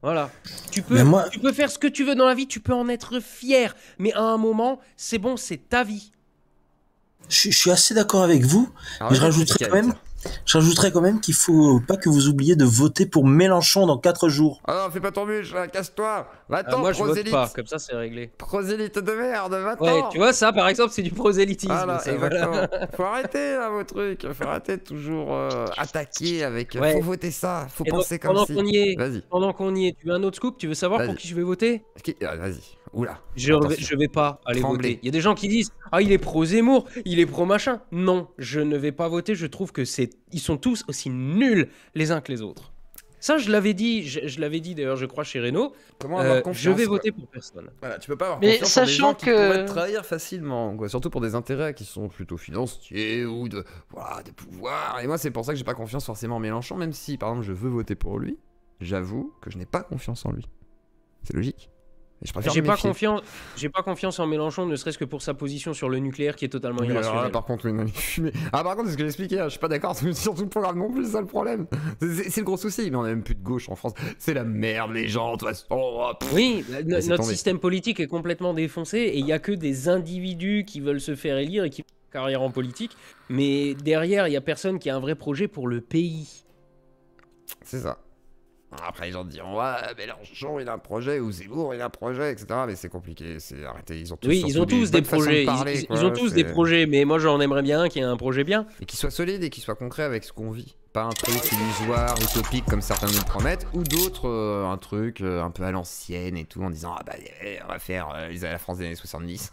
Speaker 2: Voilà. Tu peux faire ce que tu veux dans la vie, tu peux en être fier. Mais à un moment, c'est bon, c'est ta vie.
Speaker 3: Je suis assez d'accord avec vous, mais je rajouterais quand même qu'il faut pas que vous oubliez de voter pour Mélenchon dans 4 jours.
Speaker 1: Ah non, fais pas ton bûche, casse-toi. Va-t'en,
Speaker 2: moi, je vote pas, comme ça, c'est réglé.
Speaker 1: Prosélyte de merde, va-t'en.
Speaker 2: Ouais, tu vois, ça, par exemple, c'est du prosélytisme.
Speaker 1: Voilà, exactement. Faut arrêter, là, vos trucs. Faut arrêter de toujours attaquer avec... Faut voter ça, faut penser comme si...
Speaker 2: Pendant qu'on y est, tu veux un autre scoop? Tu veux savoir pour qui je vais voter?
Speaker 1: Vas-y. Oula.
Speaker 2: Je vais pas aller voter. Il y a des gens qui disent il est pro Zemmour, il est pro machin. Non, je ne vais pas voter. Je trouve que ils sont tous aussi nuls les uns que les autres. Ça, je l'avais dit. Je l'avais dit d'ailleurs, je crois chez Renault. Je vais voter pour personne.
Speaker 1: Voilà, tu peux pas avoir confiance en des gens qui pourraient te trahir facilement, quoi. Surtout pour des intérêts qui sont plutôt financiers ou des pouvoirs. Et moi, c'est pour ça que j'ai pas confiance forcément en Mélenchon, même si, par exemple, je veux voter pour lui. J'avoue que je n'ai pas confiance en lui. C'est logique.
Speaker 2: J'ai pas confiance en Mélenchon, ne serait-ce que pour sa position sur le nucléaire qui est totalement irrationnelle.
Speaker 1: Par contre, par contre, c'est ce que j'ai expliqué, je suis pas d'accord sur tout le programme non plus, c'est ça le problème. C'est le gros souci, mais on a même plus de gauche en France. C'est la merde, les gens, de toute façon.
Speaker 2: Oui, notre système politique est complètement défoncé et il y a que des individus qui veulent se faire élire et qui font une carrière en politique. Mais derrière, il y a personne qui a un vrai projet pour le pays.
Speaker 1: C'est ça. Après, les gens diront Mélenchon il a un projet, ou Zemmour il a un projet, etc. Mais c'est compliqué, c'est arrêté. Ils ont tous
Speaker 2: des projets. Ils ont tous des projets, mais moi j'en aimerais bien un qui ait un projet bien.
Speaker 1: Et qui soit solide et qui soit concret avec ce qu'on vit. Pas un truc illusoire, utopique comme certains nous le promettent, ou d'autres, un truc un peu à l'ancienne et tout, en disant on va faire la France des années 70.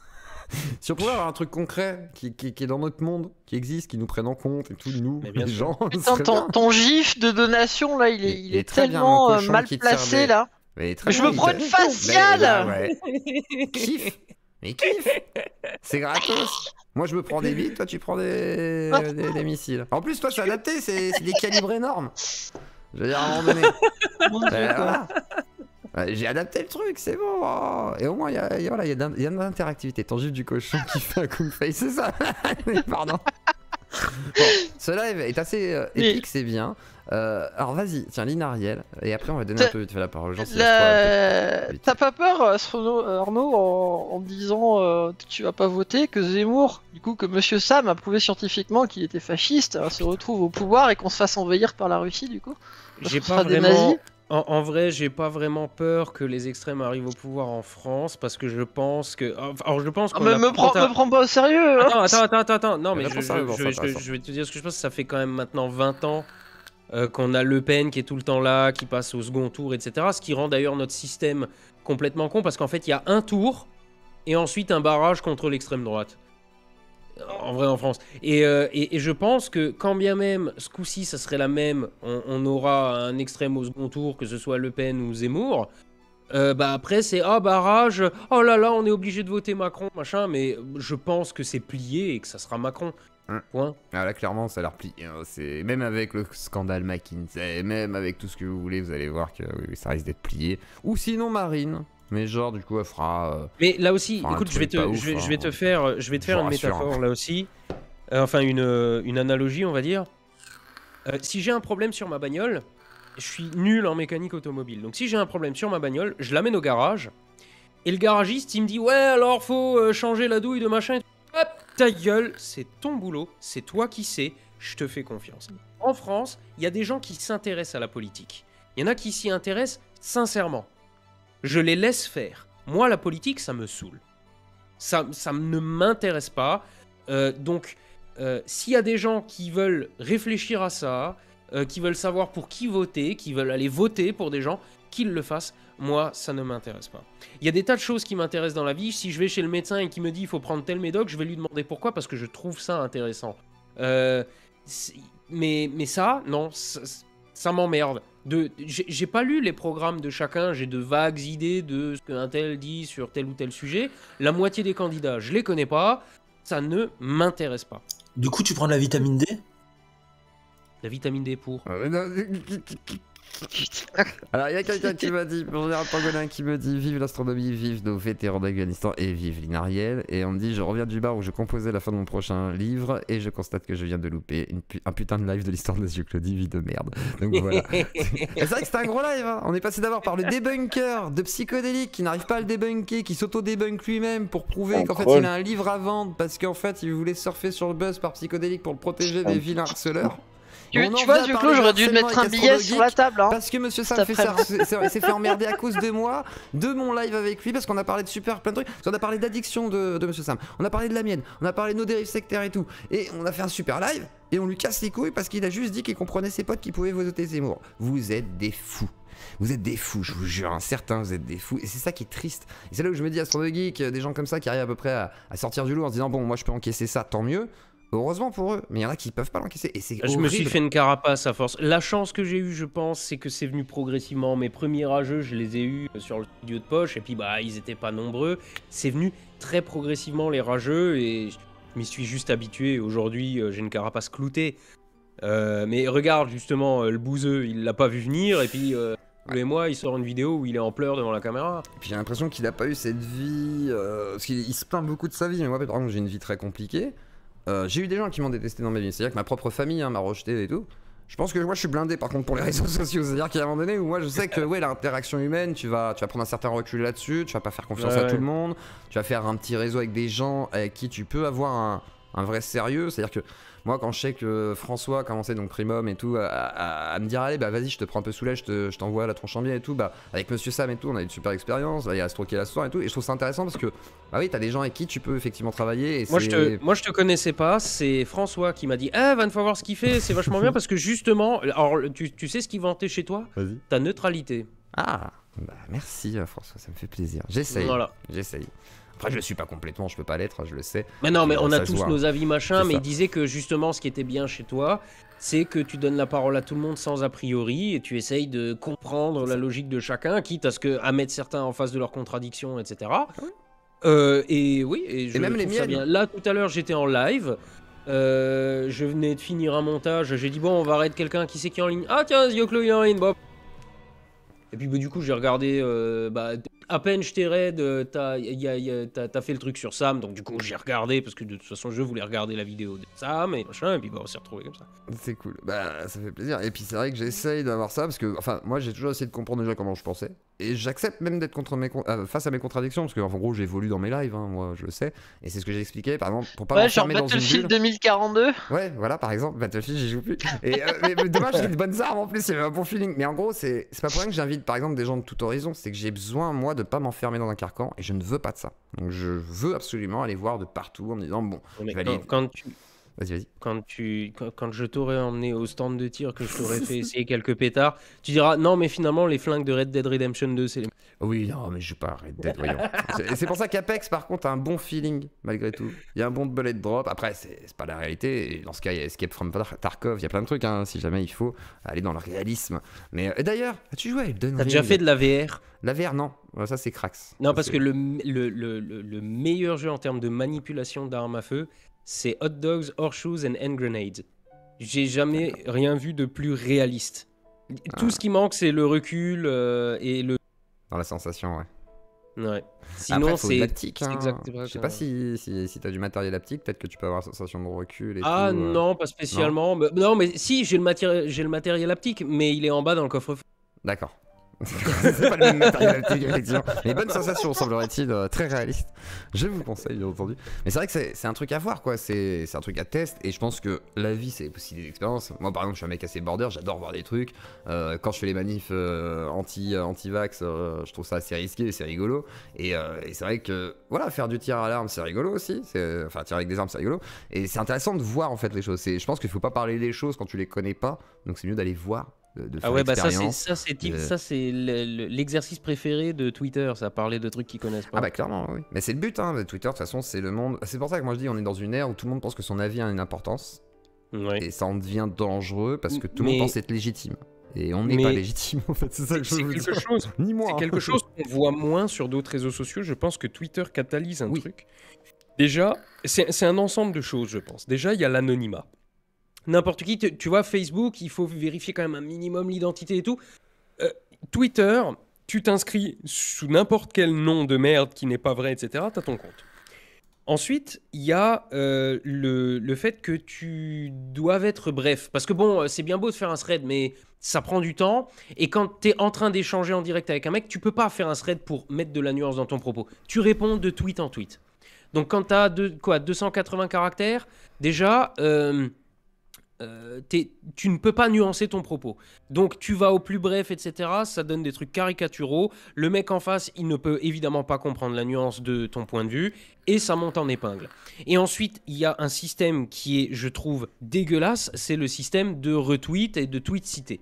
Speaker 1: Si on pouvait avoir un truc concret qui est dans notre monde, qui existe, qui nous prenne en compte et tout, nous, les gens.
Speaker 4: Putain, ton gif de donation là, il est tellement mal placé là. Je me prends une faciale.
Speaker 1: Kiff. Mais kiff. C'est gratos. Moi je me prends des bites, toi tu prends des missiles. En plus toi c'est adapté, c'est des calibres énormes. Je veux dire à un moment donné. Voilà. J'ai adapté le truc, c'est bon. Oh. Et au moins, il y a de l'interactivité. Ton gif du cochon qui fait un coup de face, c'est ça. Pardon. Bon, ce live est assez épique, c'est bien. Alors vas-y, tiens, Linariel, et après on va donner un peu vite fait la parole aux gens.
Speaker 4: T'as pas peur, Arnaud, en disant que tu vas pas voter, que Zemmour, du coup, que Monsieur Sam a prouvé scientifiquement qu'il était fasciste, se retrouve au pouvoir et qu'on se fasse envahir par la Russie, du coup?
Speaker 2: J'ai pas vraiment... En vrai, j'ai pas vraiment peur que les extrêmes arrivent au pouvoir en France parce que je pense que. Alors, je pense qu'on
Speaker 4: me prends pas au sérieux.
Speaker 2: Attends. Non, mais je vais te dire ce que je pense. Ça fait quand même maintenant 20 ans qu'on a Le Pen qui est tout le temps là, qui passe au second tour, etc. Ce qui rend d'ailleurs notre système complètement con parce qu'en fait, il y a un tour et ensuite un barrage contre l'extrême droite. En vrai, en France. Et je pense que quand bien même, ce coup-ci, ça serait la même, on aura un extrême au second tour, que ce soit Le Pen ou Zemmour, bah après c'est, barrage, oh là là, on est obligé de voter Macron, machin, mais je pense que c'est plié et que ça sera Macron. Point.
Speaker 1: Ah là, clairement, ça a l'air plié. C'est... Même avec le scandale McKinsey, même avec tout ce que vous voulez, vous allez voir que oui, ça risque d'être plié. Ou sinon Marine. Mais genre, du coup, elle fera...
Speaker 2: Mais là aussi, écoute, je vais te faire une métaphore, là aussi. Enfin, une analogie, on va dire. Si j'ai un problème sur ma bagnole, je suis nul en mécanique automobile. Donc si j'ai un problème sur ma bagnole, je l'amène au garage. Et le garagiste, il me dit, ouais, alors, faut changer la douille de machin. Hop, ta gueule, c'est ton boulot, c'est toi qui sais, je te fais confiance. En France, il y a des gens qui s'intéressent à la politique. Il y en a qui s'y intéressent sincèrement. Je les laisse faire. Moi, la politique, ça me saoule. Ça ne m'intéresse pas. Donc, s'il y a des gens qui veulent réfléchir à ça, qui veulent savoir pour qui voter, qui veulent aller voter pour des gens, qu'ils le fassent. Moi, ça ne m'intéresse pas. Il y a des tas de choses qui m'intéressent dans la vie. Si je vais chez le médecin et qu'il me dit il faut prendre tel médoc, je vais lui demander pourquoi, parce que je trouve ça intéressant. Mais ça, non, ça m'emmerde. J'ai pas lu les programmes de chacun, j'ai de vagues idées de ce qu'un tel dit sur tel ou tel sujet. La moitié des candidats, je les connais pas, ça ne m'intéresse pas.
Speaker 3: Du coup, tu prends de la vitamine D?
Speaker 2: La vitamine D pour...
Speaker 1: Alors, il y a quelqu'un qui m'a dit, Général Pangolin qui me dit vive l'astronomie, vive nos vétérans d'Afghanistan et vive Linariel. Et on me dit je reviens du bar où je composais la fin de mon prochain livre et je constate que je viens de louper un putain de live de l'histoire de Monsieur Claudie, vie de merde. Donc voilà. C'est vrai que c'était un gros live, hein. On est passé d'abord par le débunker de Psychodélique qui n'arrive pas à le débunker, qui s'auto-débunk lui-même pour prouver qu'en fait il a un livre à vendre parce qu'en fait il voulait surfer sur le buzz par Psychodélique pour le protéger des vilains harceleurs.
Speaker 4: Tu vois, du coup, j'aurais dû mettre un billet sur la table. Hein,
Speaker 1: parce que Monsieur Sam s'est fait emmerder à cause de moi, de mon live avec lui, parce qu'on a parlé de super plein de trucs. Parce qu'on a parlé d'addiction de Monsieur Sam, on a parlé de la mienne, on a parlé de nos dérives sectaires et tout. Et on a fait un super live, et on lui casse les couilles parce qu'il a juste dit qu'il comprenait ses potes qui pouvaient voter Zemmour. Vous êtes des fous. Vous êtes des fous, je vous jure, hein, certains vous êtes des fous, et c'est ça qui est triste. Et c'est là où je me dis, Astro Geek, des gens comme ça qui arrivent à peu près à sortir du lot en se disant, bon, moi je peux encaisser ça, tant mieux. Heureusement pour eux, mais il y en a qui peuvent pas l'encaisser et c'est
Speaker 2: Je me suis fait une carapace à force. La chance que j'ai eue, je pense, c'est que c'est venu progressivement. Mes premiers rageux, je les ai eus sur le studio de poche et puis bah ils étaient pas nombreux. C'est venu très progressivement les rageux et je m'y suis juste habitué. Aujourd'hui, j'ai une carapace cloutée. Mais regarde justement le bouseux, il l'a pas vu venir et puis tous les mois il sort une vidéo où il est en pleurs devant la caméra.
Speaker 1: Et puis j'ai l'impression qu'il a pas eu cette vie parce qu'il se plaint beaucoup de sa vie. Mais moi par exemple j'ai une vie très compliquée. J'ai eu des gens qui m'ont détesté dans ma vie, c'est-à-dire que ma propre famille m'a rejeté et tout. Je pense que moi je suis blindé par contre pour les réseaux sociaux, c'est-à-dire qu'il y a un moment donné où moi je sais que ouais, l'interaction humaine, tu vas prendre un certain recul là-dessus, tu vas pas faire confiance à tout le monde, tu vas faire un petit réseau avec des gens avec qui tu peux avoir un vrai sérieux, c'est-à-dire que moi quand je sais que François commençait donc Primum et tout à me dire allez bah vas-y je te prends un peu sous l'aile, je t'envoie la tronche en bien et tout, bah avec Monsieur Sam et tout on a eu une super expérience, il y a Astro qui est là ce soir et tout, et je trouve ça intéressant parce que bah oui t'as des gens avec qui tu peux effectivement travailler et
Speaker 2: moi je te connaissais pas, c'est François qui m'a dit va une fois voir ce qu'il fait, c'est vachement bien parce que justement, alors tu sais ce qu'il vantait chez toi, ta neutralité.
Speaker 1: Ah bah merci François, ça me fait plaisir, j'essaye. Après, je le suis pas complètement, je peux pas l'être, je le sais.
Speaker 2: Mais non, mais on a tous nos avis machin, mais il disait que justement, ce qui était bien chez toi, c'est que tu donnes la parole à tout le monde sans a priori et tu essayes de comprendre la logique de chacun, quitte à mettre certains en face de leurs contradictions, etc. Et oui, et je
Speaker 1: même les
Speaker 2: trouve ça bien. Là, tout à l'heure, j'étais en live. Je venais de finir un montage. J'ai dit, bon, on va arrêter quelqu'un qui c'est qui est en ligne. Ah, tiens, Zioclo, il est en ligne, Bob. Et puis, du coup, j'ai regardé. à peine je t'ai raid, t'as fait le truc sur Sam, donc du coup j'ai regardé, parce que de toute façon je voulais regarder la vidéo de Sam, et machin, et puis bah, on s'est retrouvés comme ça.
Speaker 1: C'est cool, bah ça fait plaisir. Et puis c'est vrai que j'essaye d'avoir ça, parce que, enfin, moi j'ai toujours essayé de comprendre déjà comment je pensais, et j'accepte même d'être face à mes contradictions, parce que en gros j'évolue dans mes lives, hein, moi je le sais, et c'est ce que j'ai expliqué, par exemple, pour pas m'enfermer dans une bulle.
Speaker 4: Battlefield 2042.
Speaker 1: Ouais, voilà, par exemple, Battlefield j'y joue plus. Et mais dommage, j'ai de bonnes armes en plus, il y avait un bon feeling. Mais en gros, c'est pas pour rien que j'invite par exemple des gens de tout horizon, c'est que j'ai besoin, moi, de pas m'enfermer dans un carcan, et je ne veux pas de ça. Donc je veux absolument aller voir de partout en me disant, bon, je vais aller... Vas-y.
Speaker 2: Quand je t'aurais emmené au stand de tir, que je t'aurais fait essayer quelques pétards, tu diras non, mais finalement, les flingues de Red Dead Redemption 2, c'est les.
Speaker 1: Oui, non, mais je joue pas à Red Dead, voyons. C'est pour ça qu'Apex, par contre, a un bon feeling, malgré tout. Il y a un bon bullet drop. Après, c'est pas la réalité. Et dans ce cas, il y a Escape from Tarkov, il y a plein de trucs, hein, si jamais il faut aller dans le réalisme. Mais d'ailleurs, as-tu joué à Elden Ring ?
Speaker 2: T'as déjà fait de la VR ?
Speaker 1: La VR, non. Ça, c'est Crax.
Speaker 2: Non, parce que le meilleur jeu en termes de manipulation d'armes à feu, c'est Hot Dogs, Horseshoes and Hand Grenades. J'ai jamais rien vu de plus réaliste. Tout ce qui manque, c'est le recul et le...
Speaker 1: Dans la sensation, ouais.
Speaker 2: Ouais. Sinon, c'est
Speaker 1: haptique. Hein. Je sais pas si t'as du matériel haptique, peut-être que tu peux avoir la sensation de recul et
Speaker 2: tout. Non, pas spécialement. Non, mais si, j'ai le matériel haptique, mais il est en bas dans le coffre-fort.
Speaker 1: D'accord. C'est pas le même matériel haptique, effectivement. Mais bonne sensation, semblerait-il, très réaliste. Je vous conseille, bien entendu. Mais c'est vrai que c'est un truc à voir, quoi. C'est un truc à tester. Et je pense que la vie, c'est aussi des expériences. Moi, par exemple, je suis un mec assez border, j'adore voir des trucs. Quand je fais les manifs anti-vax, je trouve ça assez risqué, c'est rigolo. Et c'est vrai que, voilà, faire du tir à l'arme, c'est rigolo aussi. Enfin, tirer avec des armes, c'est rigolo. Et c'est intéressant de voir, en fait, les choses. Je pense qu'il faut pas parler des choses quand tu les connais pas. Donc, c'est mieux d'aller voir. Ah ouais, bah ça
Speaker 2: c'est l'exercice préféré de Twitter, ça parler de trucs qu'ils connaissent pas.
Speaker 1: Ah bah clairement, oui. Mais c'est le but, hein. Twitter de toute façon c'est le monde. C'est pour ça que moi je dis on est dans une ère où tout le monde pense que son avis a une importance.
Speaker 2: Ouais.
Speaker 1: Et ça en devient dangereux parce que tout le monde pense être légitime. Et on n'est pas légitime en fait, c'est ça que je veux dire. Ni moi.
Speaker 2: C'est quelque chose qu'on voit moins sur d'autres réseaux sociaux. Je pense que Twitter catalyse un truc. Déjà, c'est un ensemble de choses, je pense. Déjà, il y a l'anonymat. N'importe qui, tu vois, Facebook, il faut vérifier quand même un minimum l'identité et tout. Twitter, tu t'inscris sous n'importe quel nom de merde qui n'est pas vrai, etc. T'as ton compte. Ensuite, il y a le fait que tu doives être bref. Parce que bon, c'est bien beau de faire un thread, mais ça prend du temps. Et quand tu es en train d'échanger en direct avec un mec, tu peux pas faire un thread pour mettre de la nuance dans ton propos. Tu réponds de tweet en tweet. Donc quand tu as 280 caractères, déjà... tu ne peux pas nuancer ton propos. Donc tu vas au plus bref, etc. Ça donne des trucs caricaturaux. Le mec en face, il ne peut évidemment pas comprendre la nuance de ton point de vue. Et ça monte en épingle. Et ensuite, il y a un système qui est, je trouve, dégueulasse. C'est le système de retweet et de tweet cité.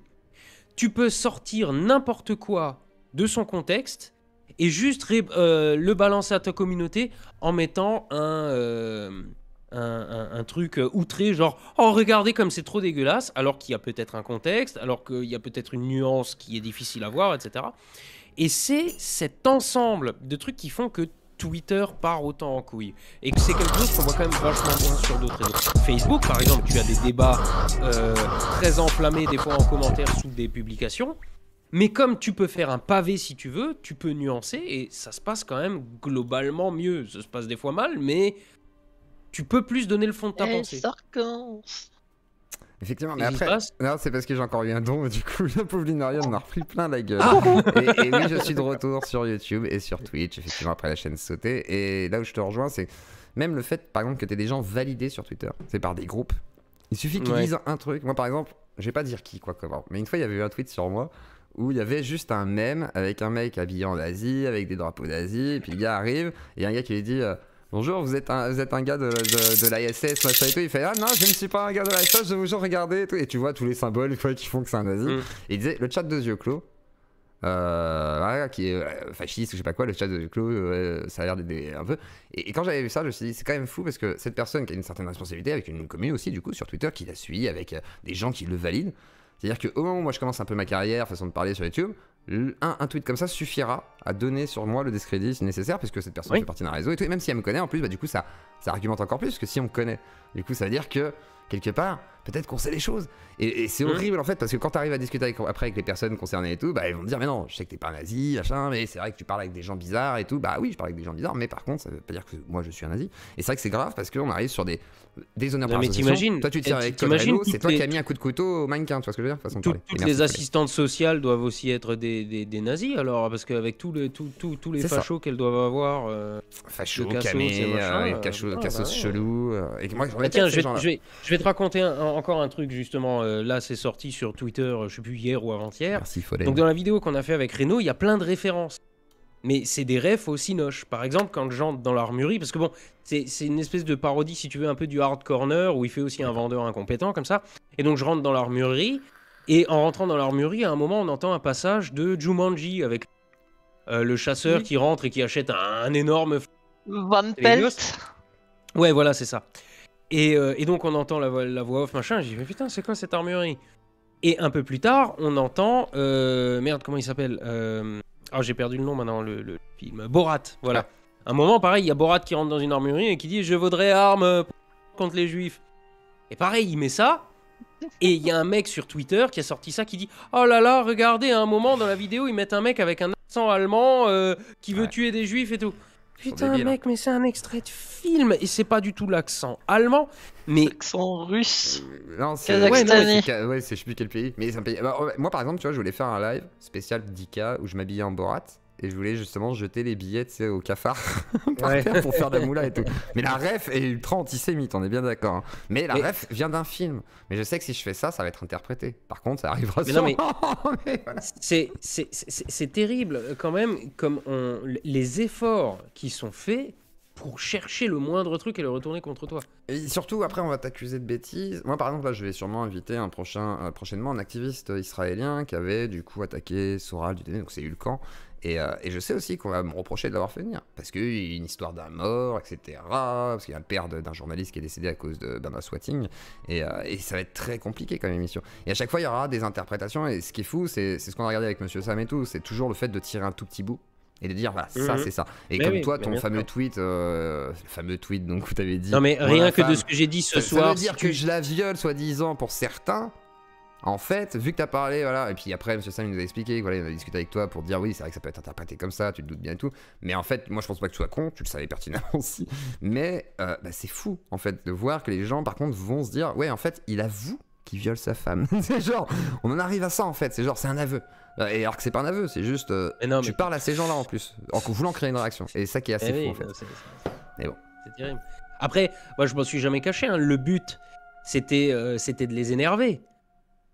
Speaker 2: Tu peux sortir n'importe quoi de son contexte et juste le balancer à ta communauté en mettant un truc outré, genre « Oh, regardez comme c'est trop dégueulasse », alors qu'il y a peut-être un contexte, alors qu'il y a peut-être une nuance qui est difficile à voir, etc. Et c'est cet ensemble de trucs qui font que Twitter part autant en couille. Et que c'est quelque chose qu'on voit quand même vachement moins sur d'autres réseaux. Facebook, par exemple, tu as des débats très enflammés, des fois en commentaire sous des publications. Mais comme tu peux faire un pavé si tu veux, tu peux nuancer et ça se passe quand même globalement mieux. Ça se passe des fois mal, mais... tu peux plus donner le fond de ta pensée.
Speaker 1: Effectivement, mais après, non, c'est parce que j'ai encore eu un don, du coup, la pauvre Linarion m'a repris plein la gueule. Et oui, je suis de retour sur YouTube et sur Twitch, effectivement, après la chaîne sautée. Et là où je te rejoins, c'est même le fait, par exemple, que tu aies des gens validés sur Twitter. C'est par des groupes. Il suffit qu'ils disent un truc. Moi, par exemple, je vais pas dire qui, quoi, comment. Mais une fois, il y avait eu un tweet sur moi où il y avait juste un mème avec un mec habillé en Asie, avec des drapeaux d'Asie. Et puis le gars arrive, et il y a un gars qui lui dit... bonjour, vous êtes un gars de l'ISS, machin et tout. Il fait, ah non, je ne suis pas un gars de l'ISS, je vous jure, regardez. Et, tout. Et tu vois tous les symboles quoi, qui font que c'est un nazi. Et il disait, le chat de yeux clos, voilà, qui est fasciste, je sais pas quoi, le chat de yeux clos, ça a l'air d'aider un peu. Et quand j'avais vu ça, je me suis dit, c'est quand même fou parce que cette personne qui a une certaine responsabilité, avec une commune aussi, du coup, sur Twitter, qui la suit, avec des gens qui le valident. C'est-à-dire qu'au moment où moi je commence un peu ma carrière, façon de parler sur YouTube, un tweet comme ça suffira à donner sur moi le discrédit si nécessaire, puisque cette personne fait partie d'un réseau et tout. Et même si elle me connaît, en plus, bah, du coup, ça argumente encore plus que si on me connaît. Du coup, ça veut dire que, quelque part, peut-être qu'on sait les choses. Et c'est horrible en fait, parce que quand tu arrives à discuter après avec les personnes concernées et tout, bah ils vont te dire mais non, je sais que t'es pas un nazi, machin, mais c'est vrai que tu parles avec des gens bizarres et tout. Bah oui, je parle avec des gens bizarres, mais par contre ça veut pas dire que moi je suis un nazi. Et c'est vrai que c'est grave parce qu'on arrive sur des honneurs par association. Toi tu te tiens avec Todd Reno, c'est toi qui as mis un coup de couteau au mannequin, tu vois ce que je veux dire, façon de parler.
Speaker 2: Toutes les assistantes sociales doivent aussi être des nazis alors, parce qu'avec tous les fachos qu'elles doivent avoir.
Speaker 1: Fachos, camés, cassos chelous. Et moi,
Speaker 2: tiens, je vais te raconter encore un truc justement. Là, c'est sorti sur Twitter, je sais plus hier ou avant-hier.
Speaker 1: Merci, Follet.
Speaker 2: Donc dans la vidéo qu'on a fait avec Reno, il y a plein de références. Mais c'est des refs au cinoche. Par exemple, quand j'entre dans l'armurerie, parce que bon, c'est une espèce de parodie, si tu veux, un peu du hard corner, où il fait aussi un vendeur incompétent, comme ça. Et donc je rentre dans l'armurerie, et en rentrant dans l'armurerie, à un moment, on entend un passage de Jumanji, avec le chasseur qui rentre et qui achète un énorme...
Speaker 4: Van Pelt.
Speaker 2: Ouais, voilà, c'est ça. Et donc on entend la voix off, machin, j'ai dit, mais putain, c'est quoi cette armurerie? Et un peu plus tard, on entend... merde, comment il s'appelle j'ai perdu le nom maintenant, le film. Borat, voilà. À un moment, pareil, il y a Borat qui rentre dans une armurerie et qui dit « Je vaudrais armes contre les juifs ». Et pareil, il met ça, et il y a un mec sur Twitter qui a sorti ça, qui dit « Oh là là, regardez, à un moment dans la vidéo, ils mettent un mec avec un accent allemand qui veut tuer des juifs et tout ». Putain, débile, mec, mais c'est un extrait de film, et c'est pas du tout l'accent allemand, mais...
Speaker 4: L'accent russe.
Speaker 1: Non, c'est...
Speaker 4: Kazakhstanais.
Speaker 1: Ouais, c'est je sais plus quel pays. Mais c'est un pays... moi, par exemple, tu vois, je voulais faire un live spécial 10K où je m'habillais en Borat. Et je voulais justement jeter les billets, tu sais, au cafard par terre pour faire de la moula et tout. Mais la ref est ultra antisémite, on est bien d'accord. Hein. Mais la ref vient d'un film. Mais je sais que si je fais ça, ça va être interprété. Par contre, ça arrivera sûrement.
Speaker 2: Mais voilà. C'est terrible quand même, comme les efforts qui sont faits pour chercher le moindre truc et le retourner contre toi.
Speaker 1: Et surtout, après, on va t'accuser de bêtises. Moi, par exemple, là, je vais sûrement inviter prochainement un activiste israélien qui avait du coup attaqué Soral du DD, donc c'est Ulcan. Et je sais aussi qu'on va me reprocher de l'avoir fait venir. Parce qu'il y a une histoire d'un mort, etc. Parce qu'il y a le père d'un journaliste qui est décédé à cause d'un swatting. Et ça va être très compliqué comme émission. Et à chaque fois, il y aura des interprétations. Et ce qui est fou, c'est ce qu'on a regardé avec Monsieur Sam et tout. C'est toujours le fait de tirer un tout petit bout. Et de dire, voilà, ça, c'est ça. Et mais comme toi, ton fameux tweet, donc, où t'avais dit...
Speaker 2: Non, mais rien que de ce que j'ai dit ce soir...
Speaker 1: Ça veut dire que je la viole, soi-disant, pour certains... En fait, vu que t'as parlé, voilà, et puis après, Monsieur Sam il nous a expliqué, voilà, il a discuté avec toi pour dire oui, c'est vrai que ça peut être interprété comme ça, tu te doutes bien et tout. Mais en fait, moi je pense pas que tu sois con, tu le savais pertinemment aussi. Mais c'est fou, en fait, de voir que les gens, par contre, vont se dire, ouais, en fait, il avoue qu'il viole sa femme. C'est genre, on en arrive à ça, en fait, c'est genre, c'est un aveu. Et alors que c'est pas un aveu, c'est juste, tu parles à ces gens-là en plus, en voulant créer une réaction. Et ça qui est assez fou, en fait. Mais bon.
Speaker 2: C'est terrible. Après, moi je m'en suis jamais caché, hein. Le but, c'était de les énerver.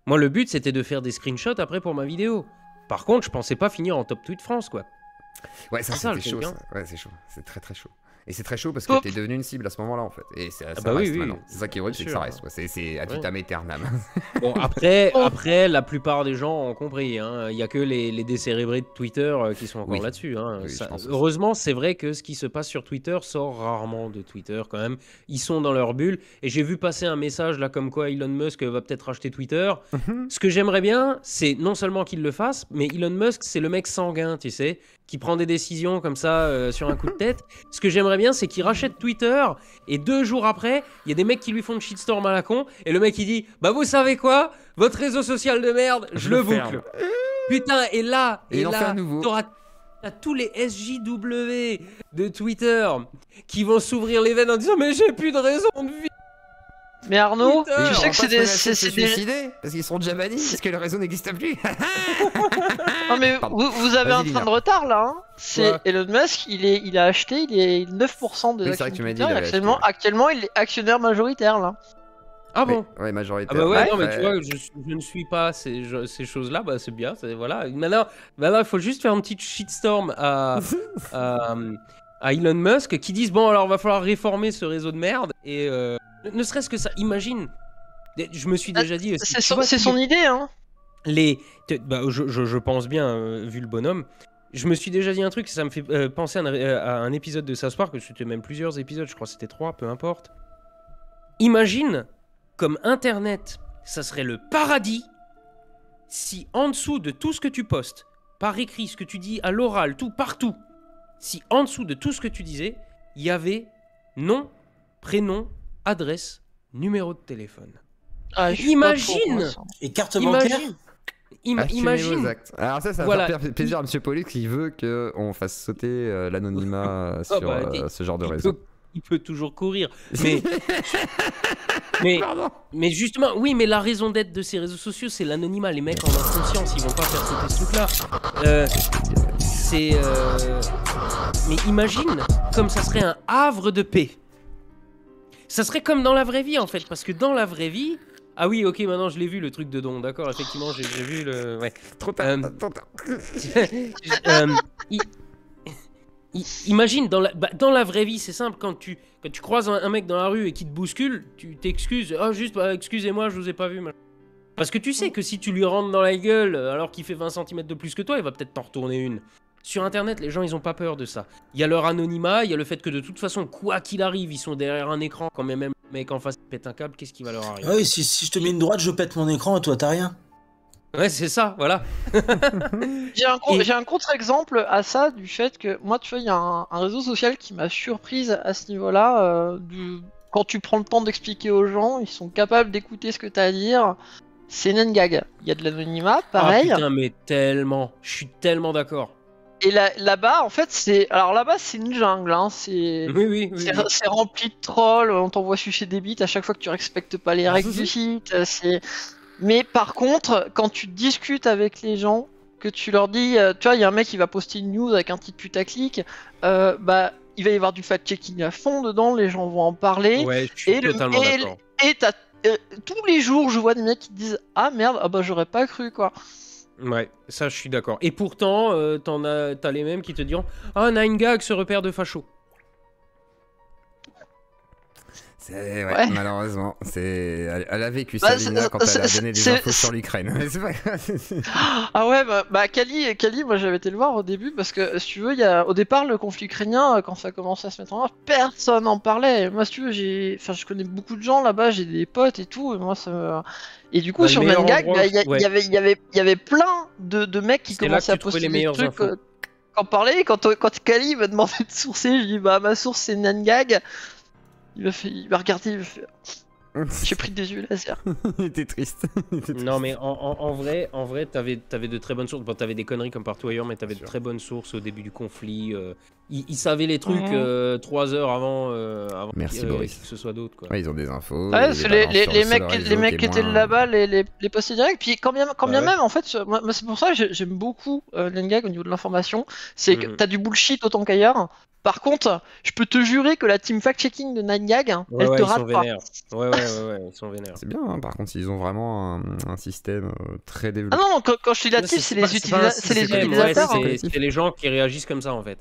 Speaker 2: Moi, le but, c'était de faire des screenshots après pour ma vidéo. Par contre, je pensais pas finir en top tweet France, quoi.
Speaker 1: Ouais, ça c'était chaud. Ça. Ouais, c'est chaud. C'est très très chaud. Et c'est très chaud parce que t'es devenu une cible à ce moment-là, en fait. Et ça reste maintenant. C'est ça qui est horrible, c'est que ça reste. C'est ad vitam aeternam.
Speaker 2: Bon, après, la plupart des gens ont compris. Hein. Il y a que les décérébrés de Twitter qui sont encore là-dessus. Hein. Oui, heureusement, c'est vrai que ce qui se passe sur Twitter sort rarement de Twitter, quand même. Ils sont dans leur bulle. Et j'ai vu passer un message, là, comme quoi Elon Musk va peut-être racheter Twitter. Ce que j'aimerais bien, c'est non seulement qu'il le fasse, mais Elon Musk, c'est le mec sanguin, tu sais, qui prend des décisions comme ça sur un coup de tête. Ce que j'aimerais bien, c'est qu'il rachète Twitter et 2 jours après, il y a des mecs qui lui font une shitstorm à la con et le mec il dit « Bah vous savez quoi ? Votre réseau social de merde, je le boucle !» Putain, et là, t'as tous les SJW de Twitter qui vont s'ouvrir les veines en disant « Mais j'ai plus de raison de vie !»
Speaker 4: Mais Arnaud, tu sais que c'est
Speaker 1: des... Parce qu'ils seront déjà bannis, parce que le réseau n'existe plus.
Speaker 4: Non mais vous avez un train de retard là. Hein. C'est Elon Musk, il a acheté, il est 9% de l'actions Twitter. Actuellement, il est actionnaire majoritaire là.
Speaker 2: Ah bon?
Speaker 1: Ouais, majoritaire.
Speaker 2: Ah bah ouais, non mais tu vois, je ne suis pas ces choses-là, bah c'est bien, voilà. Maintenant, il faut juste faire une petite shitstorm à Elon Musk qui disent bon alors va falloir réformer ce réseau de merde et ne serait-ce que ça, imagine. Je me suis déjà dit.
Speaker 4: C'est son idée, hein.
Speaker 2: Je pense bien, vu le bonhomme. Je me suis déjà dit un truc, ça me fait penser à un épisode de South Park, que c'était même plusieurs épisodes, je crois que c'était 3, peu importe. Imagine comme Internet, ça serait le paradis si en dessous de tout ce que tu postes, par écrit, ce que tu dis à l'oral, tout, partout, si en dessous de tout ce que tu disais, il y avait nom, prénom, adresse, numéro de téléphone. Imagine.
Speaker 3: Et carte bancaire.
Speaker 2: Imagine.
Speaker 1: Vos actes. Alors ça va faire plaisir à Monsieur Pollux qui veut qu'on fasse sauter l'anonymat sur ce genre de réseau.
Speaker 2: Il peut toujours courir. Mais justement, oui, mais la raison d'être de ces réseaux sociaux, c'est l'anonymat. Les mecs en ont conscience, ils vont pas faire sauter ce truc-là. Mais imagine comme ça serait un havre de paix. Ça serait comme dans la vraie vie, en fait. Parce que dans la vraie vie... Ah oui, ok, maintenant je l'ai vu, le truc de don. D'accord, effectivement, j'ai vu le... Ouais.
Speaker 1: Trop tard.
Speaker 2: Imagine, dans la vraie vie, c'est simple, quand tu croises un mec dans la rue et qu'il te bouscule, tu t'excuses. Ah, juste, excusez-moi, je vous ai pas vu. Parce que tu sais que si tu lui rentres dans la gueule alors qu'il fait 20 cm de plus que toi, il va peut-être t'en retourner une. Sur Internet, les gens, ils ont pas peur de ça. Il y a leur anonymat, il y a le fait que de toute façon, quoi qu'il arrive, ils sont derrière un écran. Quand même le mec en face pète un câble, qu'est-ce qui va leur arriver?
Speaker 3: Ah oui, si je te mets une droite, je pète mon écran et toi, t'as rien.
Speaker 2: Ouais, c'est ça, voilà.
Speaker 4: J'ai un contre-exemple à ça, du fait que, moi, tu vois, il y a un réseau social qui m'a surprise à ce niveau-là. Quand tu prends le temps d'expliquer aux gens, ils sont capables d'écouter ce que t'as à dire. C'est Nengag. Il y a de l'anonymat, pareil.
Speaker 2: Ah putain, mais tellement. Je suis tellement d'accord.
Speaker 4: Et là-bas, en fait, c'est une jungle. Hein. C'est rempli de trolls. On t'envoie sucer des bites à chaque fois que tu respectes pas les règles du site. Mais par contre, quand tu discutes avec les gens, que tu leur dis, tu vois, il y a un mec qui va poster une news avec un titre putaclic, il va y avoir du fact-checking à fond dedans. Les gens vont en parler.
Speaker 2: Ouais, je suis totalement d'accord.
Speaker 4: Et tous les jours, je vois des mecs qui te disent, ah merde, j'aurais pas cru quoi.
Speaker 2: Ouais, ça je suis d'accord. Et pourtant, t'as les mêmes qui te diront « Ah, 9gag, ce repère de facho ».
Speaker 1: Ouais, malheureusement. Elle a vécu ça, Lina, quand elle a donné des infos sur l'Ukraine.
Speaker 4: Ah ouais, Kali, moi j'avais été le voir au début parce que, si tu veux, au départ, le conflit ukrainien, quand ça a commencé à se mettre en marche, personne n'en parlait. Moi, si tu veux, je connais beaucoup de gens là-bas, j'ai des potes et tout, et moi ça me... Et du coup, sur 9gag, il y avait plein de mecs qui commençaient à poster des trucs. Quand Kali m'a demandé de sourcer, je dis ma source c'est 9gag. Il m'a regardé, il m'a fait... J'ai pris des yeux laser.
Speaker 1: Il était triste.
Speaker 2: Non mais en vrai, t'avais de très bonnes sources. Bon, t'avais des conneries comme partout ailleurs, mais t'avais de très bonnes sources au début du conflit. Ils savaient les trucs 3 heures avant
Speaker 1: Merci Boris.
Speaker 2: que ce soit d'autres quoi.
Speaker 1: Ouais, ils ont des infos.
Speaker 4: Ouais, les mecs qui étaient là-bas, les postaient direct. Puis quand bien même, en fait, moi c'est pour ça que j'aime beaucoup Nengag au niveau de l'information. C'est que t'as du bullshit autant qu'ailleurs. Par contre, je peux te jurer que la team fact-checking de 9gag, elle te rate pas.
Speaker 2: Ouais, ils sont vénères.
Speaker 1: C'est bien, hein, par contre, ils ont vraiment un système très développé.
Speaker 4: Ah non, quand je dis la team, c'est les utilisateurs.
Speaker 2: C'est les gens qui réagissent comme ça, en fait.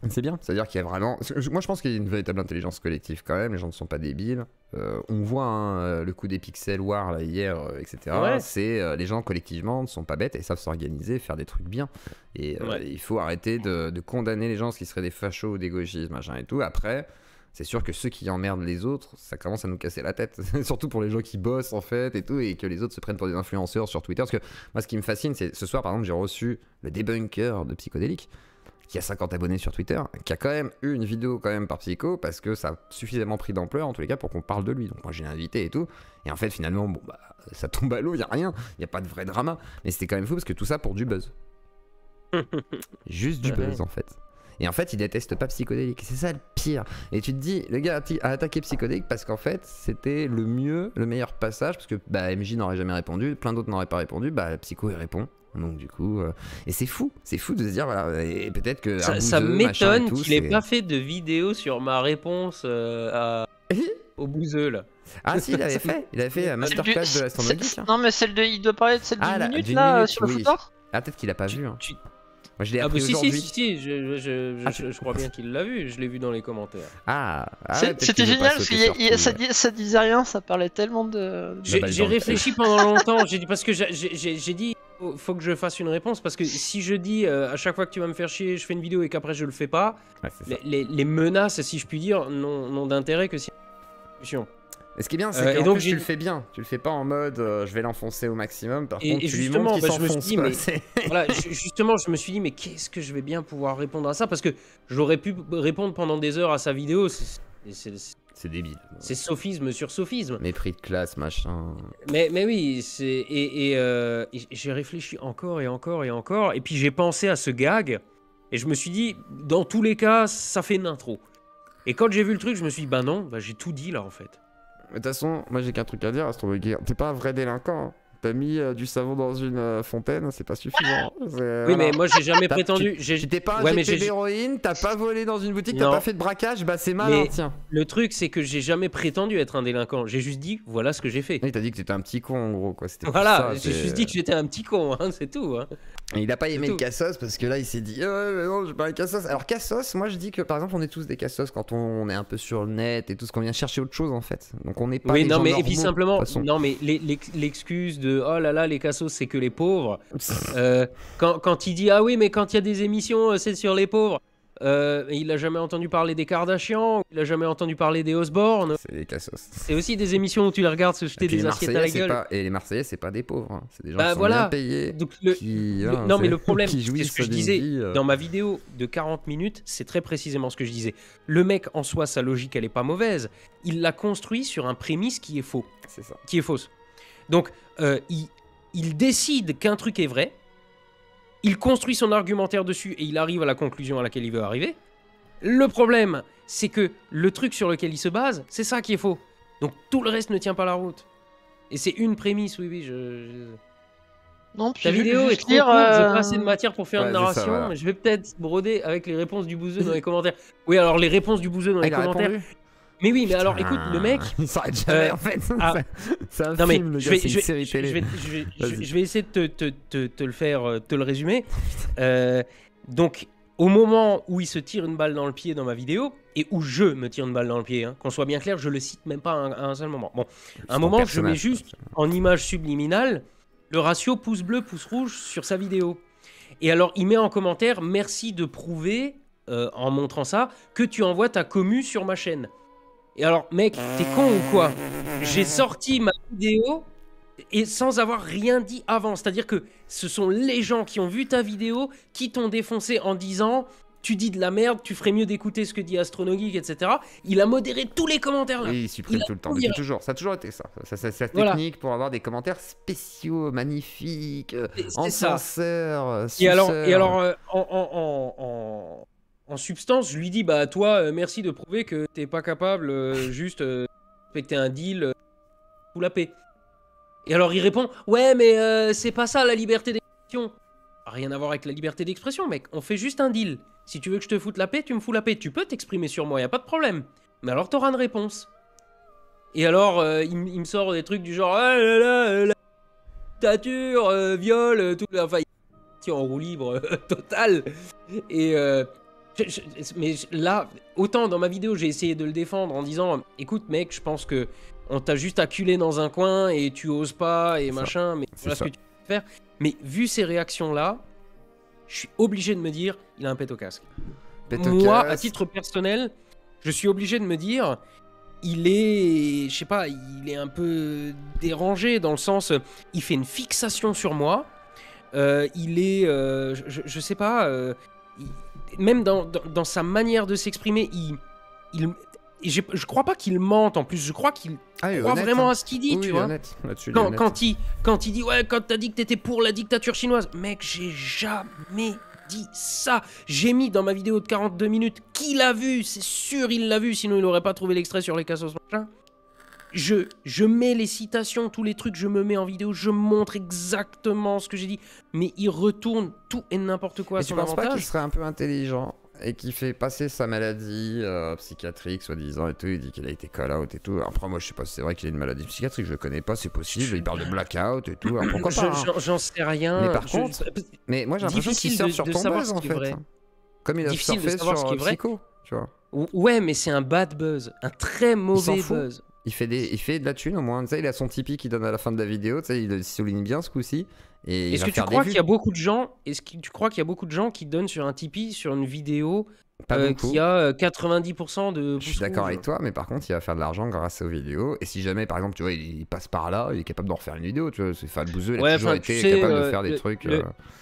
Speaker 1: C'est bien, c'est-à-dire qu'il y a vraiment... Moi je pense qu'il y a une véritable intelligence collective quand même, les gens ne sont pas débiles. On voit le coup des pixel war là, hier, etc. Ouais. C'est les gens collectivement ne sont pas bêtes et savent s'organiser, faire des trucs bien. Et il faut arrêter de condamner les gens, ce qui seraient des fachos ou des gauchistes, machin et tout. Après, c'est sûr que ceux qui emmerdent les autres, ça commence à nous casser la tête. Surtout pour les gens qui bossent en fait et tout, et que les autres se prennent pour des influenceurs sur Twitter. Parce que moi ce qui me fascine, c'est ce soir par exemple j'ai reçu le débunker de Psychodélique, qui a 50 abonnés sur Twitter, qui a quand même eu une vidéo quand même par Psycho, parce que ça a suffisamment pris d'ampleur en tous les cas pour qu'on parle de lui. Donc moi j'ai invité et tout, et en fait finalement bon bah ça tombe à l'eau, y a rien, y a pas de vrai drama, mais c'était quand même fou parce que tout ça pour du buzz. Juste du buzz en fait. Et en fait il déteste pas Psychodélique, c'est ça le pire. Et tu te dis, le gars a attaqué Psychodélique parce qu'en fait c'était le meilleur passage, parce que bah MJ n'aurait jamais répondu, plein d'autres n'auraient pas répondu, bah Psycho il répond. Donc du coup, et c'est fou de se dire voilà, et peut-être que
Speaker 2: ça m'étonne qu'il ait pas fait de vidéo sur ma réponse au bouseux là.
Speaker 1: Ah si, il avait fait la masterclass de la stand-up geek.
Speaker 4: Non mais il doit parler de celle d'une minute là sur le footeur.
Speaker 1: Ah peut-être qu'il a pas vu. Moi je l'ai appris
Speaker 2: aujourd'hui. Si, je crois bien qu'il l'a vu, je l'ai vu dans les commentaires.
Speaker 4: C'était génial parce que ça disait rien, ça parlait tellement de...
Speaker 2: J'ai réfléchi pendant longtemps, parce que j'ai dit faut que je fasse une réponse, parce que si je dis à chaque fois que tu vas me faire chier, je fais une vidéo et qu'après je le fais pas, les menaces, si je puis dire, n'ont d'intérêt que si...
Speaker 1: Et ce qui est bien, c'est que donc tu le fais bien. Tu le fais pas en mode je vais l'enfoncer au maximum. Par contre, tu lui montres qu'il s'enfonce pas.
Speaker 2: Voilà, justement, je me suis dit, mais qu'est-ce que je vais bien pouvoir répondre à ça? Parce que j'aurais pu répondre pendant des heures à sa vidéo. C'est
Speaker 1: C'est débile.
Speaker 2: C'est sophisme sur sophisme.
Speaker 1: Mépris de classe, machin.
Speaker 2: Mais oui, c'est et j'ai réfléchi encore et encore et encore, et puis j'ai pensé à ce gag, et je me suis dit, dans tous les cas, ça fait une intro. Et quand j'ai vu le truc, je me suis dit, bah non, bah j'ai tout dit là en fait.
Speaker 1: De toute façon, moi j'ai qu'un truc à dire, Astronogeek. T'es pas un vrai délinquant. Hein. T'as mis du savon dans une fontaine, c'est pas suffisant.
Speaker 2: Oui, voilà. Mais moi j'ai jamais prétendu.
Speaker 1: Tu t'es pas injecté d'héroïne, t'as pas volé dans une boutique, t'as pas fait de braquage, bah c'est malin, tiens.
Speaker 2: Le truc, c'est que j'ai jamais prétendu être un délinquant. J'ai juste dit, voilà ce que j'ai fait.
Speaker 1: Oui, t'as dit que t'étais un petit con en gros, quoi.
Speaker 2: Voilà, j'ai juste dit que j'étais un petit con, hein, c'est tout. Hein.
Speaker 1: Et il a pas aimé le cassos parce que là il s'est dit, ouais, mais non, j'ai pas un cassos. Alors, cassos, moi je dis que par exemple, on est tous des cassos quand on est un peu sur le net et tout ce qu'on vient chercher autre chose en fait. Donc on n'est pas.
Speaker 2: Oui, non, mais et puis simplement, non, mais l'excuse de oh là là, les cassos, c'est que les pauvres. Quand il dit ah oui, mais quand il y a des émissions, c'est sur les pauvres. Il a jamais entendu parler des Kardashians, il a jamais entendu parler des Osborne.
Speaker 1: C'est des cassos.
Speaker 2: C'est aussi des émissions où tu les regardes se jeter des assiettes à la gueule.
Speaker 1: Et les Marseillais, c'est pas des pauvres, hein. C'est des gens qui sont bien payés.
Speaker 2: Donc non, mais le problème, c'est ce que je disais dans ma vidéo de 40 minutes, c'est très précisément ce que je disais. Le mec, en soi, sa logique, elle est pas mauvaise. Il l'a construit sur un prémisse qui est faux.
Speaker 1: C'est ça.
Speaker 2: Qui est fausse. Donc, il décide qu'un truc est vrai. Il construit son argumentaire dessus et il arrive à la conclusion à laquelle il veut arriver. Le problème, c'est que le truc sur lequel il se base, c'est ça qui est faux. Donc tout le reste ne tient pas la route. Et c'est une prémisse, oui,
Speaker 4: Non, puis
Speaker 2: ta vidéo est trop courte, j'ai pas assez de matière pour faire une narration. Ça, voilà. Je vais peut-être broder avec les réponses du bouseux dans les commentaires. Oui, alors les réponses du bouseux dans les commentaires... Mais oui, mais alors écoute, le mec.
Speaker 1: Il s'arrête jamais en fait. C'est un film, le gars, c'est une série télé.
Speaker 2: Je vais essayer de te le faire, te le résumer. Donc, au moment où il se tire une balle dans le pied dans ma vidéo, et où je me tire une balle dans le pied, hein, qu'on soit bien clair, je le cite même pas à un seul moment. Bon, à un moment, je mets juste en image subliminale le ratio pouce bleu, pouce rouge sur sa vidéo. Et alors, il met en commentaire merci de prouver, en montrant ça, que tu envoies ta commu sur ma chaîne. Et alors, mec, t'es con ou quoi? J'ai sorti ma vidéo et sans avoir rien dit avant. C'est-à-dire que ce sont les gens qui ont vu ta vidéo qui t'ont défoncé en disant tu dis de la merde, tu ferais mieux d'écouter ce que dit Astronogeek, etc. Il a modéré tous les commentaires là.
Speaker 1: Et il supprime tout le temps. Depuis toujours. Ça a toujours été ça. C'est la technique pour avoir des commentaires spéciaux, magnifiques, sincères.
Speaker 2: Et alors en substance, je lui dis, bah toi, merci de prouver que t'es pas capable juste respecter un deal ou la paix. Et alors il répond, ouais mais c'est pas ça la liberté d'expression. Rien à voir avec la liberté d'expression, mec. On fait juste un deal. Si tu veux que je te foute la paix, tu me fous la paix. Tu peux t'exprimer sur moi, y a pas de problème. Mais alors t'auras une réponse. Et alors il me sort des trucs du genre, ah là là, la dictature, viol, tout, enfin, il est en roue libre total. Et mais là, autant dans ma vidéo, j'ai essayé de le défendre en disant écoute, mec, je pense que on t'a juste acculé dans un coin et tu oses pas et machin, mais voilà ce que tu peux faire. Mais vu ces réactions-là, je suis obligé de me dire il a un pet au casque. Moi, à titre personnel, je suis obligé de me dire il est, je sais pas, il est un peu dérangé dans le sens, il fait une fixation sur moi. Il est, je sais pas. Même dans sa manière de s'exprimer, je crois pas qu'il mente en plus, je crois qu'il croit vraiment à ce qu'il dit, tu vois. Quand il dit ouais, quand t'as dit que t'étais pour la dictature chinoise, mec, j'ai jamais dit ça. J'ai mis dans ma vidéo de 42 minutes qui l'a vu, c'est sûr il l'a vu, sinon il aurait pas trouvé l'extrait sur les cassos machin. Je mets les citations, tous les trucs, je me mets en vidéo, je montre exactement ce que j'ai dit, mais il retourne tout et n'importe quoi à son avantage.
Speaker 1: Tu penses pas qu'il serait un peu intelligent et qu'il fait passer sa maladie psychiatrique, soi-disant, et tout, il dit qu'il a été call-out et tout. Après, moi, je sais pas si c'est vrai qu'il a une maladie psychiatrique, je le connais pas, c'est possible, il parle de blackout et tout, alors pourquoi pas, hein.
Speaker 2: J'en sais rien.
Speaker 1: Mais par contre, moi j'ai l'impression qu'il sort sur ton buzz, en fait. Comme il a surfé sur Psycho, tu vois.
Speaker 2: Ouais, mais c'est un bad buzz, un très mauvais buzz.
Speaker 1: Il fait de la thune au moins, tu sais, il a son Tipeee qu'il donne à la fin de la vidéo, tu sais, il souligne bien ce coup-ci.
Speaker 2: Est-ce que tu crois qu'il y a beaucoup de gens, qui donnent sur un Tipeee sur une vidéo qui a 90% de...
Speaker 1: Je suis d'accord avec toi, mais par contre, il va faire de l'argent grâce aux vidéos. Et si jamais, par exemple, tu vois, il passe par là, il est capable d'en refaire une vidéo, tu vois, c'est Fat Bouzeux, il a toujours été capable de faire des trucs...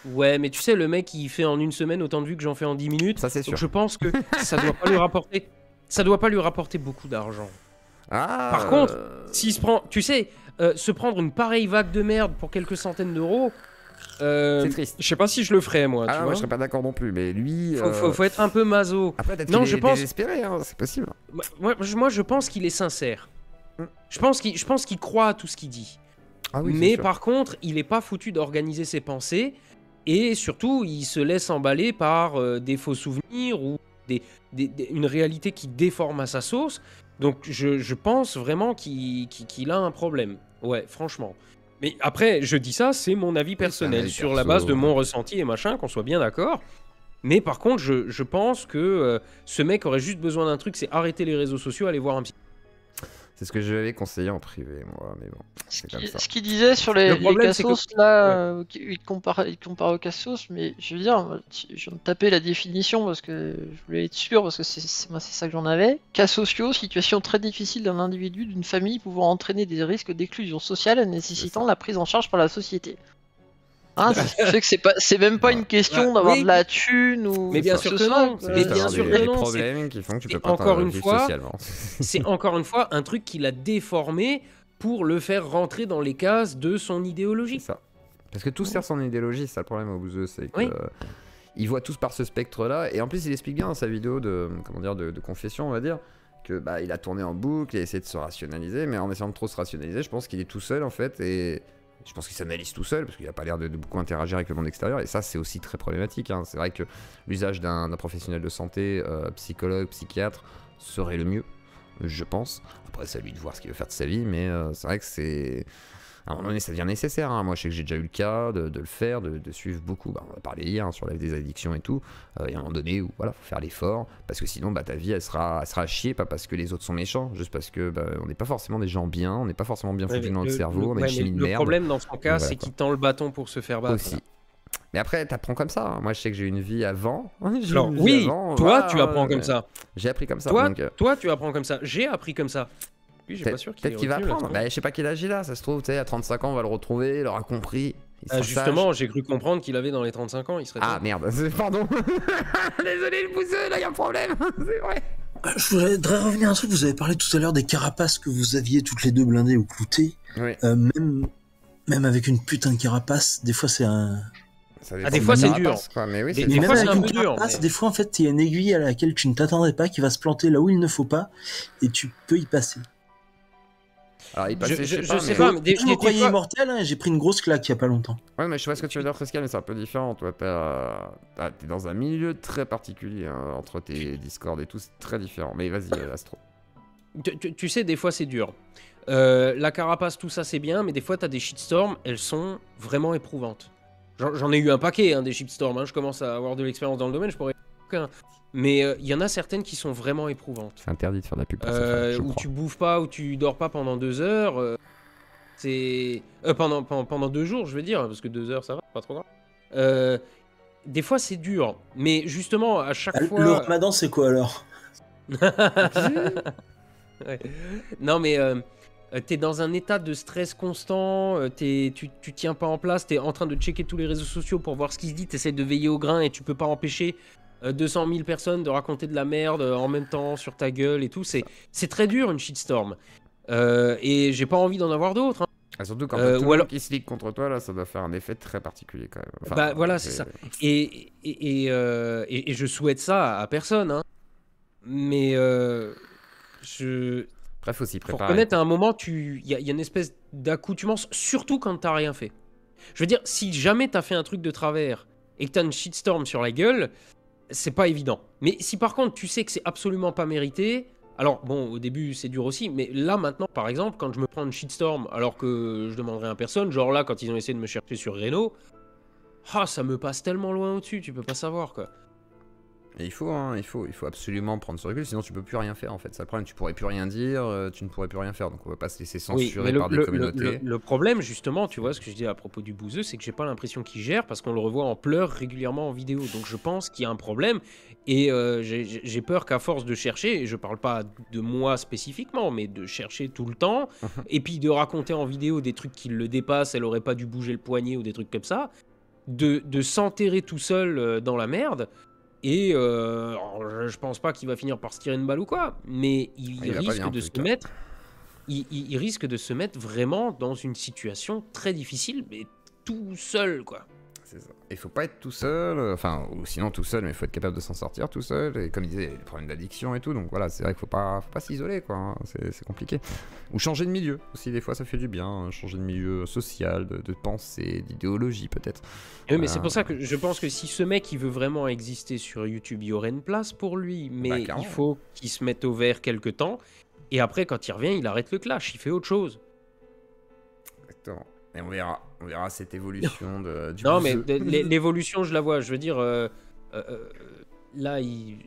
Speaker 2: Ouais, mais tu sais, le mec, il fait en une semaine autant de vues que j'en fais en 10 minutes.
Speaker 1: Ça, c'est sûr.
Speaker 2: Donc je pense que ça doit pas lui rapporter. ça doit pas lui rapporter beaucoup d'argent.
Speaker 1: Ah,
Speaker 2: Par contre, s'il se prend, tu sais, se prendre une pareille vague de merde pour quelques centaines d'euros,
Speaker 1: c'est triste.
Speaker 2: Je sais pas si je le ferais moi.
Speaker 1: Moi je serais pas d'accord non plus, mais lui.
Speaker 2: Faut être un peu maso.
Speaker 1: Après, peut-être qu'il est désespéré, hein, c'est possible.
Speaker 2: Moi, je pense qu'il est sincère. Je pense qu'il croit à tout ce qu'il dit.
Speaker 1: Ah oui,
Speaker 2: mais par contre, il est pas foutu d'organiser ses pensées et surtout, il se laisse emballer par des faux souvenirs ou une réalité qui déforme à sa sauce. Donc, je pense vraiment qu'il a un problème. Ouais, franchement. Mais après, je dis ça, c'est mon avis personnel, sur la base de mon ressenti et machin, qu'on soit bien d'accord. Mais par contre, je pense que ce mec aurait juste besoin d'un truc, c'est arrêter les réseaux sociaux, aller voir un psy.
Speaker 1: C'est ce que je lui avais conseillé en privé, moi, mais bon.
Speaker 4: Ce qu'il disait sur les cassos, là, il compare aux cassos, mais je veux dire, je viens de taper la définition parce que je voulais être sûr, parce que c'est ça que j'en avais. Cas sociaux, situation très difficile d'un individu, d'une famille pouvant entraîner des risques d'exclusion sociale nécessitant la prise en charge par la société. Hein, c'est que c'est même pas une question d'avoir de la thune ou.
Speaker 2: Mais bien sûr que non.
Speaker 1: Mais bien sûr que non. Problèmes qui font que tu peux pas
Speaker 2: encore une fois, c'est encore une fois un truc qu'il a déformé pour le faire rentrer dans les cases de son idéologie.
Speaker 1: C'est ça. Parce que tout sert son idéologie, c'est ça le problème au bouseux, c'est que il voit tous par ce spectre-là, et en plus il explique bien dans sa vidéo de confession, on va dire, que il a tourné en boucle, il a essayé de se rationaliser, mais en essayant de trop se rationaliser, je pense qu'il est tout seul en fait, et je pense qu'il s'analyse tout seul, parce qu'il n'a pas l'air de beaucoup interagir avec le monde extérieur, et ça c'est aussi très problématique, hein. C'est vrai que l'usage d'un professionnel de santé, psychologue, psychiatre, serait le mieux, je pense. Après c'est à lui de voir ce qu'il veut faire de sa vie, mais c'est vrai que c'est... À un moment donné, ça devient nécessaire. Hein. Moi, je sais que j'ai déjà eu le cas de le faire, de suivre beaucoup. On a parlé hier sur la vie des addictions et tout. Il y a un moment donné où faut faire l'effort, parce que sinon, ta vie, elle sera à chier, pas parce que les autres sont méchants, juste parce que on n'est pas forcément des gens bien, on n'est pas forcément bien foutus dans notre cerveau, on a une chimie de merde.
Speaker 2: Le problème dans son cas, c'est qu'il tend le bâton pour se faire battre.
Speaker 1: Aussi. Mais après, t'apprends comme ça. Hein. Moi, je sais que j'ai eu une vie avant.
Speaker 2: Alors, oui, avant, toi, tu apprends comme ça.
Speaker 1: J'ai appris comme ça.
Speaker 2: Toi, tu apprends comme ça. J'ai appris comme ça.
Speaker 1: Peut-être qu'il va apprendre. Je sais pas quel âge il a, ça se trouve, à 35 ans, on va le retrouver, il aura compris.
Speaker 2: Justement, j'ai cru comprendre qu'il avait dans les 35 ans, il serait...
Speaker 1: Ah merde, pardon. Désolé le pousseux, là il y a un problème, c'est vrai.
Speaker 3: Je voudrais revenir à un truc, vous avez parlé tout à l'heure des carapaces que vous aviez toutes les deux blindées ou cloutées.
Speaker 1: Oui.
Speaker 3: Même avec une putain de carapace, des fois c'est un...
Speaker 2: des fois c'est dur.
Speaker 1: Mais oui,
Speaker 2: des fois c'est un peu dur.
Speaker 3: Des fois en fait il y a une aiguille à laquelle tu ne t'attendrais pas qui va se planter là où il ne faut pas et tu peux y passer.
Speaker 1: Alors,
Speaker 3: je sais pas, mais je me croyais immortel, hein, j'ai pris une grosse claque il y a pas longtemps.
Speaker 1: Ouais, mais je sais pas ce que tu veux dire, Fresca, mais c'est un peu différent. Toi, t'es dans un milieu très particulier, hein, entre tes Discord et tout, c'est très différent. Mais vas-y, Astro.
Speaker 2: Tu sais, des fois c'est dur. La carapace, tout ça c'est bien, mais des fois t'as des shitstorms, elles sont vraiment éprouvantes. J'en ai eu un paquet, hein, des shitstorms, hein, je commence à avoir de l'expérience dans le domaine, je pourrais... Mais il y en a certaines qui sont vraiment éprouvantes.
Speaker 1: C'est interdit de faire de la pub pour ça.
Speaker 2: Où tu bouffes pas, où tu dors pas pendant 2 heures. C'est pendant 2 jours, je veux dire, parce que 2 heures ça va, pas trop grave. Des fois c'est dur, mais justement à chaque fois.
Speaker 3: Le ramadan c'est quoi alors?
Speaker 2: Ouais. Non mais t'es dans un état de stress constant, tu tiens pas en place, t'es en train de checker tous les réseaux sociaux pour voir ce qui se dit, t'essaies de veiller au grain et tu peux pas empêcher 200 000 personnes de raconter de la merde en même temps sur ta gueule et tout. C'est très dur une shitstorm. Et j'ai pas envie d'en avoir d'autres. Hein.
Speaker 1: Surtout quand tout le monde qui se ligue contre toi, là, ça doit faire un effet très particulier quand même. Enfin,
Speaker 2: voilà, c'est ça. Et je souhaite ça à personne. Hein. Mais
Speaker 1: Bref, aussi préparer.
Speaker 2: Faut reconnaître à un moment, il y a une espèce d'accoutumance, surtout quand t'as rien fait. Je veux dire, si jamais t'as fait un truc de travers et que t'as une shitstorm sur la gueule, c'est pas évident. Mais si par contre tu sais que c'est absolument pas mérité, alors bon, au début c'est dur aussi, mais là maintenant par exemple, quand je me prends une shitstorm alors que je demanderai à personne, genre là quand ils ont essayé de me chercher sur Reno, ça me passe tellement loin au-dessus, tu peux pas savoir quoi.
Speaker 1: Et il faut absolument prendre ce recul, sinon tu peux plus rien faire en fait. C'est le problème, tu pourrais plus rien dire, tu ne pourrais plus rien faire, donc on va pas se laisser censurer par des communautés.
Speaker 2: Le problème justement, tu vois ce que je dis à propos du bouseux, c'est que j'ai pas l'impression qu'il gère parce qu'on le revoit en pleurs régulièrement en vidéo, donc je pense qu'il y a un problème et j'ai peur qu'à force de chercher, et je parle pas de moi spécifiquement, mais de chercher tout le temps, et puis de raconter en vidéo des trucs qui le dépassent, elle aurait pas dû bouger le poignet ou des trucs comme ça, de s'enterrer tout seul dans la merde. Et alors, je pense pas qu'il va finir par se tirer une balle ou quoi, mais il risque de se mettre, il risque de se mettre vraiment dans une situation très difficile, mais tout seul, quoi.
Speaker 1: C'est ça. Il faut pas être tout seul, ou sinon tout seul, mais il faut être capable de s'en sortir tout seul. Et comme il disait, il y a des problèmes d'addiction et tout, donc voilà, c'est vrai qu'il faut pas s'isoler, quoi. Hein, c'est compliqué. Ou changer de milieu aussi, des fois ça fait du bien, hein, changer de milieu social, de pensée, d'idéologie peut-être.
Speaker 2: Oui, mais c'est pour ça que je pense que si ce mec il veut vraiment exister sur YouTube, il y aurait une place pour lui, mais il faut qu'il se mette au vert quelque temps. Et après, quand il revient, il arrête le clash, il fait autre chose.
Speaker 1: Exactement. Et on verra cette évolution du
Speaker 2: Non, mais l'évolution, je la vois. Je veux dire, là, il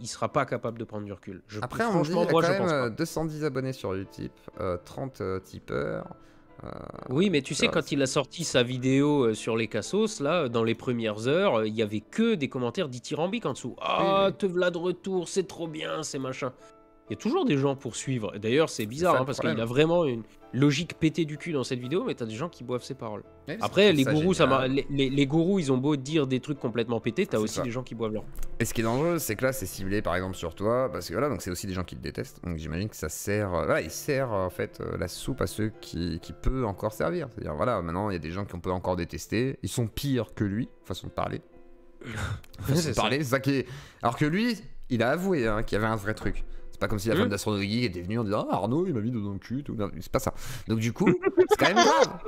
Speaker 2: sera pas capable de prendre du recul.
Speaker 1: Après, on dit qu'il y a quand même 210 abonnés sur Utip, 30 tipeurs.
Speaker 2: Oui, mais tu sais, quand il a sorti sa vidéo sur les cassos, là, dans les premières heures, il y avait que des commentaires dithyrambiques en dessous. Ah, te v'là de retour, c'est trop bien, c'est machin. Il y a toujours des gens pour suivre. Et d'ailleurs, c'est bizarre, parce qu'il a vraiment une logique pétée du cul dans cette vidéo, mais t'as des gens qui boivent ses paroles. Oui, après, les gourous, les gourous, ils ont beau dire des trucs complètement pétés, t'as aussi des gens qui boivent leur...
Speaker 1: Et ce qui est dangereux, c'est que là, c'est ciblé par exemple sur toi, parce que voilà, donc c'est aussi des gens qui te détestent. Donc j'imagine que ça sert, voilà, il sert en fait la soupe à ceux qui peut encore servir. C'est-à-dire, voilà, maintenant il y a des gens qu'on peut encore détester, ils sont pires que lui, façon de parler. C'est ça qui est. Alors que lui, il a avoué hein, qu'il y avait un vrai truc. C'est pas comme si la femme d'Astronogie était venue en disant ah, Arnaud il m'a mis dans le cul, tout. Non, c'est pas ça. Donc du coup, c'est quand même grave.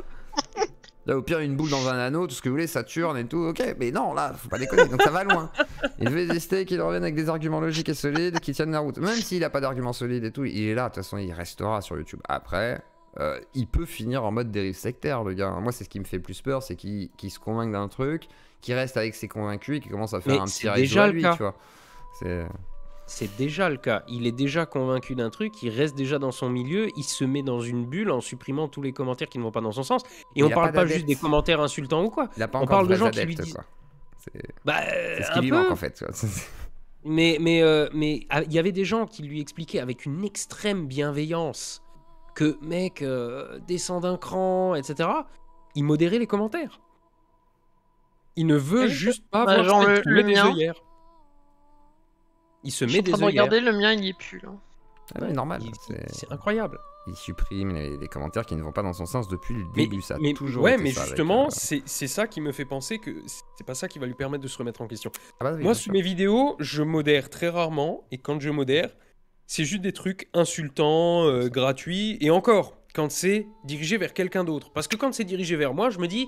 Speaker 1: Là, au pire, une boule dans un anneau, tout ce que vous voulez, Saturne et tout, ok, mais non, là, faut pas déconner, donc ça va loin. Il veut exister, qu'il revienne avec des arguments logiques et solides, qui tiennent la route. Même s'il a pas d'arguments solides et tout, il est là, de toute façon, il restera sur YouTube. Après, il peut finir en mode dérive sectaire, le gars. Moi, c'est ce qui me fait le plus peur, c'est qu'il se convainc d'un truc, qu'il reste avec ses convaincus et qu'il commence à faire un petit réseau à lui, tu vois.
Speaker 2: C'est déjà le cas. Il est déjà convaincu d'un truc, il reste déjà dans son milieu, il se met dans une bulle en supprimant tous les commentaires qui ne vont pas dans son sens. Et on parle pas juste des commentaires insultants ou quoi.
Speaker 1: On parle de gens qui lui disent. C'est ce qui lui manque en fait.
Speaker 2: Mais il y avait des gens qui lui expliquaient avec une extrême bienveillance que mec descend d'un cran, etc. Il modérait les commentaires. Il ne veut juste pas voir
Speaker 4: genre le
Speaker 2: des
Speaker 4: mien.
Speaker 2: œillères. Il se met des œillères.
Speaker 4: Regardez, le mien, il y est plus là.
Speaker 1: Ah ouais, normal.
Speaker 2: C'est incroyable.
Speaker 1: Il supprime les commentaires qui ne vont pas dans son sens depuis le début. Ça a toujours
Speaker 5: ouais,
Speaker 1: été
Speaker 5: mais
Speaker 1: ça
Speaker 5: justement,
Speaker 1: avec,
Speaker 5: c'est ça qui me fait penser que c'est pas ça qui va lui permettre de se remettre en question.
Speaker 1: Ah bah oui,
Speaker 5: moi, sur mes vidéos, je modère très rarement, et quand je modère, c'est juste des trucs insultants, gratuits, et encore, quand c'est dirigé vers quelqu'un d'autre. Parce que quand c'est dirigé vers moi, je me dis,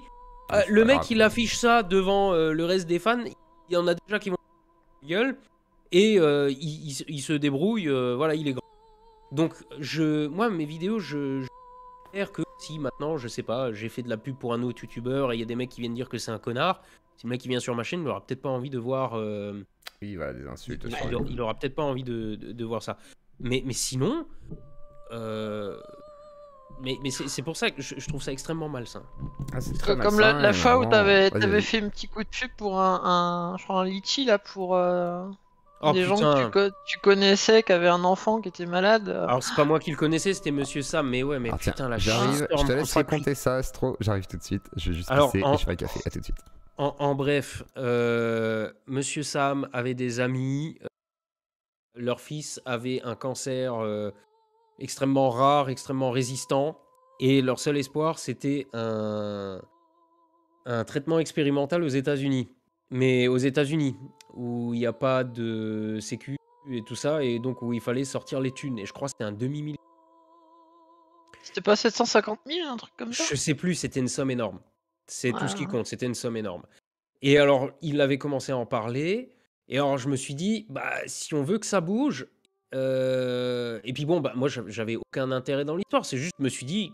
Speaker 5: le mec, il affiche ça devant le reste des fans, il y en a déjà qui vont gueule. Et il se débrouille, voilà, il est grand. Donc, moi, mes vidéos, j'espère que si maintenant, je sais pas, j'ai fait de la pub pour un autre youtubeur et il y a des mecs qui viennent dire que c'est un connard, si le mec qui vient sur ma chaîne, il aura peut-être pas envie de voir.
Speaker 1: Oui, voilà, des insultes.
Speaker 2: Il aura peut-être pas envie de voir ça. Mais sinon. Mais c'est pour ça que je trouve ça extrêmement malsain.
Speaker 1: C'est très
Speaker 4: comme
Speaker 1: malsain,
Speaker 4: la fois où t'avais
Speaker 1: vas-y.
Speaker 4: fait un petit coup de pub pour je crois un litchi là pour des gens
Speaker 2: putain.
Speaker 4: que tu connaissais qui avaient un enfant qui était malade.
Speaker 2: Alors c'est pas moi qui le connaissais, c'était Monsieur Sam, mais ouais, mais
Speaker 1: Alors,
Speaker 2: putain,
Speaker 1: tiens,
Speaker 2: la
Speaker 1: j'arrive,
Speaker 2: shitstorm
Speaker 1: je te laisse
Speaker 2: qu'on s'est pris.
Speaker 1: raconter ça, Astro. J'arrive tout de suite. Je vais juste
Speaker 2: Alors,
Speaker 1: pisser et je ferai un café. À tout de suite.
Speaker 2: En bref, Monsieur Sam avait des amis. Leur fils avait un cancer extrêmement rare, extrêmement résistant. Et leur seul espoir, c'était un traitement expérimental aux États-Unis. Mais aux États-Unis, où il n'y a pas de sécu et tout ça, et donc où il fallait sortir les thunes. Et je crois que c'était un demi-million.
Speaker 4: C'était pas 750 000, un truc comme ça?
Speaker 2: Je sais plus, c'était une somme énorme. C'est tout ce qui
Speaker 4: Ouais.
Speaker 2: compte, c'était une somme énorme. Et alors, il avait commencé à en parler. Et alors, je me suis dit, bah, si on veut que ça bouge. Et puis bon, bah, moi, j'avais aucun intérêt dans l'histoire. C'est juste, je me suis dit,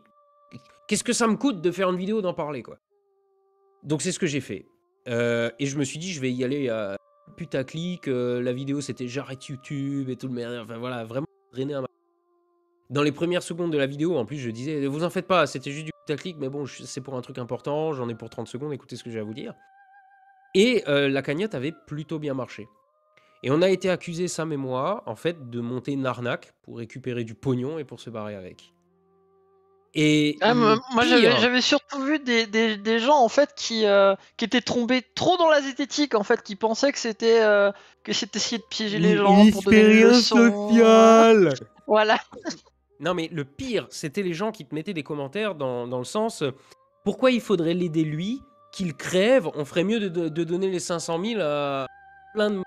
Speaker 2: qu'est-ce que ça me coûte de faire une vidéo, d'en parler, quoi. Donc, c'est ce que j'ai fait. Et je me suis dit, je vais y aller à putaclic. La vidéo, c'était j'arrête YouTube et tout le merde. Enfin, voilà, vraiment drainer un. Dans les premières secondes de la vidéo, en plus, je disais, vous en faites pas, c'était juste du putaclic, mais bon, c'est pour un truc important, j'en ai pour 30 secondes, écoutez ce que j'ai à vous dire. Et la cagnotte avait plutôt bien marché. Et on a été accusés, Sam et moi, en fait, de monter une arnaque pour récupérer du pognon et pour se barrer avec. Et
Speaker 4: moi j'avais surtout vu des gens en fait qui étaient tombés trop dans la zététique en fait, qui pensaient que c'était essayer de piéger les gens pour donner des leçons.
Speaker 2: sociale.
Speaker 4: Voilà.
Speaker 2: Non mais le pire, c'était les gens qui te mettaient des commentaires dans le sens pourquoi il faudrait l'aider lui, qu'il crève, on ferait mieux de donner les 500 000 à plein de...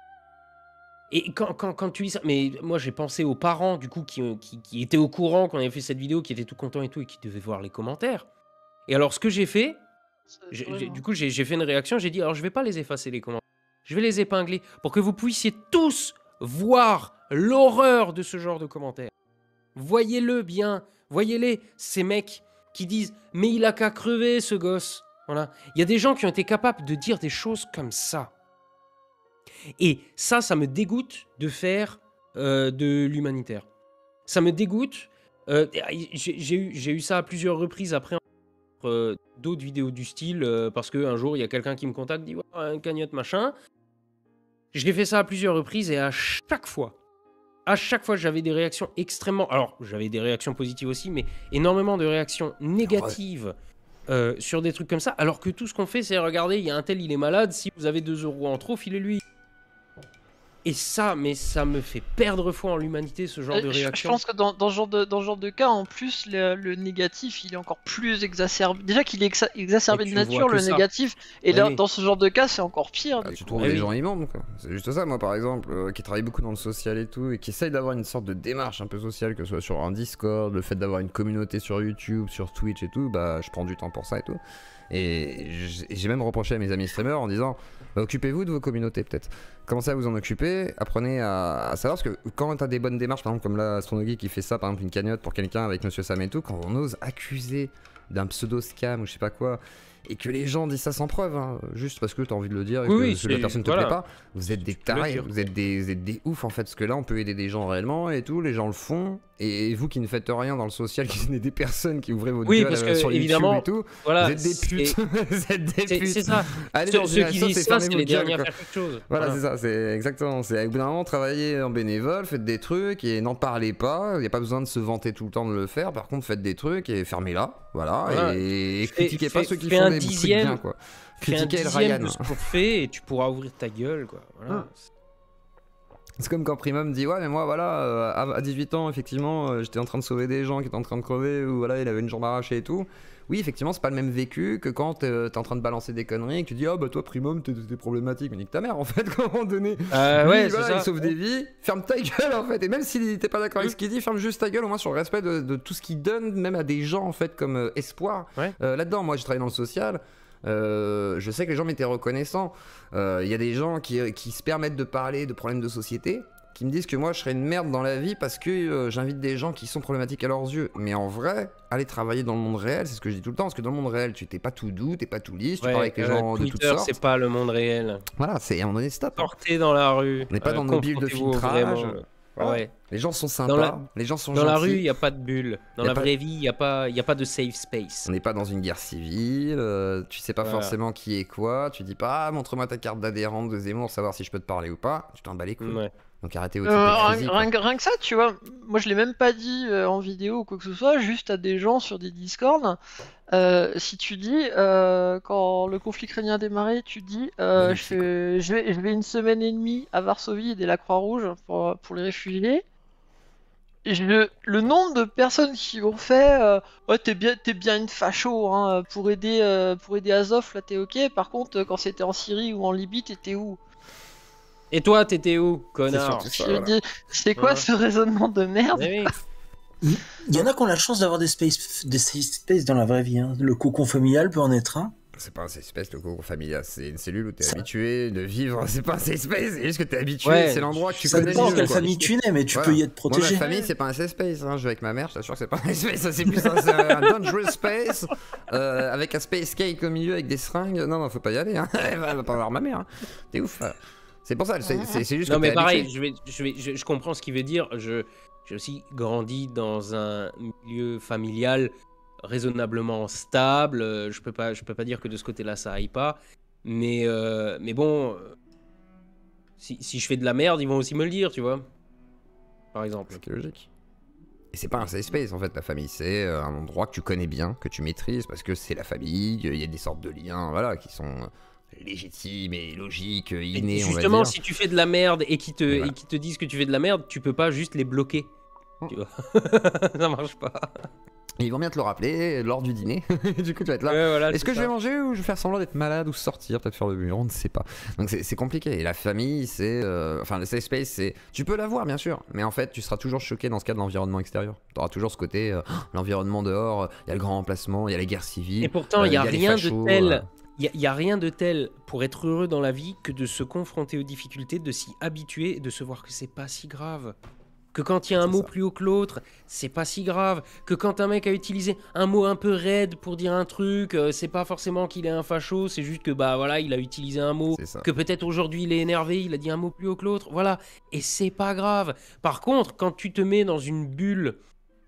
Speaker 2: Et quand tu dis ça, mais moi j'ai pensé aux parents du coup qui étaient au courant qu'on avait fait cette vidéo, qui étaient tout contents et tout, et qui devaient voir les commentaires. Et alors ce que j'ai fait, du coup j'ai fait une réaction, j'ai dit alors je vais pas les effacer les commentaires, je vais les épingler pour que vous puissiez tous voir l'horreur de ce genre de commentaires. Voyez-le bien, voyez-les, ces mecs qui disent mais il a qu'à crever ce gosse. Voilà, il y a des gens qui ont été capables de dire des choses comme ça. Et ça me dégoûte de faire de l'humanitaire. Ça me dégoûte. J'ai eu ça à plusieurs reprises après d'autres vidéos du style, parce qu'un jour, il y a quelqu'un qui me contacte, dit ouais, un cagnotte, machin. J'ai fait ça à plusieurs reprises et à chaque fois, j'avais des réactions extrêmement... Alors, j'avais des réactions positives aussi, mais énormément de réactions négatives sur des trucs comme ça, alors que tout ce qu'on fait, c'est regardez, il y a un tel, il est malade, si vous avez 2 € en trop, filez-lui. Et ça, mais ça me fait perdre foi en l'humanité, ce genre de réaction.
Speaker 4: Je pense que dans ce genre de cas, en plus, le négatif, il est encore plus exacerbé. Déjà qu'il est exacerbé de nature, le négatif. Et là, dans ce genre de cas, c'est encore pire.
Speaker 1: Tu trouves des gens immondes, quoi. C'est juste ça, moi, par exemple, qui travaille beaucoup dans le social et tout, et qui essaye d'avoir une sorte de démarche un peu sociale, que ce soit sur un Discord, le fait d'avoir une communauté sur YouTube, sur Twitch et tout, bah, je prends du temps pour ça et tout. Et j'ai même reproché à mes amis streamers en disant bah, occupez-vous de vos communautés peut-être. Commencez à vous en occuper, apprenez à savoir, parce que quand t'as des bonnes démarches, par exemple comme là Astronogeek qui fait ça, par exemple une cagnotte pour quelqu'un avec Monsieur Sam et tout, quand on ose accuser d'un pseudo scam ou je sais pas quoi, et que les gens disent ça sans preuve, hein, juste parce que t'as envie de le dire et que la personne te plaît pas, vous êtes des tarés, vous êtes des oufs en fait, parce que là on peut aider des gens réellement et tout, les gens le font, et vous qui ne faites rien dans le social, qui tenez des personnes qui ouvrez votre gueule sur YouTube et tout, voilà, vous êtes des putes, vous êtes des putes.
Speaker 2: C'est ça,
Speaker 1: allez
Speaker 2: ceux qui disent ça, c'est les derniers à faire quelque chose.
Speaker 1: Voilà, c'est ça, c'est exactement, c'est au bout d'un moment, travaillez en bénévole, faites des trucs et n'en parlez pas, il n'y a pas besoin de se vanter tout le temps de le faire, par contre faites des trucs et fermez-la, voilà. Et critiquez pas ceux qui font des trucs bien, quoi. Critiquez le Ryan.
Speaker 2: De ce qu'on fait et tu pourras ouvrir ta gueule, quoi. Voilà.
Speaker 1: C'est comme quand Primum dit ouais mais moi voilà à 18 ans effectivement j'étais en train de sauver des gens qui étaient en train de crever, ou voilà il avait une jambe arrachée et tout. Oui effectivement c'est pas le même vécu que quand t'es en train de balancer des conneries et que tu dis ah bah toi Primum t'es problématique, mais nique ta mère en fait à un moment donné.
Speaker 2: Ouais,
Speaker 1: voilà, il sauve des vies, ferme ta gueule en fait, et même s'il était pas d'accord avec ce qu'il dit, ferme juste ta gueule au moins sur le respect de tout ce qu'il donne même à des gens en fait comme espoir. Là-dedans moi j'ai travaillé dans le social. Je sais que les gens m'étaient reconnaissants. Il y a des gens qui se permettent de parler de problèmes de société, qui me disent que moi je serais une merde dans la vie parce que j'invite des gens qui sont problématiques à leurs yeux. Mais en vrai, aller travailler dans le monde réel, c'est ce que je dis tout le temps, parce que dans le monde réel, tu t'es pas tout doux, t'es pas tout lisse, tu parles avec les gens de toutes sortes.
Speaker 2: C'est pas le monde réel.
Speaker 1: Voilà, c'est à un moment donné stop.
Speaker 2: Sortez dans la rue.
Speaker 1: On n'est pas dans nos bulles de filtrage.
Speaker 2: Ouais.
Speaker 1: Les gens sont sympas, les gens sont gentils.
Speaker 2: Dans la rue, il n'y a pas de bulle. Dans la vraie vie, il n'y a pas de safe space.
Speaker 1: On n'est pas dans une guerre civile, tu sais pas forcément qui est quoi, tu dis pas ah, montre-moi ta carte d'adhérente de Zemmour, savoir si je peux te parler ou pas, tu t'en bats les couilles. Ouais. Donc arrêtez votre
Speaker 4: rien que ça, tu vois, moi je l'ai même pas dit en vidéo ou quoi que ce soit, juste à des gens sur des Discord. Si tu dis, quand le conflit ukrainien a démarré, tu dis je vais 1 semaine et demie à Varsovie aider la Croix-Rouge pour les réfugiés. Le nombre de personnes qui ont fait ouais t'es bien une facho hein, pour aider Azov là t'es ok, par contre quand c'était en Syrie ou en Libye t'étais où?
Speaker 2: Et toi t'étais où, connard?
Speaker 4: C'est quoi ce raisonnement de merde?
Speaker 3: Il y en a qui ont la chance d'avoir des safe space dans la vraie vie, hein. Le cocon familial peut en être un.
Speaker 1: C'est pas un safe space, le cocon familial, c'est une cellule où t'es habitué de vivre. C'est pas un safe space, c'est juste que t'es habitué, c'est l'endroit que tu connais.
Speaker 3: Ça dépend quelle famille tu nais, mais tu peux y être protégé.
Speaker 1: Moi, ma famille, c'est pas un safe space, hein. Je vais avec ma mère, je t'assure que c'est pas un safe space, ça c'est plus un dangerous space, avec un space cake au milieu avec des seringues. Non, faut pas y aller, hein. Elle va pas voir ma mère, hein. T'es ouf. C'est pour ça, c'est juste
Speaker 2: non,
Speaker 1: que
Speaker 2: mais pareil, je comprends ce qu'il veut dire. J'ai aussi grandi dans un milieu familial raisonnablement stable. Je peux pas dire que de ce côté-là ça aille pas. Mais bon, si je fais de la merde, ils vont aussi me le dire, tu vois. Par exemple.
Speaker 1: C'est logique. Et c'est pas un safe space en fait, la famille, c'est un endroit que tu connais bien, que tu maîtrises, parce que c'est la famille, il y a des sortes de liens, voilà, qui sont légitimes et logiques, innés,
Speaker 2: et justement,
Speaker 1: on va dire.
Speaker 2: si tu fais de la merde et qu'ils te disent que tu fais de la merde, tu peux pas juste les bloquer. Tu vois. Ça marche pas.
Speaker 1: Et ils vont bien te le rappeler lors du dîner. Du coup, tu vas être là.
Speaker 2: Voilà,
Speaker 1: est-ce que je vais manger ou je vais faire semblant d'être malade ou sortir, peut-être faire le mur, on ne sait pas. Donc c'est compliqué. Et la famille, c'est. Enfin, le safe space, c'est. Tu peux l'avoir, bien sûr. Mais en fait, tu seras toujours choqué dans ce cas de l'environnement extérieur. Tu auras toujours ce côté. L'environnement dehors, il y a le grand remplacement, il y a la guerre civile.
Speaker 2: Et pourtant, il n'y a rien de tel. Il n'y a rien de tel pour être heureux dans la vie que de se confronter aux difficultés, de s'y habituer et de se voir que c'est pas si grave. Que quand il y a un mot plus haut que l'autre, c'est pas si grave. Que quand un mec a utilisé un mot un peu raide pour dire un truc, c'est pas forcément qu'il est un facho, c'est juste que bah voilà, il a utilisé un mot. Que peut-être aujourd'hui il est énervé, il a dit un mot plus haut que l'autre. Voilà. Et c'est pas grave. Par contre, quand tu te mets dans une bulle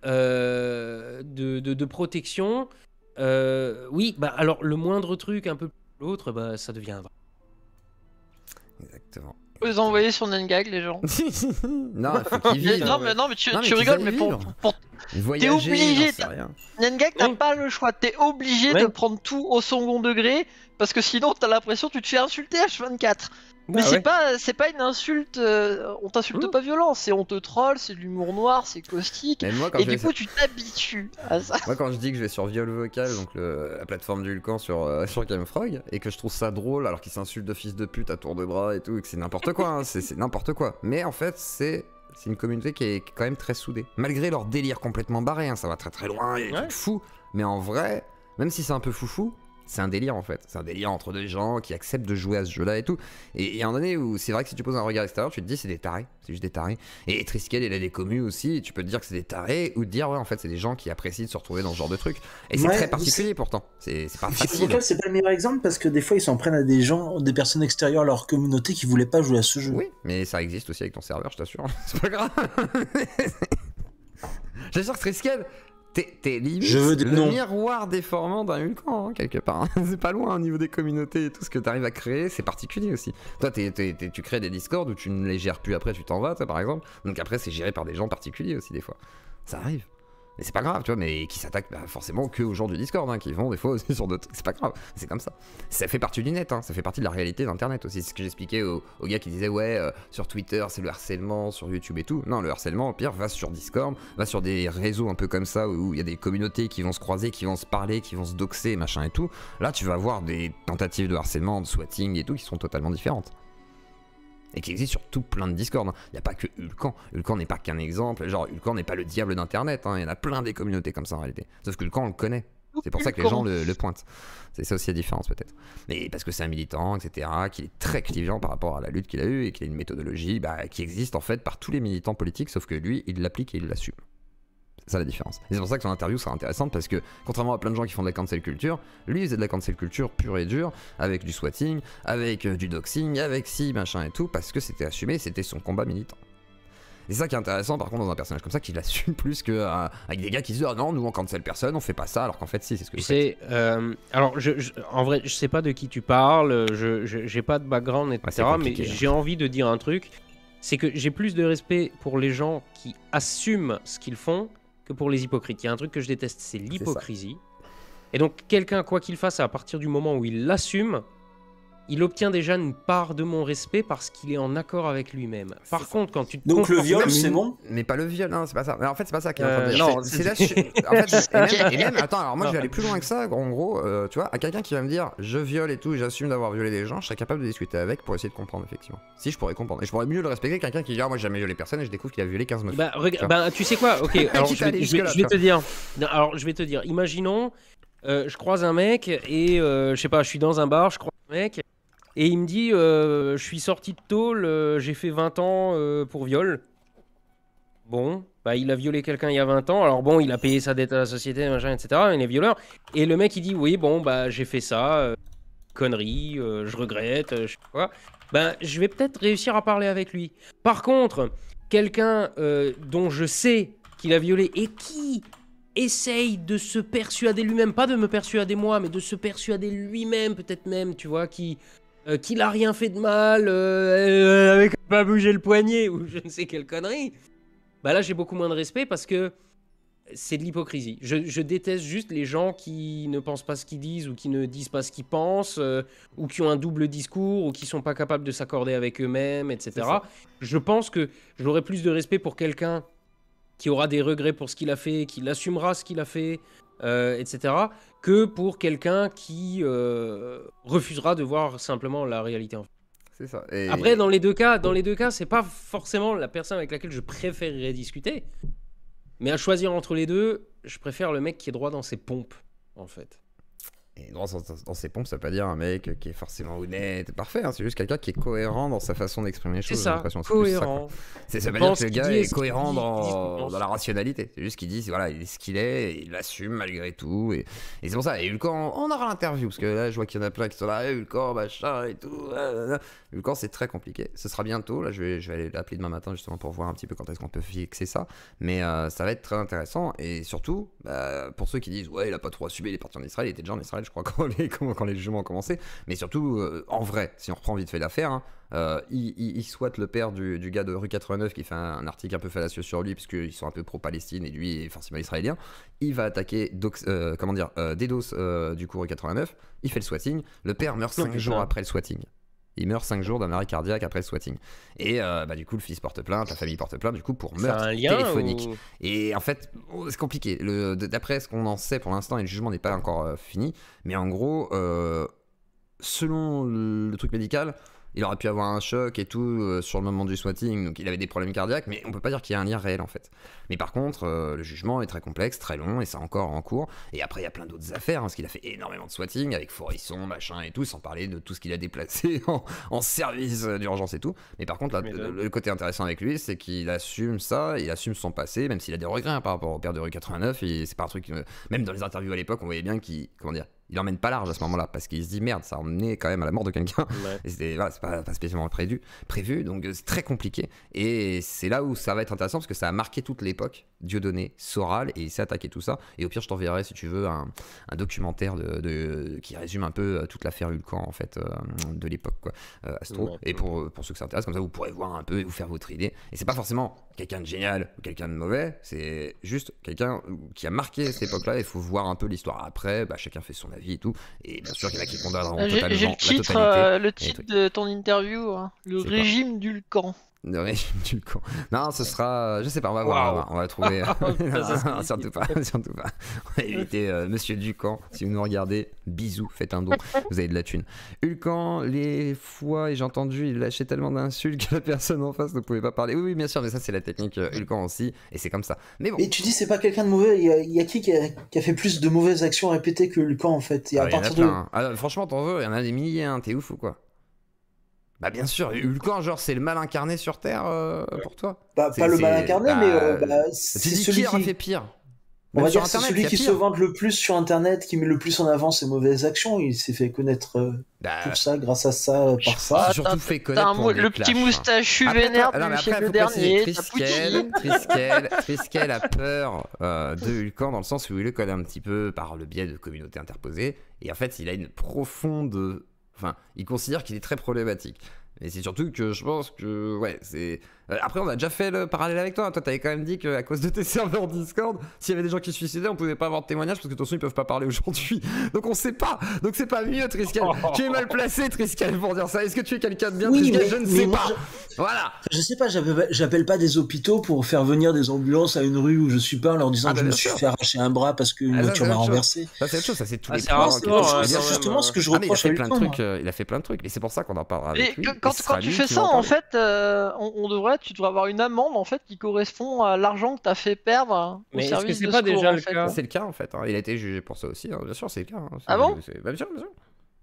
Speaker 2: de protection, oui, bah alors le moindre truc un peu plus que l'autre, bah ça devient vrai.
Speaker 1: Exactement.
Speaker 4: Vous les envoyer sur Nangag, les gens.
Speaker 1: Non, il faut qu'ils vivent.
Speaker 4: Non, mais tu rigoles, mais pour t'es obligé. Nangag, t'as pas le choix. T'es obligé de prendre tout au second degré parce que sinon, t'as l'impression que tu te fais insulter H24. Mais c'est pas une insulte. On t'insulte pas violent. C'est on te troll, c'est de l'humour noir, c'est caustique. Et du coup, tu t'habitues à ça.
Speaker 1: Moi, quand je dis que je vais sur Viol Vocal, donc la plateforme du Hulkan sur Gamefrog, et que je trouve ça drôle alors qu'ils s'insultent de fils de pute à tour de bras et tout, et que c'est n'importe quoi, hein, c'est n'importe quoi. Mais en fait, c'est une communauté qui est quand même très soudée. Malgré leur délire complètement barré, hein, ça va très très loin, il y a des trucs fous. Mais en vrai, même si c'est un peu foufou, c'est un délire en fait. C'est un délire entre deux gens qui acceptent de jouer à ce jeu-là et tout. Et il y a un donné où c'est vrai que si tu poses un regard extérieur, tu te dis c'est des tarés. C'est juste des tarés. Et Triskel, il a des commus aussi. Et tu peux te dire que c'est des tarés ou te dire ouais, en fait, c'est des gens qui apprécient de se retrouver dans ce genre de truc. Et c'est très particulier pourtant. C'est pas facile.
Speaker 3: C'est pas le meilleur exemple parce que des fois ils s'en prennent à des gens, des personnes extérieures à leur communauté qui voulaient pas jouer à ce jeu.
Speaker 1: Oui, mais ça existe aussi avec ton serveur, je t'assure. C'est pas grave. J'assure que Triskel. T'es limite le miroir déformant d'un Hulkan, hein, quelque part. C'est pas loin au niveau des communautés et tout ce que t'arrives à créer, c'est particulier aussi. Toi, tu crées des Discord où tu ne les gères plus après, tu t'en vas, toi, par exemple. Donc après, c'est géré par des gens particuliers aussi, des fois. Ça arrive. Mais c'est pas grave, tu vois, mais qui s'attaquent forcément que aux gens du Discord, hein, qui vont des fois aussi sur d'autres. C'est pas grave, c'est comme ça. Ça fait partie du net, hein, ça fait partie de la réalité d'Internet aussi. C'est ce que j'expliquais aux gars qui disaient, ouais, sur Twitter, c'est le harcèlement, sur YouTube et tout. Non, le harcèlement, au pire, va sur Discord, va sur des réseaux un peu comme ça, où il y a des communautés qui vont se croiser, qui vont se parler, qui vont se doxer, machin et tout. Là, tu vas avoir des tentatives de harcèlement, de swatting et tout, qui sont totalement différentes. Et qui existe sur tout plein de Discord. Il n'y a pas que Hulkan. Hulkan n'est pas qu'un exemple. Genre, Hulkan n'est pas le diable d'Internet. Il y en a plein des communautés comme ça en réalité. Sauf que Hulkan, on le connaît. C'est pour ça que les gens le pointent. C'est ça aussi la différence peut-être. Mais parce que c'est un militant, etc., qu'il est très clivant par rapport à la lutte qu'il a eue et qu'il a une méthodologie qui existe en fait par tous les militants politiques, sauf que lui, il l'applique et il l'assume. C'est ça la différence. Et c'est pour ça que son interview sera intéressante parce que, contrairement à plein de gens qui font de la cancel culture, lui il faisait de la cancel culture pure et dure, avec du swatting, avec du doxing, avec si, machin et tout, parce que c'était assumé, c'était son combat militant. Et c'est ça qui est intéressant par contre dans un personnage comme ça, qu'il assume plus qu'avec des gars qui se disent ah non, nous on cancel personne, on fait pas ça, alors qu'en fait si, c'est ce que vous faites.
Speaker 2: Alors en vrai, je sais pas de qui tu parles, j'ai pas de background, etc., mais j'ai envie de dire un truc, c'est que j'ai plus de respect pour les gens qui assument ce qu'ils font que pour les hypocrites. Il y a un truc que je déteste, c'est l'hypocrisie. Et donc quelqu'un, quoi qu'il fasse, à partir du moment où il l'assume, il obtient déjà une part de mon respect parce qu'il est en accord avec lui-même. Par contre, quand tu te
Speaker 3: donc le viol, c'est bon.
Speaker 1: Mais pas le viol, non, c'est pas ça. Mais en fait, c'est pas ça qui est en train de dire. Non, c'est en fait, et même, attends, alors moi je vais aller plus loin que ça. En gros, tu vois, à quelqu'un qui va me dire je viole et tout, j'assume d'avoir violé des gens, je serais capable de discuter avec pour essayer de comprendre effectivement. Si je pourrais comprendre. Et je pourrais mieux le respecter que quelqu'un qui dit ah moi j'ai jamais violé personne et je découvre qu'il a violé 15 meufs.
Speaker 2: Tu sais quoi, ok, alors je vais te dire. Alors je vais te dire, imaginons, je croise un mec et je sais pas, je suis dans un bar, je croise un mec. Et il me dit, je suis sorti de tôle, j'ai fait 20 ans pour viol. Bon, bah il a violé quelqu'un il y a 20 ans. Alors bon, il a payé sa dette à la société, machin, etc. Il est violeur. Et le mec, il dit, oui, bon, bah j'ai fait ça, connerie, je regrette, je sais pas quoi. Ben, je vais peut-être réussir à parler avec lui. Par contre, quelqu'un dont je sais qu'il a violé et qui essaye de se persuader lui-même, pas de me persuader moi, mais de se persuader lui-même, peut-être même, tu vois, qu'il a rien fait de mal, avec pas bouger le poignet ou je ne sais quelle connerie, bah là j'ai beaucoup moins de respect parce que c'est de l'hypocrisie. Je déteste juste les gens qui ne pensent pas ce qu'ils disent ou qui ne disent pas ce qu'ils pensent ou qui ont un double discours ou qui sont pas capables de s'accorder avec eux-mêmes, etc. Je pense que j'aurais plus de respect pour quelqu'un qui aura des regrets pour ce qu'il a fait, qui assumera ce qu'il a fait, etc., que pour quelqu'un qui refusera de voir simplement la réalité. En fait.
Speaker 1: C'est ça.
Speaker 2: Après, dans les deux cas, c'est pas forcément la personne avec laquelle je préférerais discuter. Mais à choisir entre les deux, je préfère le mec qui est droit dans ses pompes, en fait.
Speaker 1: Et droit dans ses pompes, ça veut pas dire un mec qui est forcément honnête, parfait, hein, c'est juste quelqu'un qui est cohérent dans sa façon d'exprimer les choses.
Speaker 2: C'est ça, cohérent.
Speaker 1: Ça veut pas dire que le gars est cohérent dans la rationalité, c'est juste qu'il dit, voilà, il est ce qu'il est, et il l'assume malgré tout, et c'est pour ça, et Hulkan, on aura l'interview, parce que là, je vois qu'il y en a plein qui sont là, Hulkan, machin, et tout, Hulkan, c'est très compliqué, ce sera bientôt, là, je vais aller l'appeler demain matin, justement, pour voir un petit peu quand est-ce qu'on peut fixer ça, mais ça va être très intéressant, et surtout, pour ceux qui disent, ouais, il a pas trop assumé, il est parti en Israël, il était déjà en Israël, je crois, quand les jugements ont commencé, mais surtout en vrai, si on reprend vite fait l'affaire, hein, il souhaite le père du gars de rue 89 qui fait un article un peu fallacieux sur lui, puisqu'ils sont un peu pro-Palestine et lui est forcément israélien. Il va attaquer DDoS du coup rue 89, il fait le swatting, le père meurt 5 jours après le swatting. Il meurt 5 jours d'un arrêt cardiaque après le swatting. Et du coup, le fils porte plainte, la famille porte plainte, du coup, pour meurtre téléphonique. Et en fait, c'est compliqué. D'après ce qu'on en sait pour l'instant, et le jugement n'est pas encore fini, mais en gros, selon le truc médical, il aurait pu avoir un choc et tout sur le moment du swatting, donc il avait des problèmes cardiaques, mais on peut pas dire qu'il y a un lien réel en fait. Mais par contre, le jugement est très complexe, très long, et c'est encore en cours. Et après, il y a plein d'autres affaires, hein, parce qu'il a fait énormément de swatting avec Forisson, machin et tout, sans parler de tout ce qu'il a déplacé en service d'urgence et tout. Mais par contre, là, le côté intéressant avec lui, c'est qu'il assume ça, il assume son passé, même s'il a des regrets hein, par rapport au père de rue 89. Et c'est pas un truc, même dans les interviews à l'époque, on voyait bien qu'il, il emmène pas large à ce moment-là, parce qu'il se dit merde, ça a emmené quand même à la mort de quelqu'un. Ouais. Et c'est pas spécialement prévu, donc c'est très compliqué. Et c'est là où ça va être intéressant, parce que ça a marqué toute l'époque. Dieudonné, Soral, et il s'est attaqué tout ça. Et au pire, je t'enverrai, si tu veux, un documentaire qui résume un peu toute l'affaire Hulkan, en fait, de l'époque, quoi. Astro. Ouais. Et pour ceux que ça intéresse, comme ça, vous pourrez voir un peu et vous faire votre idée. Et c'est pas forcément quelqu'un de génial ou quelqu'un de mauvais, c'est juste quelqu'un qui a marqué cette époque-là. Il faut voir un peu l'histoire après. Chacun fait son avis et tout. Et bien sûr, il y en a qui condamneront totalement.
Speaker 4: J'ai le titre de ton interview, hein. Le régime d'Hulkan.
Speaker 1: Le régime d'Hulkan. Non, ce sera. Je sais pas, on va voir. On va trouver. Non, surtout pas. On va éviter Monsieur Ducamp. Si vous nous regardez, bisous, faites un don. Vous avez de la thune. Hulkan, les fois, et j'ai entendu, il lâchait tellement d'insultes que la personne en face ne pouvait pas parler. Oui, bien sûr, mais ça, c'est la technique Hulkan aussi. Et c'est comme ça. Mais bon.
Speaker 3: Et tu dis, c'est pas quelqu'un de mauvais. Il y a qui a fait plus de mauvaises actions répétées que Hulkan, en fait.
Speaker 1: Il y en a plein. Franchement, t'en veux, il y en a des milliers, hein. T'es ouf ou quoi? Bah bien sûr, Hulkan, genre c'est le mal incarné sur Terre pour toi.
Speaker 3: Pas le mal incarné, mais
Speaker 1: c'est celui qui a fait pire.
Speaker 3: On va dire que c'est celui qui se vante le plus sur Internet, qui met le plus en avant ses mauvaises actions. Il s'est fait connaître pour ça, grâce à ça, par ça.
Speaker 1: Surtout fait connaître pour
Speaker 4: le petit moustachu vénère du le dernier.
Speaker 1: Triskel a peur de Hulkan dans le sens où il le connaît un petit peu par le biais de communautés interposées. Et en fait, il a une profonde... Enfin, il considère qu'il est très problématique. Et c'est surtout que je pense que, ouais, c'est... Après, on a déjà fait le parallèle avec toi. Toi, t'avais quand même dit qu'à cause de tes serveurs Discord, s'il y avait des gens qui se suicidaient, on pouvait pas avoir de témoignages parce que de toute façon, ils peuvent pas parler aujourd'hui. Donc, on sait pas. Donc, c'est pas mieux, Triskel. Tu es mal placé, Triskel, pour dire ça. Est-ce que tu es quelqu'un de bien, Triskel? Je ne sais pas. Voilà.
Speaker 3: Je sais pas, j'appelle pas des hôpitaux pour faire venir des ambulances à une rue où je suis pas en leur disant que je me suis fait arracher un bras parce qu'une voiture m'a renversé.
Speaker 1: Ça, c'est autre chose. Ça, c'est tous les
Speaker 3: points. C'est justement ce que je reproche à Hulkan.
Speaker 1: Il a fait plein de trucs. Et c'est pour ça qu'on en parlera avec lui.
Speaker 4: Quand tu fais ça, en fait, tu devrais avoir une amende en fait qui correspond à l'argent que t'as fait perdre au service de secours. Mais est-ce que c'est pas déjà
Speaker 1: le cas? C'est le cas en fait. Il a été jugé pour ça aussi. Bien sûr, c'est le cas.
Speaker 4: Ah bon?
Speaker 1: Bien sûr.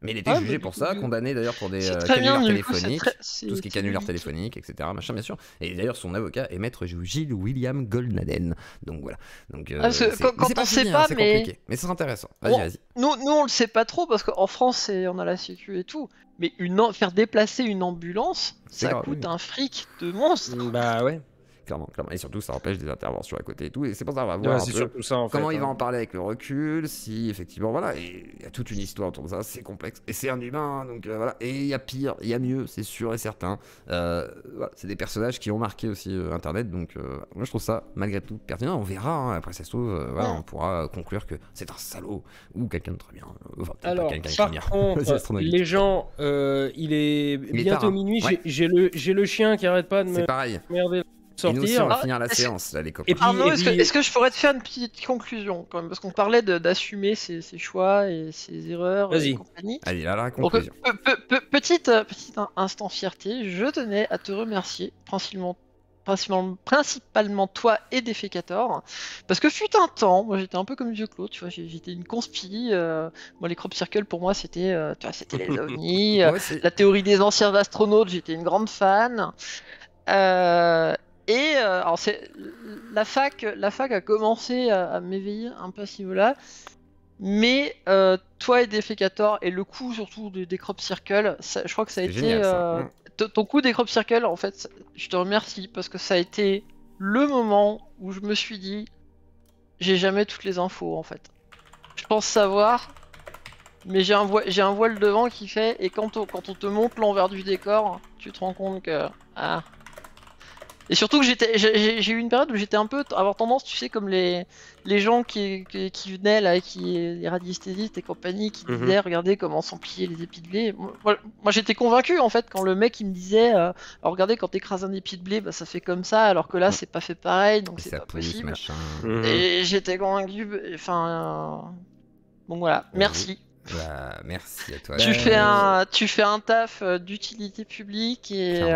Speaker 1: Mais il a été jugé pour ça, condamné d'ailleurs pour des canulars téléphoniques, tout ce qui est canulars téléphoniques, etc. Machin, bien sûr. Et d'ailleurs, son avocat est maître Gilles William Goldnaden. Donc voilà. Donc,
Speaker 4: quand on sait pas,
Speaker 1: c'est compliqué. Mais c'est intéressant. Vas-y.
Speaker 4: Nous, on le sait pas trop parce qu'en France, on a la sécu et tout. Mais faire déplacer une ambulance, ça coûte un fric de monstre.
Speaker 2: Bah ouais.
Speaker 1: clairement. Et surtout, ça empêche des interventions à côté et tout. Et c'est pour ça qu'on va voir comment il va en parler avec le recul, si effectivement, voilà. Et il y a toute une histoire autour de ça, c'est complexe. Et c'est un humain, donc voilà. Et il y a pire, il y a mieux, c'est sûr et certain. Voilà, c'est des personnages qui ont marqué aussi Internet, donc moi je trouve ça malgré tout pertinent. On verra, hein. Après ça se trouve, voilà, on pourra conclure que c'est un salaud ou quelqu'un de très bien. Enfin,
Speaker 5: alors, par contre, les gens, il est bientôt minuit, j'ai le chien qui arrête pas de me merder.
Speaker 1: Et nous aussi, on va finir la séance, là, les copains.
Speaker 4: Et puis, Arnaud, est-ce que je pourrais te faire une petite conclusion quand même, parce qu'on parlait d'assumer ses choix et ses erreurs et compagnie.
Speaker 1: Allez, là, la conclusion.
Speaker 4: Petit instant fierté, je tenais à te remercier, principalement toi et Defecator, parce que fut un temps, moi j'étais un peu comme Vieux Claude, tu vois, j'étais une conspi, moi les crop circles pour moi c'était les ovnis, la théorie des anciens astronautes, j'étais une grande fan. Alors la fac a commencé à m'éveiller un peu à ce niveau-là, mais toi et Defecator et le coup surtout des crop circles, je crois que ça a été génial, ton coup des crop circles, en fait, je te remercie parce que ça a été le moment où je me suis dit j'ai jamais toutes les infos en fait. Je pense savoir, mais j'ai un voile devant qui fait, et quand on te montre l'envers du décor, tu te rends compte que Et surtout que j'ai eu une période où j'étais un peu avoir tendance, tu sais, comme les gens qui venaient là, les radiesthésistes et compagnie, qui disaient regardez comment s'emplier les épis de blé. Moi j'étais convaincu en fait quand le mec il me disait alors regardez quand t'écrases un épi de blé, bah ça fait comme ça, alors que là c'est pas fait pareil, donc c'est pas possible. Et j'étais convaincu, enfin bon voilà, merci.
Speaker 1: Bah, merci à toi.
Speaker 4: Tu fais un taf d'utilité publique et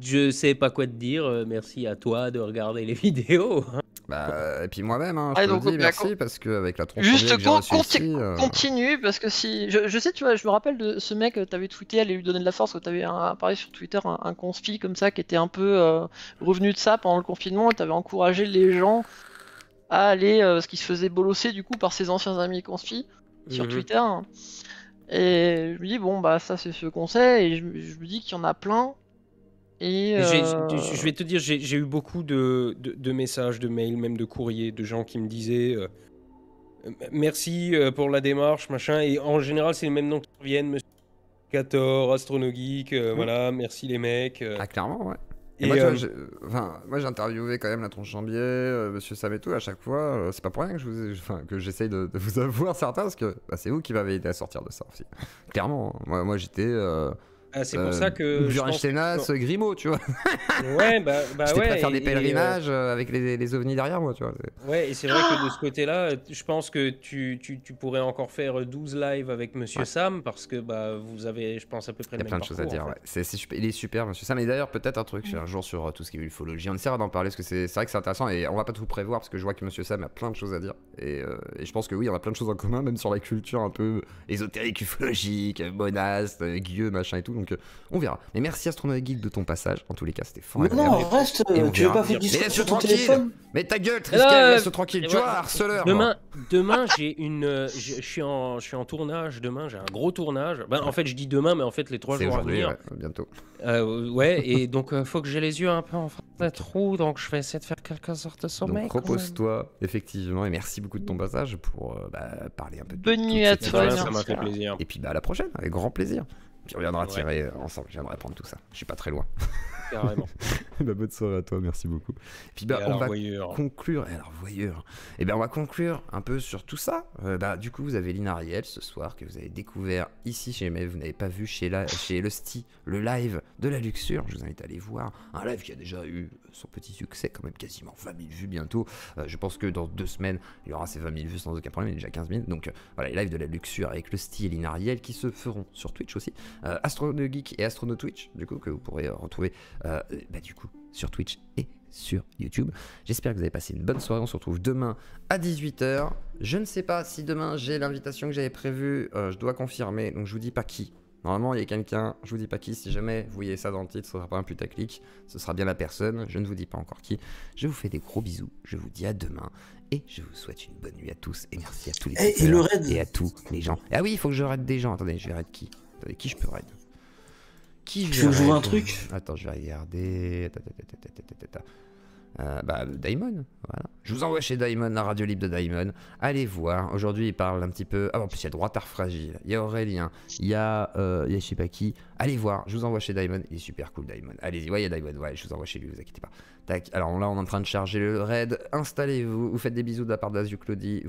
Speaker 2: je sais pas quoi te dire, merci à toi de regarder les vidéos.
Speaker 1: Bah, et puis moi-même, hein, je te dis merci parce qu'avec la tronche que j'ai reçue ici...
Speaker 4: Continue, parce que si... Je sais, tu vois, je me rappelle de ce mec, t'avais tweeté, allez lui donner de la force, que t'avais parlé sur Twitter, un conspi comme ça, qui était un peu revenu de ça pendant le confinement, et t'avais encouragé les gens à aller, ce qui se faisait bolosser du coup par ses anciens amis conspi sur Twitter. Et je me dis, bon, bah ça c'est ce qu'on sait, et je me dis qu'il y en a plein.
Speaker 5: Je vais te dire, j'ai eu beaucoup de messages, de mails, même de courriers, de gens qui me disaient merci pour la démarche, machin. Et en général, c'est les mêmes noms qui reviennent, Monsieur Cator, Astronogeek, voilà, merci les mecs.
Speaker 1: Ah, clairement, ouais. Et moi, tu vois, moi j'ai interviewé quand même la tronche Chambier, Monsieur Sam et tout, à chaque fois, c'est pas pour rien que j'essaye de vous avoir certains, parce que c'est vous qui m'avez aidé à sortir de ça aussi. Clairement, moi j'étais...
Speaker 5: c'est pour ça que
Speaker 1: Burenstenas, Grimaud, tu vois.
Speaker 5: Ouais, bah
Speaker 1: j'étais
Speaker 5: ouais.
Speaker 1: prêt à faire des pèlerinages avec les ovnis derrière moi, tu vois.
Speaker 5: Ouais, et c'est vrai que de ce côté-là, je pense que tu pourrais encore faire 12 lives avec Monsieur Sam, parce que bah vous avez, je pense, à peu près le même parcours. Il y a plein de choses à dire,
Speaker 1: ouais. Il est super, Monsieur Sam. Et d'ailleurs, peut-être un truc un jour sur tout ce qui est ufologie. On essaiera d'en parler, parce que c'est vrai que c'est intéressant, et on va pas tout prévoir, parce que je vois que Monsieur Sam a plein de choses à dire. Et je pense que oui, on a plein de choses en commun, même sur la culture un peu ésotérique, ufologique, monaste, gueux, machin et tout. Donc on verra. Mais merci Astronogeek de ton passage. En tous les cas, c'était fort.
Speaker 3: Non, reste. Tu veux pas faire du
Speaker 1: sur ton téléphone? Mais ta gueule, Triskel, laisse-le tranquille. Tu vois, harceleur.
Speaker 2: Demain, je suis en tournage. Demain, j'ai un gros tournage. Ben, en fait, je dis demain, mais en fait, les 3 jours à venir.
Speaker 1: Bientôt.
Speaker 2: Ouais, et donc, faut que j'ai les yeux un peu en face trou. Donc, je vais essayer de faire quelque sorte de sommeil.
Speaker 1: Donc, repose-toi, effectivement. Et merci beaucoup de ton passage pour parler un peu de
Speaker 4: bonne nuit à toi.
Speaker 5: Ça m'a fait plaisir.
Speaker 1: Et puis, à la prochaine, avec grand plaisir. Puis on viendra tirer ensemble, je viendrai prendre tout ça. Je suis pas très loin.
Speaker 5: Carrément.
Speaker 1: Bonne soirée à toi, merci beaucoup. Et puis on va conclure. Alors voyeur. Et on va conclure un peu sur tout ça. Du coup, vous avez Lynn Ariel ce soir que vous avez découvert ici chez mais vous n'avez pas vu chez Lusty, le live de la Luxure. Je vous invite à aller voir un live qui a déjà eu son petit succès, quand même quasiment 20 000 vues bientôt. Je pense que dans 2 semaines, il y aura ces 20 000 vues sans aucun problème. Il est déjà 15 000. Donc voilà, les lives de la Luxure avec Lusty et Lynn Ariel qui se feront sur Twitch aussi. Astronogeek et Astrono Twitch, du coup, que vous pourrez retrouver du coup sur Twitch et sur YouTube. J'espère que vous avez passé une bonne soirée. On se retrouve demain à 18h. Je ne sais pas si demain j'ai l'invitation que j'avais prévue. Je dois confirmer, donc je vous dis pas qui. Normalement, il y a quelqu'un, je vous dis pas qui. Si jamais vous voyez ça dans le titre, ce sera pas un putaclic. Ce sera bien la personne. Je ne vous dis pas encore qui. Je vous fais des gros bisous. Je vous dis à demain. Et je vous souhaite une bonne nuit à tous. Et merci à tous les et à tous les gens. Ah oui, il faut que je raide des gens. Attendez, je vais raid qui? Attendez, qui je peux raid? qui
Speaker 3: tu veux jouer un truc?
Speaker 1: Attends, je vais regarder. Daimon, voilà. Je vous envoie chez Daimon, la radio libre de Daimon. Allez voir. Aujourd'hui, il parle un petit peu. Ah, en plus, il y a Droitard Fragile, il y a Aurélien, il y a je sais pas qui. Allez voir. Je vous envoie chez Daimon. Il est super cool, Daimon. Allez-y. Ouais, il y a Daimon. Ouais, je vous envoie chez lui, vous inquiétez pas. Tac. Alors là, on est en train de charger le raid. Installez-vous. Vous faites des bisous de la part d'Azu Claudie.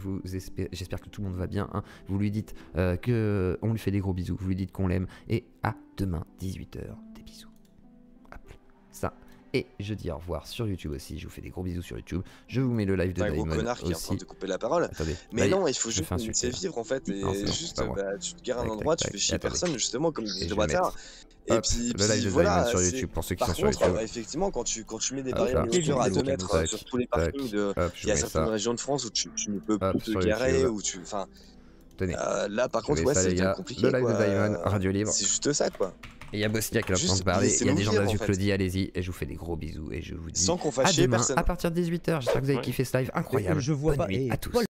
Speaker 1: J'espère que tout le monde va bien. Hein. Vous lui dites que on lui fait des gros bisous. Vous lui dites qu'on l'aime. Et à demain, 18h. Des bisous. Hop. Ça. Et je dis au revoir sur YouTube aussi. Je vous fais des gros bisous sur YouTube. Je vous mets le live de Daimon.
Speaker 6: Un gros connard qui est en train de couper la parole.
Speaker 1: Attendez.
Speaker 6: Mais
Speaker 1: là,
Speaker 6: non, il faut juste laisser vivre en fait. Et juste, tu te gares à un endroit, tu fais chier personne, justement, comme disait Droitard.
Speaker 1: Et puis, le live de Daimon sur YouTube pour ceux qui sont sur YouTube.
Speaker 6: Effectivement, quand tu mets des barrières militaires à 2 mètres sur tous les parkings, il y a certaines régions de France où tu ne peux plus te garer. Enfin, là, par contre, ouais, c'est compliqué.
Speaker 1: Le live de Daimon, radio libre.
Speaker 6: C'est juste ça, quoi.
Speaker 1: Et il y a Bosnia qui est en train de parler, il y a des gens d'Azu Claudie, allez-y, et je vous fais des gros bisous, et je vous dis
Speaker 6: sans qu'on fasse chier personne.
Speaker 1: À partir de 18h, j'espère que vous avez kiffé ce live incroyable.
Speaker 7: Je vois
Speaker 1: Bonne nuit à tous.